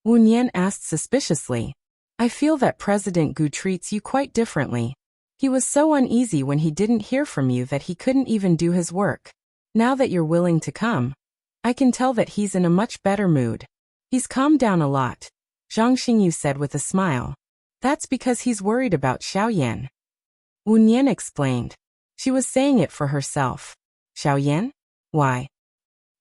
Wu Nian asked suspiciously. I feel that President Gu treats you quite differently. He was so uneasy when he didn't hear from you that he couldn't even do his work. Now that you're willing to come, I can tell that he's in a much better mood. He's calmed down a lot, Zhang Xingyu said with a smile. That's because he's worried about Xiaoyan. Wu Nian explained. She was saying it for herself. Xiaoyan? Why?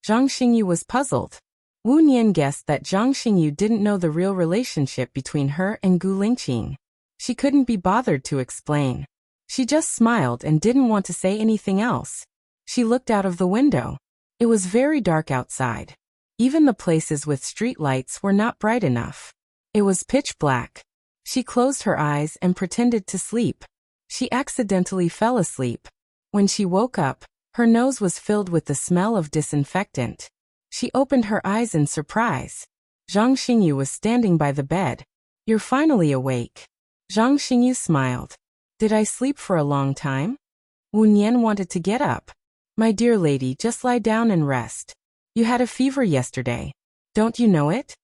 Zhang Xingyu was puzzled. Wu Nian guessed that Zhang Xingyu didn't know the real relationship between her and Gu Lingqing. She couldn't be bothered to explain. She just smiled and didn't want to say anything else. She looked out of the window. It was very dark outside. Even the places with street lights were not bright enough. It was pitch black. She closed her eyes and pretended to sleep. She accidentally fell asleep. When she woke up, her nose was filled with the smell of disinfectant. She opened her eyes in surprise. Zhang Xingyu was standing by the bed. You're finally awake. Zhang Xingyu smiled. Did I sleep for a long time? Wu Nian wanted to get up. My dear lady, just lie down and rest. You had a fever yesterday. Don't you know it?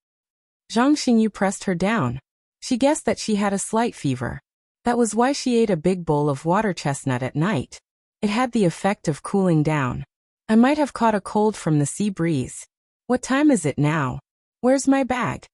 Zhang Xingyu pressed her down. She guessed that she had a slight fever. That was why she ate a big bowl of water chestnut at night. It had the effect of cooling down. I might have caught a cold from the sea breeze. What time is it now? Where's my bag?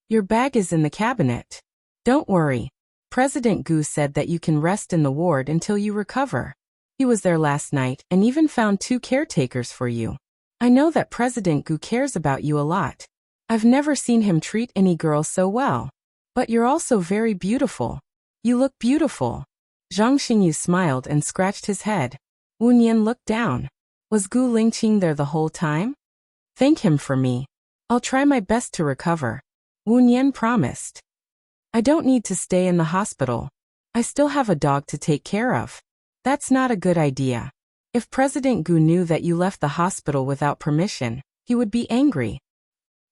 Your bag is in the cabinet. Don't worry. President Gu said that you can rest in the ward until you recover. He was there last night and even found 2 caretakers for you. I know that President Gu cares about you a lot. I've never seen him treat any girl so well. But you're also very beautiful. You look beautiful. Zhang Xingyu smiled and scratched his head. Wu Nian looked down. Was Gu Lingqing there the whole time? Thank him for me. I'll try my best to recover. Wu Nian promised. I don't need to stay in the hospital. I still have a dog to take care of. That's not a good idea. If President Gu knew that you left the hospital without permission, he would be angry.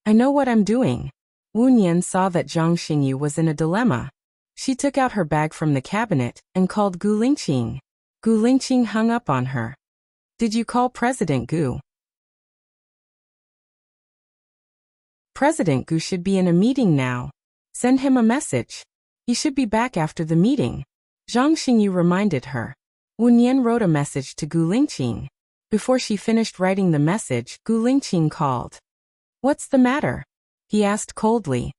I know what I'm doing. Wu Nian saw that Zhang Xingyu was in a dilemma. She took out her bag from the cabinet and called Gu Lingqing. Gu Lingqing hung up on her. Did you call President Gu? President Gu should be in a meeting now. Send him a message. He should be back after the meeting. Zhang Xingyu reminded her. Wu Nian wrote a message to Gu Lingqing. Before she finished writing the message, Gu Lingqing called. What's the matter? He asked coldly.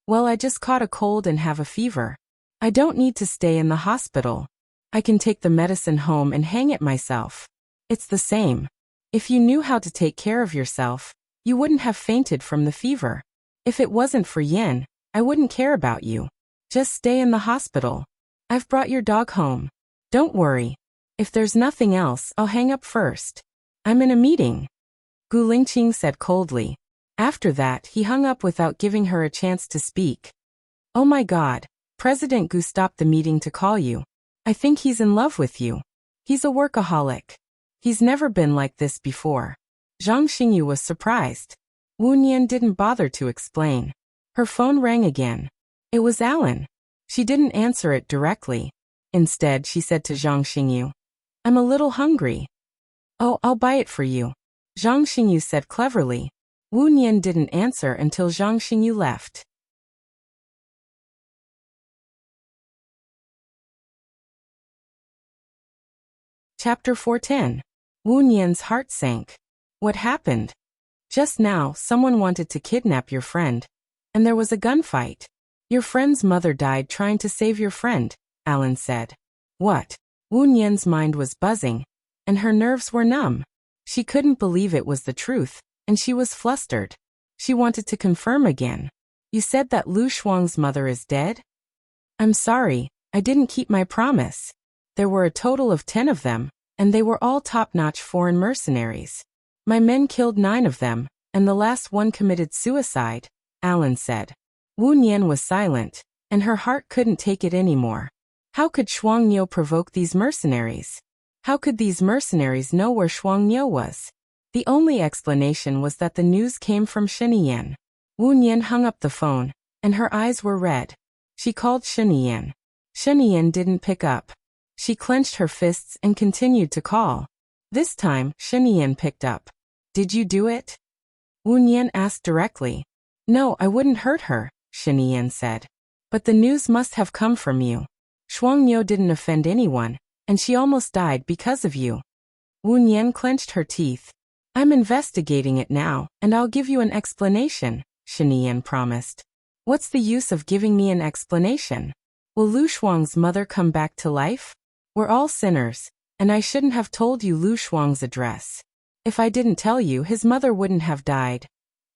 Well, I just caught a cold and have a fever. I don't need to stay in the hospital. I can take the medicine home and hang it myself. It's the same. If you knew how to take care of yourself, you wouldn't have fainted from the fever. If it wasn't for Yin, I wouldn't care about you. Just stay in the hospital. I've brought your dog home. Don't worry. If there's nothing else, I'll hang up first. I'm in a meeting. Gu Lingqing said coldly. After that, he hung up without giving her a chance to speak. Oh my God, President Gu stopped the meeting to call you. I think he's in love with you. He's a workaholic. He's never been like this before. Zhang Xingyu was surprised. Wu Nian didn't bother to explain. Her phone rang again. It was Alan. She didn't answer it directly. Instead, she said to Zhang Xingyu, I'm a little hungry. Oh, I'll buy it for you. Zhang Xingyu said cleverly. Wu Nian didn't answer until Zhang Xingyu left. Chapter 410. Wu Nian's heart sank. What happened? Just now, someone wanted to kidnap your friend, and there was a gunfight. Your friend's mother died trying to save your friend, Alan said. What? Wu Nian's mind was buzzing, and her nerves were numb. She couldn't believe it was the truth, and she was flustered. She wanted to confirm again. You said that Lu Shuang's mother is dead? I'm sorry, I didn't keep my promise. There were a total of 10 of them, and they were all top-notch foreign mercenaries. My men killed 9 of them, and the last one committed suicide, Alan said. Wu Nian was silent, and her heart couldn't take it anymore. How could Shuang Niu provoke these mercenaries? How could these mercenaries know where Shuang Niu was? The only explanation was that the news came from Sheniyan. Wu Nian hung up the phone, and her eyes were red. She called Sheniyan. Sheniyan didn't pick up. She clenched her fists and continued to call. This time, Sheniyan picked up. Did you do it? Wu Nian asked directly. No, I wouldn't hurt her, Sheniyan said. But the news must have come from you. Shuang Niu didn't offend anyone, and she almost died because of you. Wu Nian clenched her teeth. I'm investigating it now, and I'll give you an explanation, Sheniyan promised. What's the use of giving me an explanation? Will Lu Shuang's mother come back to life? We're all sinners, and I shouldn't have told you Lu Shuang's address. If I didn't tell you, his mother wouldn't have died.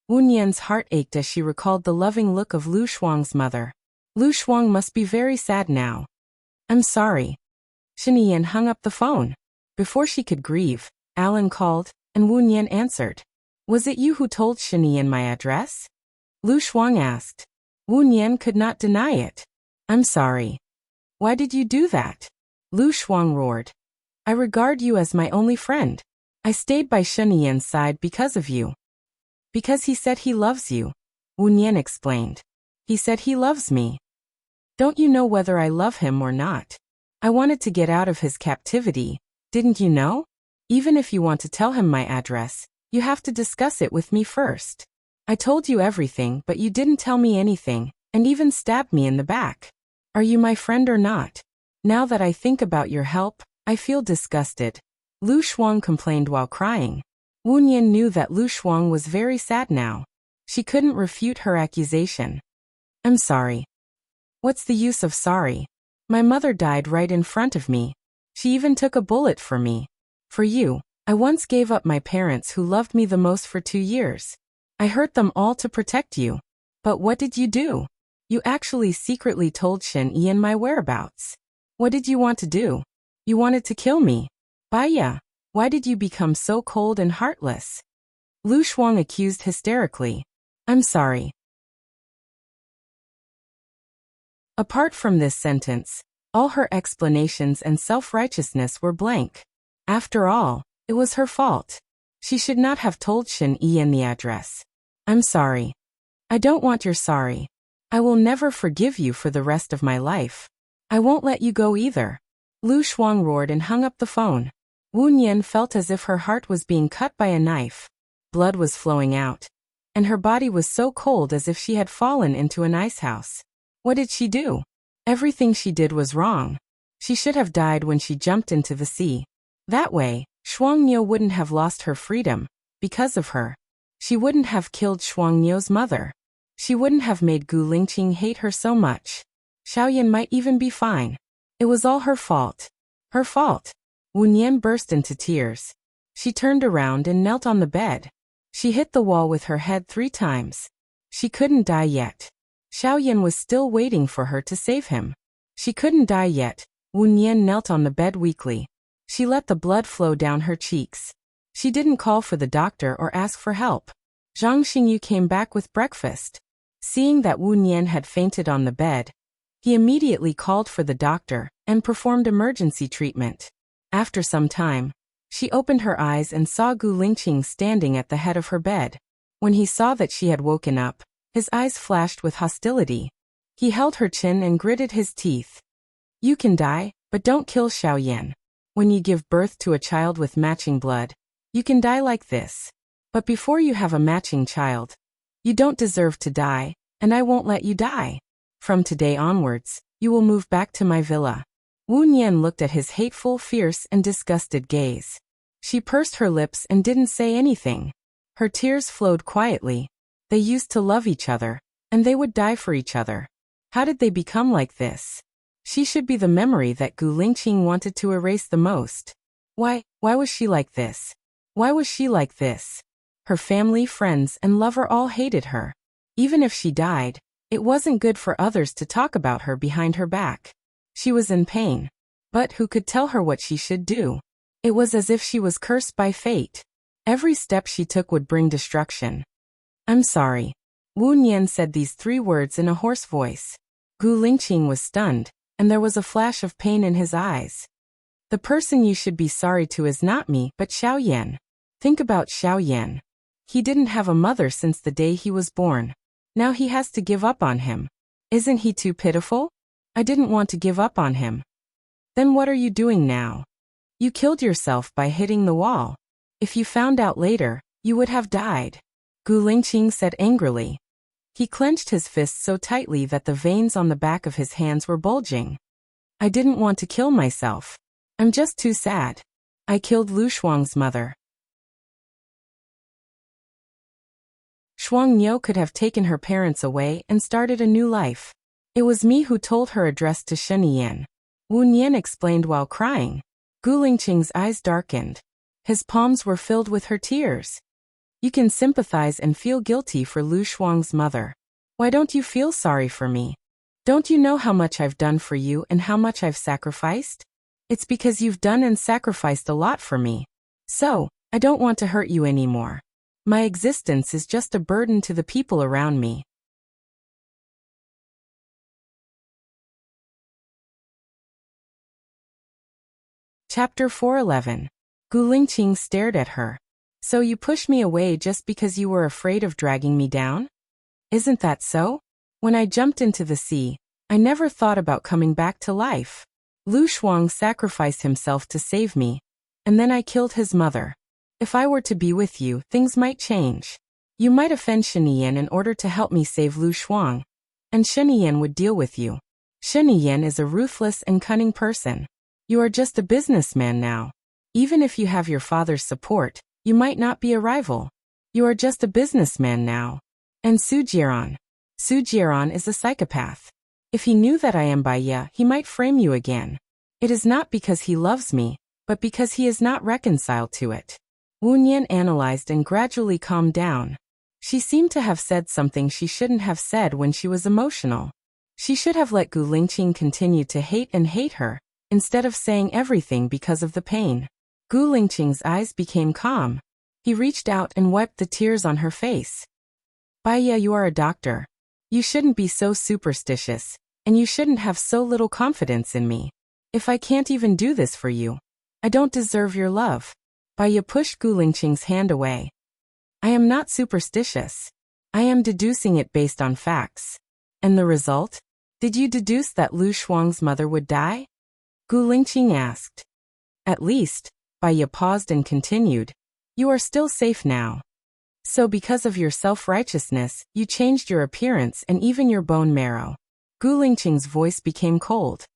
Wu Nian's heart ached as she recalled the loving look of Lu Shuang's mother. Lu Shuang must be very sad now. I'm sorry. Sheniyan hung up the phone. Before she could grieve, Alan called, and Wu Nian answered. Was it you who told Sheniyan my address? Lu Shuang asked. Wu Nian could not deny it. I'm sorry. Why did you do that? Lu Shuang roared. I regard you as my only friend. I stayed by Sheniyan's side because of you. Because he said he loves you, Wu Nian explained. He said he loves me. Don't you know whether I love him or not? I wanted to get out of his captivity, didn't you know? Even if you want to tell him my address, you have to discuss it with me first. I told you everything, but you didn't tell me anything, and even stabbed me in the back. Are you my friend or not? Now that I think about your help, I feel disgusted. Lu Shuang complained while crying. Wu Nian knew that Lu Shuang was very sad now. She couldn't refute her accusation. I'm sorry. What's the use of sorry? My mother died right in front of me. She even took a bullet for me. For you, I once gave up my parents who loved me the most for 2 years. I hurt them all to protect you. But what did you do? You actually secretly told Shen Ian my whereabouts. What did you want to do? You wanted to kill me. Baya, why did you become so cold and heartless? Lu Shuang accused hysterically. I'm sorry. Apart from this sentence, all her explanations and self-righteousness were blank. After all, it was her fault. She should not have told Shen Ian the address. I'm sorry. I don't want your sorry. I will never forgive you for the rest of my life. I won't let you go either. Lu Shuang roared and hung up the phone. Wu Nian felt as if her heart was being cut by a knife. Blood was flowing out, and her body was so cold as if she had fallen into an ice house. What did she do? Everything she did was wrong. She should have died when she jumped into the sea. That way, Shuang Niu wouldn't have lost her freedom. Because of her, she wouldn't have killed Shuang Niu's mother. She wouldn't have made Gu Lingqing hate her so much. Xiaoyan might even be fine. It was all her fault. Her fault. Wu Nian burst into tears. She turned around and knelt on the bed. She hit the wall with her head 3 times. She couldn't die yet. Xiaoyan was still waiting for her to save him. She couldn't die yet. Wu Nian knelt on the bed weakly. She let the blood flow down her cheeks. She didn't call for the doctor or ask for help. Zhang Xingyu came back with breakfast. Seeing that Wu Nian had fainted on the bed, he immediately called for the doctor and performed emergency treatment. After some time, she opened her eyes and saw Gu Lingqing standing at the head of her bed. When he saw that she had woken up, his eyes flashed with hostility. He held her chin and gritted his teeth. You can die, but don't kill Xiaoyan. When you give birth to a child with matching blood, you can die like this. But before you have a matching child, you don't deserve to die, and I won't let you die. From today onwards, you will move back to my villa. Wu Nian looked at his hateful, fierce, and disgusted gaze. She pursed her lips and didn't say anything. Her tears flowed quietly. They used to love each other, and they would die for each other. How did they become like this? She should be the memory that Gu Lingqing wanted to erase the most. Why was she like this? Why was she like this? Her family, friends, and lover all hated her. Even if she died, it wasn't good for others to talk about her behind her back. She was in pain. But who could tell her what she should do? It was as if she was cursed by fate. Every step she took would bring destruction. I'm sorry. Wu Nian said these 3 words in a hoarse voice. Gu Lingqing was stunned, and there was a flash of pain in his eyes. The person you should be sorry to is not me, but Xiao Yan. Think about Xiao Yan. He didn't have a mother since the day he was born. Now he has to give up on him. Isn't he too pitiful? I didn't want to give up on him. Then what are you doing now? You killed yourself by hitting the wall. If you found out later, you would have died. Gu Lingqing said angrily. He clenched his fists so tightly that the veins on the back of his hands were bulging. I didn't want to kill myself. I'm just too sad. I killed Lu Shuang's mother. Shuang Niu could have taken her parents away and started a new life. It was me who told her addressed to Shen Yan. Wu Nian explained while crying. Gu Lingqing's eyes darkened. His palms were filled with her tears. You can sympathize and feel guilty for Lu Shuang's mother. Why don't you feel sorry for me? Don't you know how much I've done for you and how much I've sacrificed? It's because you've done and sacrificed a lot for me. So, I don't want to hurt you anymore. My existence is just a burden to the people around me. Chapter 411. Gu Lingqing stared at her. So you pushed me away just because you were afraid of dragging me down? Isn't that so? When I jumped into the sea, I never thought about coming back to life. Lu Shuang sacrificed himself to save me, and then I killed his mother. If I were to be with you, things might change. You might offend Sheniyan in order to help me save Lu Shuang, and Sheniyan would deal with you. Sheniyan is a ruthless and cunning person. You are just a businessman now. Even if you have your father's support, you might not be a rival. You are just a businessman now. And Su Jieran. Su Jieran is a psychopath. If he knew that I am Baiya, he might frame you again. It is not because he loves me, but because he is not reconciled to it. Wu Nian analyzed and gradually calmed down. She seemed to have said something she shouldn't have said when she was emotional. She should have let Gu Lingqing continue to hate her, instead of saying everything because of the pain. Gu Lingqing's eyes became calm. He reached out and wiped the tears on her face. Baiya, you are a doctor. You shouldn't be so superstitious, and you shouldn't have so little confidence in me. If I can't even do this for you, I don't deserve your love. Baiya pushed Gu Lingqing's hand away. I am not superstitious. I am deducing it based on facts. And the result? Did you deduce that Lu Shuang's mother would die? Gu Lingqing asked. At least, Baiya paused and continued. You are still safe now. So because of your self-righteousness, you changed your appearance and even your bone marrow. Gu Lingqing's voice became cold.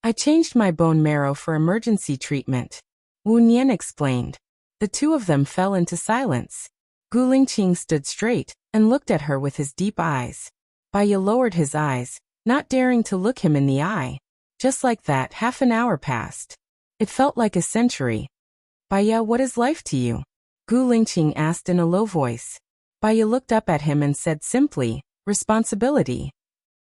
I changed my bone marrow for emergency treatment. Wu Nian explained. The two of them fell into silence. Gu Lingqing stood straight and looked at her with his deep eyes. Baiya lowered his eyes, not daring to look him in the eye. Just like that, half an hour passed. It felt like a century. Baiya, what is life to you? Gu Lingqing asked in a low voice. Baiya looked up at him and said simply, responsibility.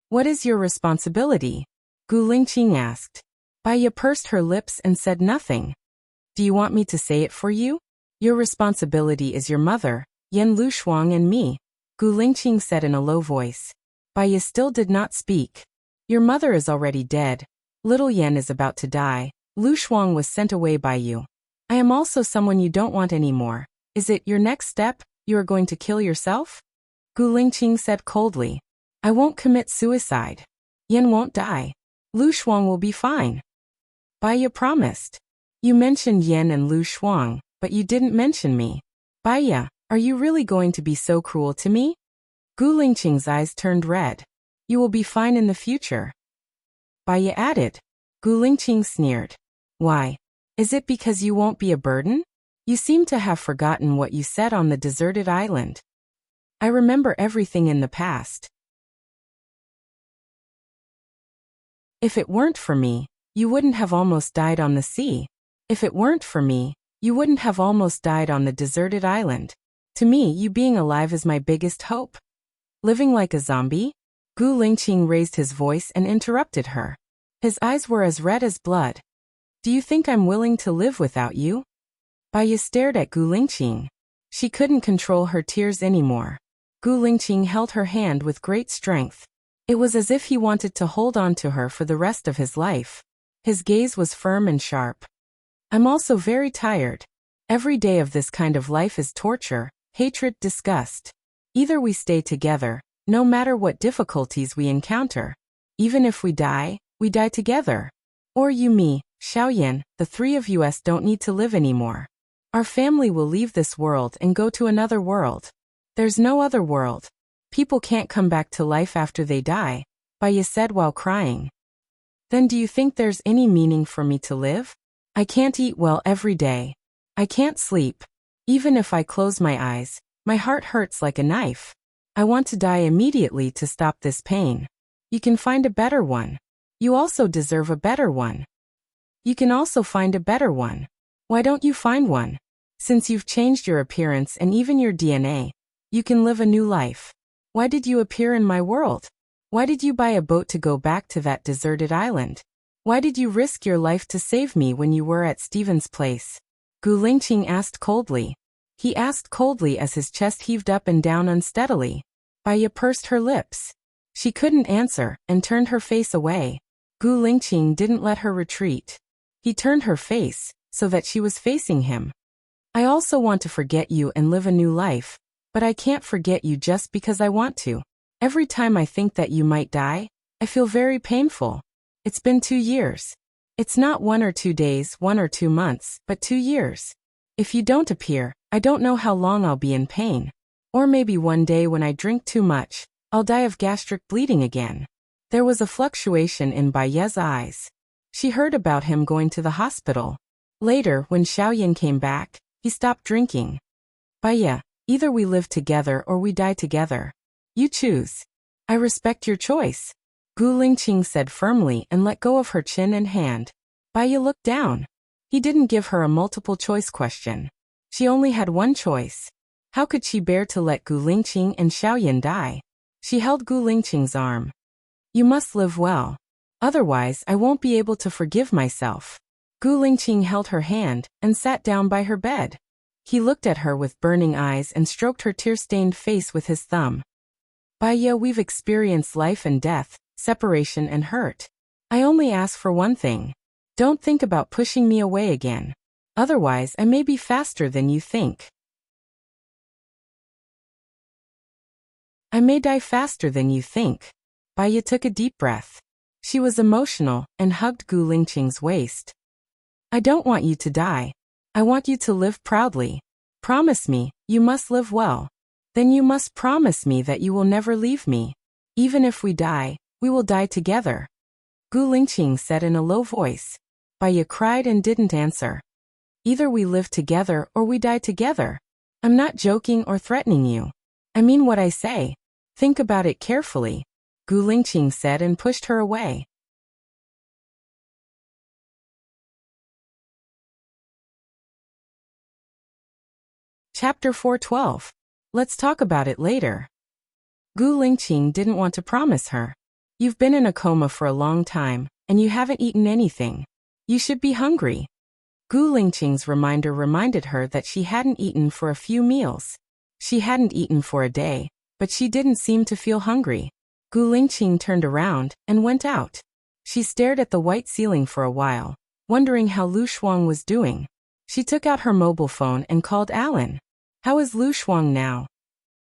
What is your responsibility? Gu Lingqing asked. Baiya pursed her lips and said nothing. Do you want me to say it for you? Your responsibility is your mother, Yan Lu Shuang, and me, Gu Lingqing said in a low voice. Baiya still did not speak. Your mother is already dead. Little Yan is about to die. Lu Shuang was sent away by you. I am also someone you don't want anymore. Is it your next step? You are going to kill yourself? Gu Lingqing said coldly. I won't commit suicide. Yan won't die. Lu Shuang will be fine. Baiya promised. You mentioned Yan and Lu Shuang, but you didn't mention me. Baiya, are you really going to be so cruel to me? Gu Lingqing's eyes turned red. You will be fine in the future. Baiya added. Gu Lingqing sneered. Why? Is it because you won't be a burden? You seem to have forgotten what you said on the deserted island. I remember everything in the past. If it weren't for me, you wouldn't have almost died on the sea. If it weren't for me, you wouldn't have almost died on the deserted island. To me, you being alive is my biggest hope. Living like a zombie? Gu Lingqing raised his voice and interrupted her. His eyes were as red as blood. Do you think I'm willing to live without you? Baya stared at Gu Lingqing. She couldn't control her tears anymore. Gu Lingqing held her hand with great strength. It was as if he wanted to hold on to her for the rest of his life. His gaze was firm and sharp. I'm also very tired. Every day of this kind of life is torture, hatred, disgust. Either we stay together, no matter what difficulties we encounter. Even if we die together. Or you, me, Xiaoyan, the three of us don't need to live anymore. Our family will leave this world and go to another world. There's no other world. People can't come back to life after they die, Baya said while crying. Then do you think there's any meaning for me to live? I can't eat well every day. I can't sleep. Even if I close my eyes, my heart hurts like a knife. I want to die immediately to stop this pain. You can find a better one. You also deserve a better one. You can also find a better one. Why don't you find one? Since you've changed your appearance and even your DNA, you can live a new life. Why did you appear in my world? Why did you buy a boat to go back to that deserted island? Why did you risk your life to save me when you were at Stephen's place? Gu Lingqing asked coldly. He asked coldly as his chest heaved up and down unsteadily. Baya pursed her lips. She couldn't answer and turned her face away. Gu Lingqing didn't let her retreat. He turned her face so that she was facing him. I also want to forget you and live a new life, but I can't forget you just because I want to. Every time I think that you might die, I feel very painful. It's been 2 years. It's not 1 or 2 days, 1 or 2 months, but 2 years. If you don't appear, I don't know how long I'll be in pain. Or maybe one day when I drink too much, I'll die of gastric bleeding again. There was a fluctuation in Baya's eyes. She heard about him going to the hospital. Later, when Xiaoyan came back, he stopped drinking. Baya, either we live together or we die together. You choose. I respect your choice. Gu Lingqing said firmly and let go of her chin and hand. Baya looked down. He didn't give her a multiple-choice question. She only had one choice. How could she bear to let Gu Lingqing and Xiaoyan die? She held Gu Lingqing's arm. You must live well. Otherwise, I won't be able to forgive myself. Gu Lingqing held her hand and sat down by her bed. He looked at her with burning eyes and stroked her tear-stained face with his thumb. Baya, we've experienced life and death, separation and hurt. I only ask for one thing. Don't think about pushing me away again. Otherwise, I may be faster than you think. I may die faster than you think. Baya took a deep breath. She was emotional and hugged Gu Lingqing's waist. I don't want you to die. I want you to live proudly. Promise me, you must live well. Then you must promise me that you will never leave me. Even if we die, we will die together. Gu Lingqing said in a low voice. Baya cried and didn't answer. Either we live together or we die together. I'm not joking or threatening you. I mean what I say. Think about it carefully. Gu Lingqing said and pushed her away. Chapter 412. Let's talk about it later. Gu Lingqing didn't want to promise her. You've been in a coma for a long time, and you haven't eaten anything. You should be hungry. Gu Lingqing's reminder reminded her that she hadn't eaten for a few meals. She hadn't eaten for a day, but she didn't seem to feel hungry. Gu Lingqing turned around and went out. She stared at the white ceiling for a while, wondering how Lu Shuang was doing. She took out her mobile phone and called Alan. How is Lu Shuang now?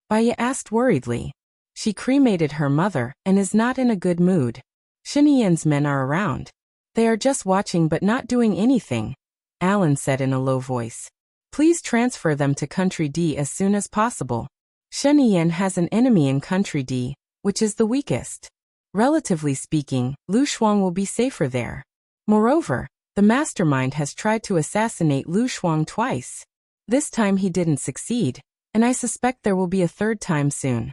Baya asked worriedly. She cremated her mother and is not in a good mood. Xinyan's men are around. They are just watching but not doing anything, Alan said in a low voice. Please transfer them to Country D as soon as possible. Xinyan has an enemy in Country D, which is the weakest. Relatively speaking, Lu Shuang will be safer there. Moreover, the mastermind has tried to assassinate Lu Shuang twice. This time he didn't succeed, and I suspect there will be a third time soon.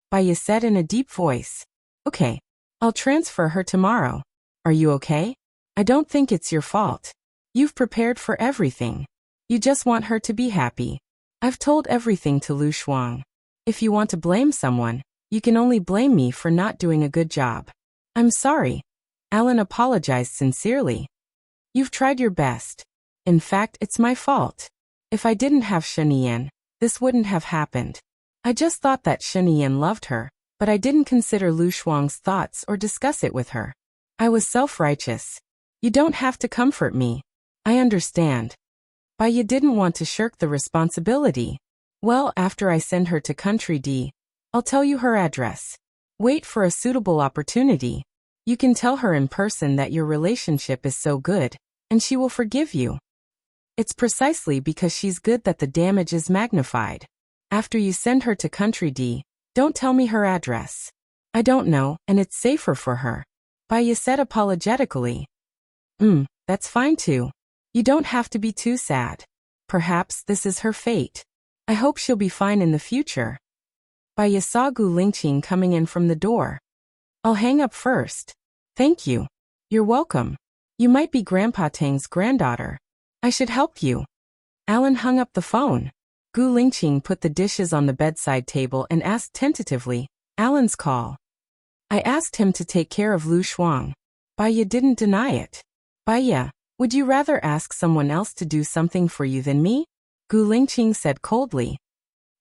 Baya said in a deep voice. Okay. I'll transfer her tomorrow. Are you okay? I don't think it's your fault. You've prepared for everything. You just want her to be happy. I've told everything to Lu Shuang. If you want to blame someone, you can only blame me for not doing a good job. I'm sorry. Alan apologized sincerely. You've tried your best. In fact, it's my fault. If I didn't have Shenian, this wouldn't have happened. I just thought that Shenian loved her, but I didn't consider Lu Shuang's thoughts or discuss it with her. I was self-righteous. You don't have to comfort me. I understand. Baya didn't want to shirk the responsibility. Well, after I send her to Country D, I'll tell you her address. Wait for a suitable opportunity. You can tell her in person that your relationship is so good, and she will forgive you. It's precisely because she's good that the damage is magnified. After you send her to Country D, don't tell me her address. I don't know, and it's safer for her. Baya said apologetically. That's fine too. You don't have to be too sad. Perhaps this is her fate. I hope she'll be fine in the future. Baya saw Gu Lingqing coming in from the door. I'll hang up first. Thank you. You're welcome. You might be Grandpa Tang's granddaughter. I should help you. Alan hung up the phone. Gu Lingqing put the dishes on the bedside table and asked tentatively, Alan's call. I asked him to take care of Lu Shuang. Baya didn't deny it. Baya, would you rather ask someone else to do something for you than me? Gu Lingqing said coldly.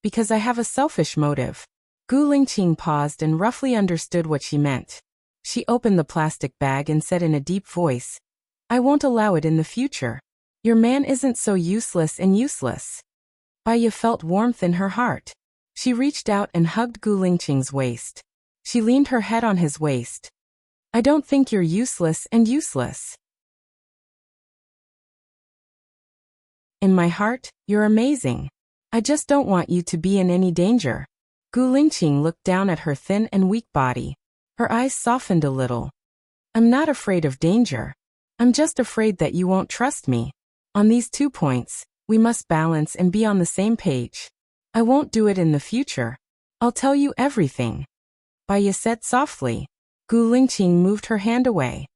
Because I have a selfish motive. Gu Lingqing paused and roughly understood what she meant. She opened the plastic bag and said in a deep voice, I won't allow it in the future. Your man isn't so useless and useless. Baya felt warmth in her heart. She reached out and hugged Gu Lingqing's waist. She leaned her head on his waist. I don't think you're useless and useless. In my heart, you're amazing. I just don't want you to be in any danger. Gu Lingqing looked down at her thin and weak body. Her eyes softened a little. I'm not afraid of danger. I'm just afraid that you won't trust me. On these 2 points, we must balance and be on the same page. I won't do it in the future. I'll tell you everything. Baya said softly. Gu Lingqing moved her hand away.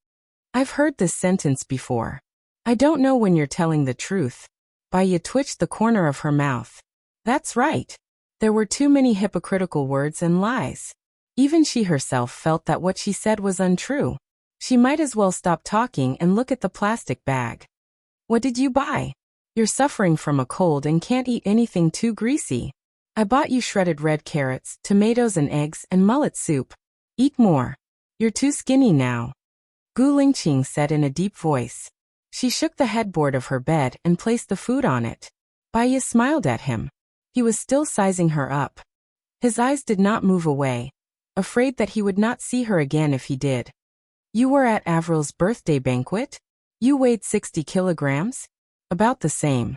I've heard this sentence before. I don't know when you're telling the truth. Baya twitched the corner of her mouth. That's right. There were too many hypocritical words and lies. Even she herself felt that what she said was untrue. She might as well stop talking and look at the plastic bag. What did you buy? You're suffering from a cold and can't eat anything too greasy. I bought you shredded red carrots, tomatoes and eggs and mullet soup. Eat more. You're too skinny now. Gu Lingqing said in a deep voice. She shook the headboard of her bed and placed the food on it. Baya smiled at him. He was still sizing her up. His eyes did not move away, afraid that he would not see her again if he did. You were at Avril's birthday banquet? You weighed 60 kilograms? About the same.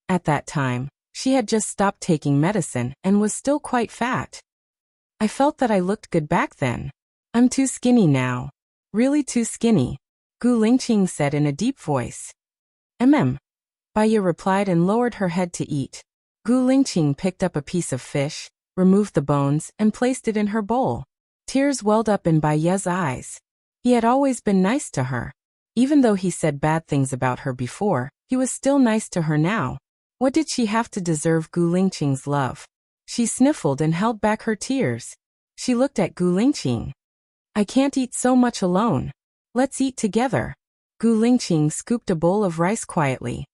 At that time, she had just stopped taking medicine and was still quite fat. I felt that I looked good back then. I'm too skinny now. Really too skinny. Gu Lingqing said in a deep voice. Baya replied and lowered her head to eat. Gu Lingqing picked up a piece of fish, removed the bones, and placed it in her bowl. Tears welled up in Baya's eyes. He had always been nice to her. Even though he said bad things about her before, he was still nice to her now. What did she have to deserve Gu Lingqing's love? She sniffled and held back her tears. She looked at Gu Lingqing. I can't eat so much alone. Let's eat together. Gu Lingqing scooped a bowl of rice quietly.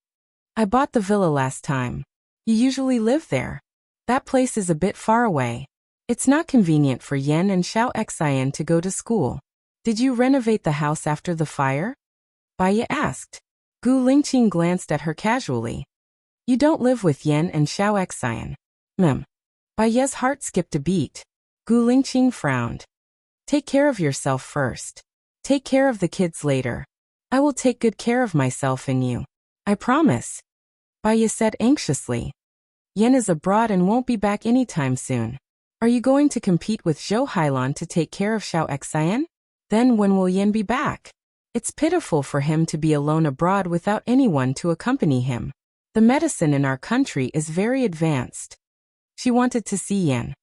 I bought the villa last time. You usually live there. That place is a bit far away. It's not convenient for Yen and Xiao Xian to go to school. Did you renovate the house after the fire? Baya asked. Gu Lingqing glanced at her casually. You don't live with Yen and Xiao Xian. Baya's heart skipped a beat. Gu Lingqing frowned. Take care of yourself first. Take care of the kids later. I will take good care of myself and you. I promise. Baya said anxiously. Yen is abroad and won't be back anytime soon. Are you going to compete with Zhou Hailan to take care of Xiao Xian? Then when will Yen be back? It's pitiful for him to be alone abroad without anyone to accompany him. The medicine in our country is very advanced. She wanted to see Yan.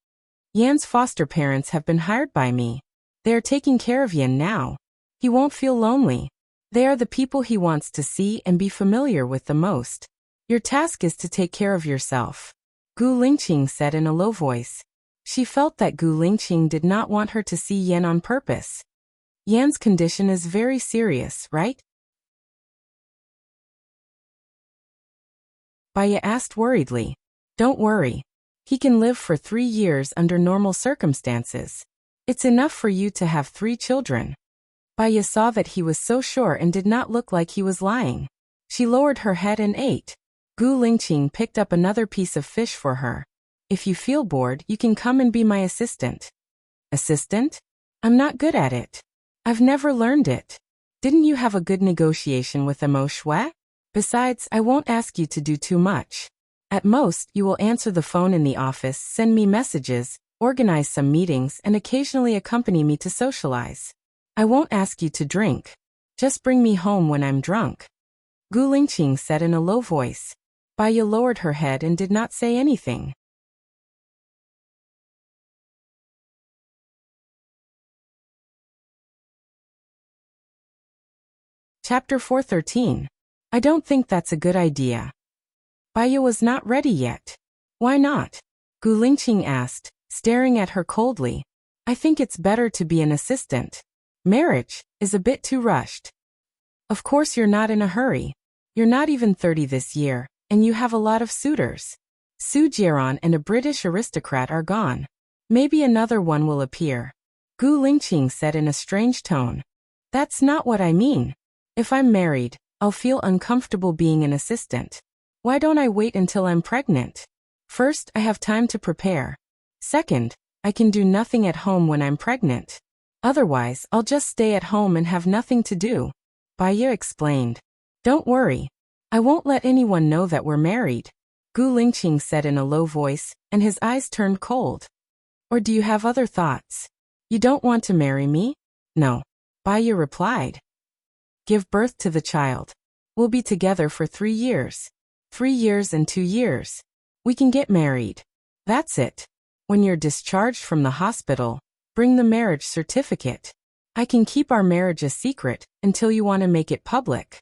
Yan's foster parents have been hired by me. They are taking care of Yan now. He won't feel lonely. They are the people he wants to see and be familiar with the most. Your task is to take care of yourself, Gu Lingqing said in a low voice. She felt that Gu Lingqing did not want her to see Yan on purpose. Yan's condition is very serious, right? Baya asked worriedly. Don't worry. He can live for 3 years under normal circumstances. It's enough for you to have 3 children. Baya saw that he was so sure and did not look like he was lying. She lowered her head and ate. Gu Lingqing picked up another piece of fish for her. If you feel bored, you can come and be my assistant. Assistant? I'm not good at it. I've never learned it. Didn't you have a good negotiation with Mo Shui? Besides, I won't ask you to do too much. At most, you will answer the phone in the office, send me messages, organize some meetings, and occasionally accompany me to socialize. I won't ask you to drink. Just bring me home when I'm drunk. Gu Lingqing said in a low voice. Baya lowered her head and did not say anything. Chapter 413. I don't think that's a good idea. Baya was not ready yet. Why not? Gu Lingqing asked, staring at her coldly. I think it's better to be an assistant. Marriage is a bit too rushed. Of course you're not in a hurry. You're not even 30 this year, and you have a lot of suitors. Su Jiaran and a British aristocrat are gone. Maybe another one will appear. Gu Lingqing said in a strange tone. That's not what I mean. If I'm married, I'll feel uncomfortable being an assistant. Why don't I wait until I'm pregnant? First, I have time to prepare. Second, I can do nothing at home when I'm pregnant. Otherwise, I'll just stay at home and have nothing to do. Baya explained. Don't worry. I won't let anyone know that we're married. Gu Lingqing said in a low voice, and his eyes turned cold. Or do you have other thoughts? You don't want to marry me? No. Baya replied. Give birth to the child. We'll be together for 3 years. 3 years and 2 years. We can get married. That's it. When you're discharged from the hospital, bring the marriage certificate. I can keep our marriage a secret until you want to make it public.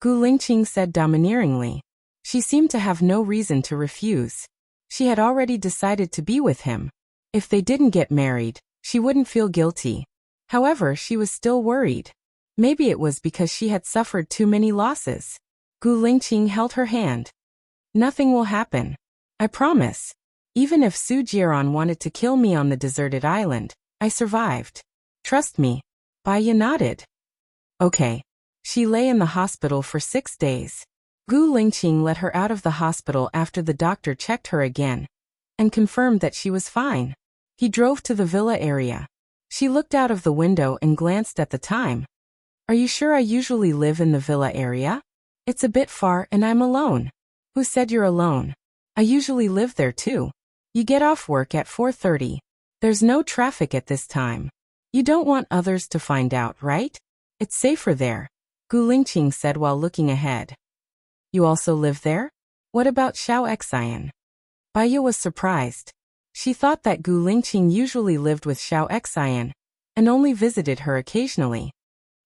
Gu Lingqing said domineeringly. She seemed to have no reason to refuse. She had already decided to be with him. If they didn't get married, she wouldn't feel guilty. However, she was still worried. Maybe it was because she had suffered too many losses. Gu Lingqing held her hand. Nothing will happen. I promise. Even if Su Jiaran wanted to kill me on the deserted island, I survived. Trust me. Baya nodded. Okay. She lay in the hospital for 6 days. Gu Lingqing let her out of the hospital after the doctor checked her again and confirmed that she was fine. He drove to the villa area. She looked out of the window and glanced at the time. Are you sure I usually live in the villa area? It's a bit far and I'm alone. Who said you're alone? I usually live there too. You get off work at 4:30. There's no traffic at this time. You don't want others to find out, right? It's safer there, Gu Lingqing said while looking ahead. You also live there? What about Xiao Xian? Baya was surprised. She thought that Gu Lingqing usually lived with Xiao Xian and only visited her occasionally.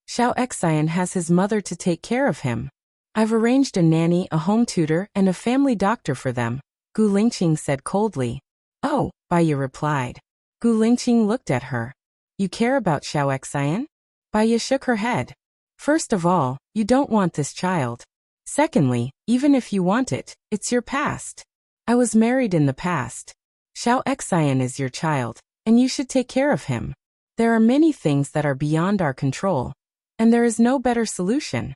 Xiao Xian has his mother to take care of him. I've arranged a nanny, a home tutor, and a family doctor for them, Gu Lingqing said coldly. Oh, Baya replied. Gu Lingqing looked at her. You care about Xiao Xian? Baya shook her head. First of all, you don't want this child. Secondly, even if you want it, it's your past. I was married in the past. Xiao Xian is your child, and you should take care of him. There are many things that are beyond our control, and there is no better solution.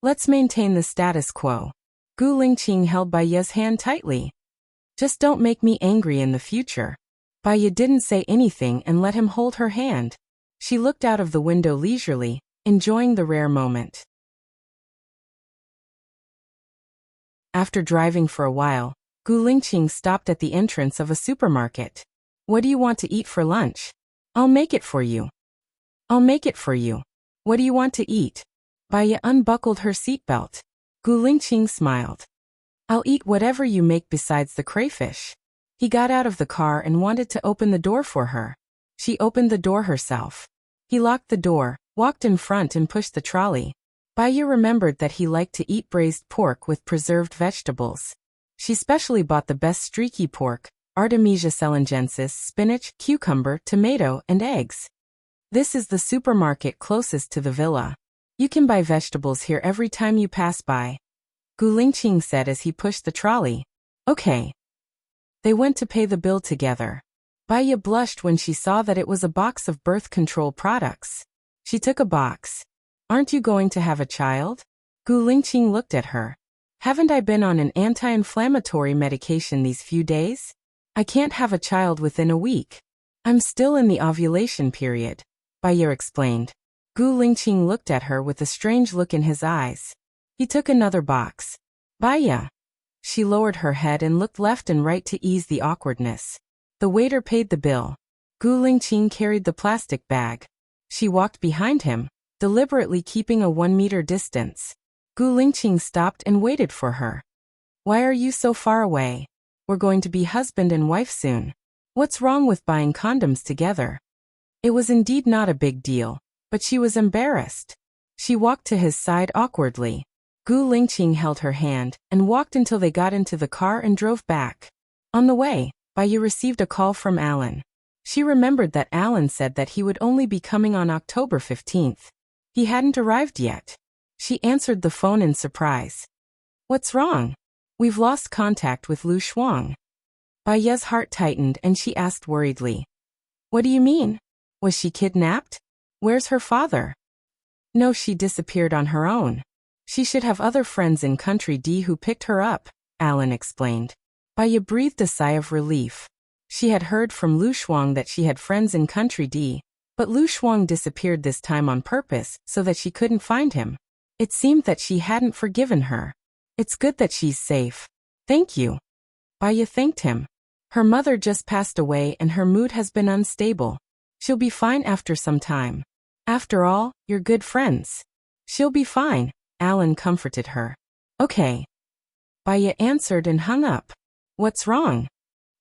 Let's maintain the status quo. Gu Lingqing held Baya's hand tightly. Just don't make me angry in the future. Baya didn't say anything and let him hold her hand. She looked out of the window leisurely, enjoying the rare moment. After driving for a while, Gu Lingqing stopped at the entrance of a supermarket. What do you want to eat for lunch? I'll make it for you. I'll make it for you. What do you want to eat? Baya unbuckled her seatbelt. Gu Lingqing smiled. I'll eat whatever you make besides the crayfish. He got out of the car and wanted to open the door for her. She opened the door herself. He locked the door, walked in front and pushed the trolley. Baya remembered that he liked to eat braised pork with preserved vegetables. She specially bought the best streaky pork, Artemisia selingensis, spinach, cucumber, tomato, and eggs. This is the supermarket closest to the villa. You can buy vegetables here every time you pass by, Gu Lingqing said as he pushed the trolley. Okay. They went to pay the bill together. Baya blushed when she saw that it was a box of birth control products. She took a box. Aren't you going to have a child? Gu Lingqing looked at her. Haven't I been on an anti-inflammatory medication these few days? I can't have a child within a week. I'm still in the ovulation period, Baya explained. Gu Lingqing looked at her with a strange look in his eyes. He took another box. Baya. She lowered her head and looked left and right to ease the awkwardness. The waiter paid the bill. Gu Lingqing carried the plastic bag. She walked behind him, deliberately keeping a 1-meter distance. Gu Lingqing stopped and waited for her. Why are you so far away? We're going to be husband and wife soon. What's wrong with buying condoms together? It was indeed not a big deal, but she was embarrassed. She walked to his side awkwardly. Gu Lingqing held her hand and walked until they got into the car and drove back. On the way, Baya received a call from Alan. She remembered that Alan said that he would only be coming on October 15th. He hadn't arrived yet. She answered the phone in surprise. What's wrong? We've lost contact with Lu Shuang. Baya's heart tightened and she asked worriedly. What do you mean? Was she kidnapped? Where's her father? No, she disappeared on her own. She should have other friends in Country D who picked her up, Alan explained. Baya breathed a sigh of relief. She had heard from Lu Shuang that she had friends in Country D, but Lu Shuang disappeared this time on purpose so that she couldn't find him. It seemed that she hadn't forgiven her. It's good that she's safe. Thank you. Baya thanked him. Her mother just passed away and her mood has been unstable. She'll be fine after some time. After all, you're good friends. She'll be fine, Alan comforted her. Okay. Baya answered and hung up. What's wrong?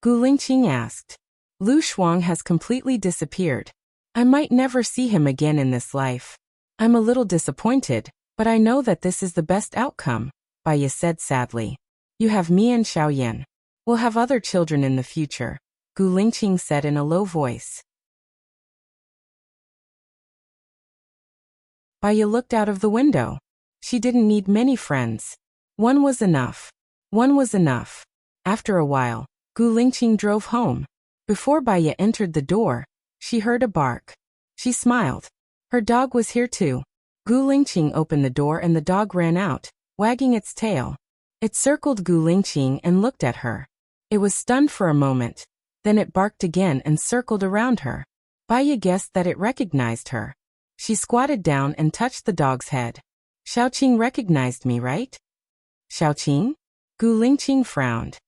Gu Lingqing asked. Lu Shuang has completely disappeared. I might never see him again in this life. I'm a little disappointed, but I know that this is the best outcome, Baya said sadly. You have me and Xiaoyan. We'll have other children in the future, Gu Lingqing said in a low voice. Baya looked out of the window. She didn't need many friends. One was enough. One was enough. After a while, Gu Lingqing drove home. Before Baya entered the door, she heard a bark. She smiled. Her dog was here too. Gu Lingqing opened the door and the dog ran out, wagging its tail. It circled Gu Lingqing and looked at her. It was stunned for a moment. Then it barked again and circled around her. Baya guessed that it recognized her. She squatted down and touched the dog's head. Xiaoqing recognized me, right? Xiaoqing? Gu Lingqing frowned.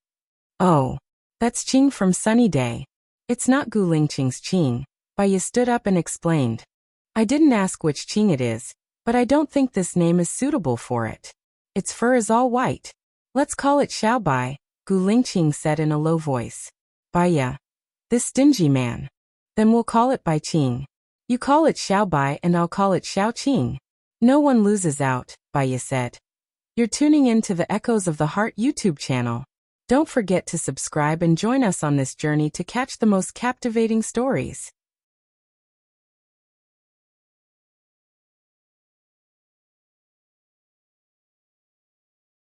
Oh, that's Qing from Sunny Day. It's not Gu Lingqing's Qing. Baya stood up and explained. I didn't ask which Qing it is, but I don't think this name is suitable for it. Its fur is all white. Let's call it Xiao Bai, Gu Lingqing said in a low voice. Baya. This stingy man. Then we'll call it Bai Qing. You call it Xiao Bai and I'll call it Xiao Qing. No one loses out, Baya said. You're tuning in to the Echoes of the Heart YouTube channel. Don't forget to subscribe and join us on this journey to catch the most captivating stories.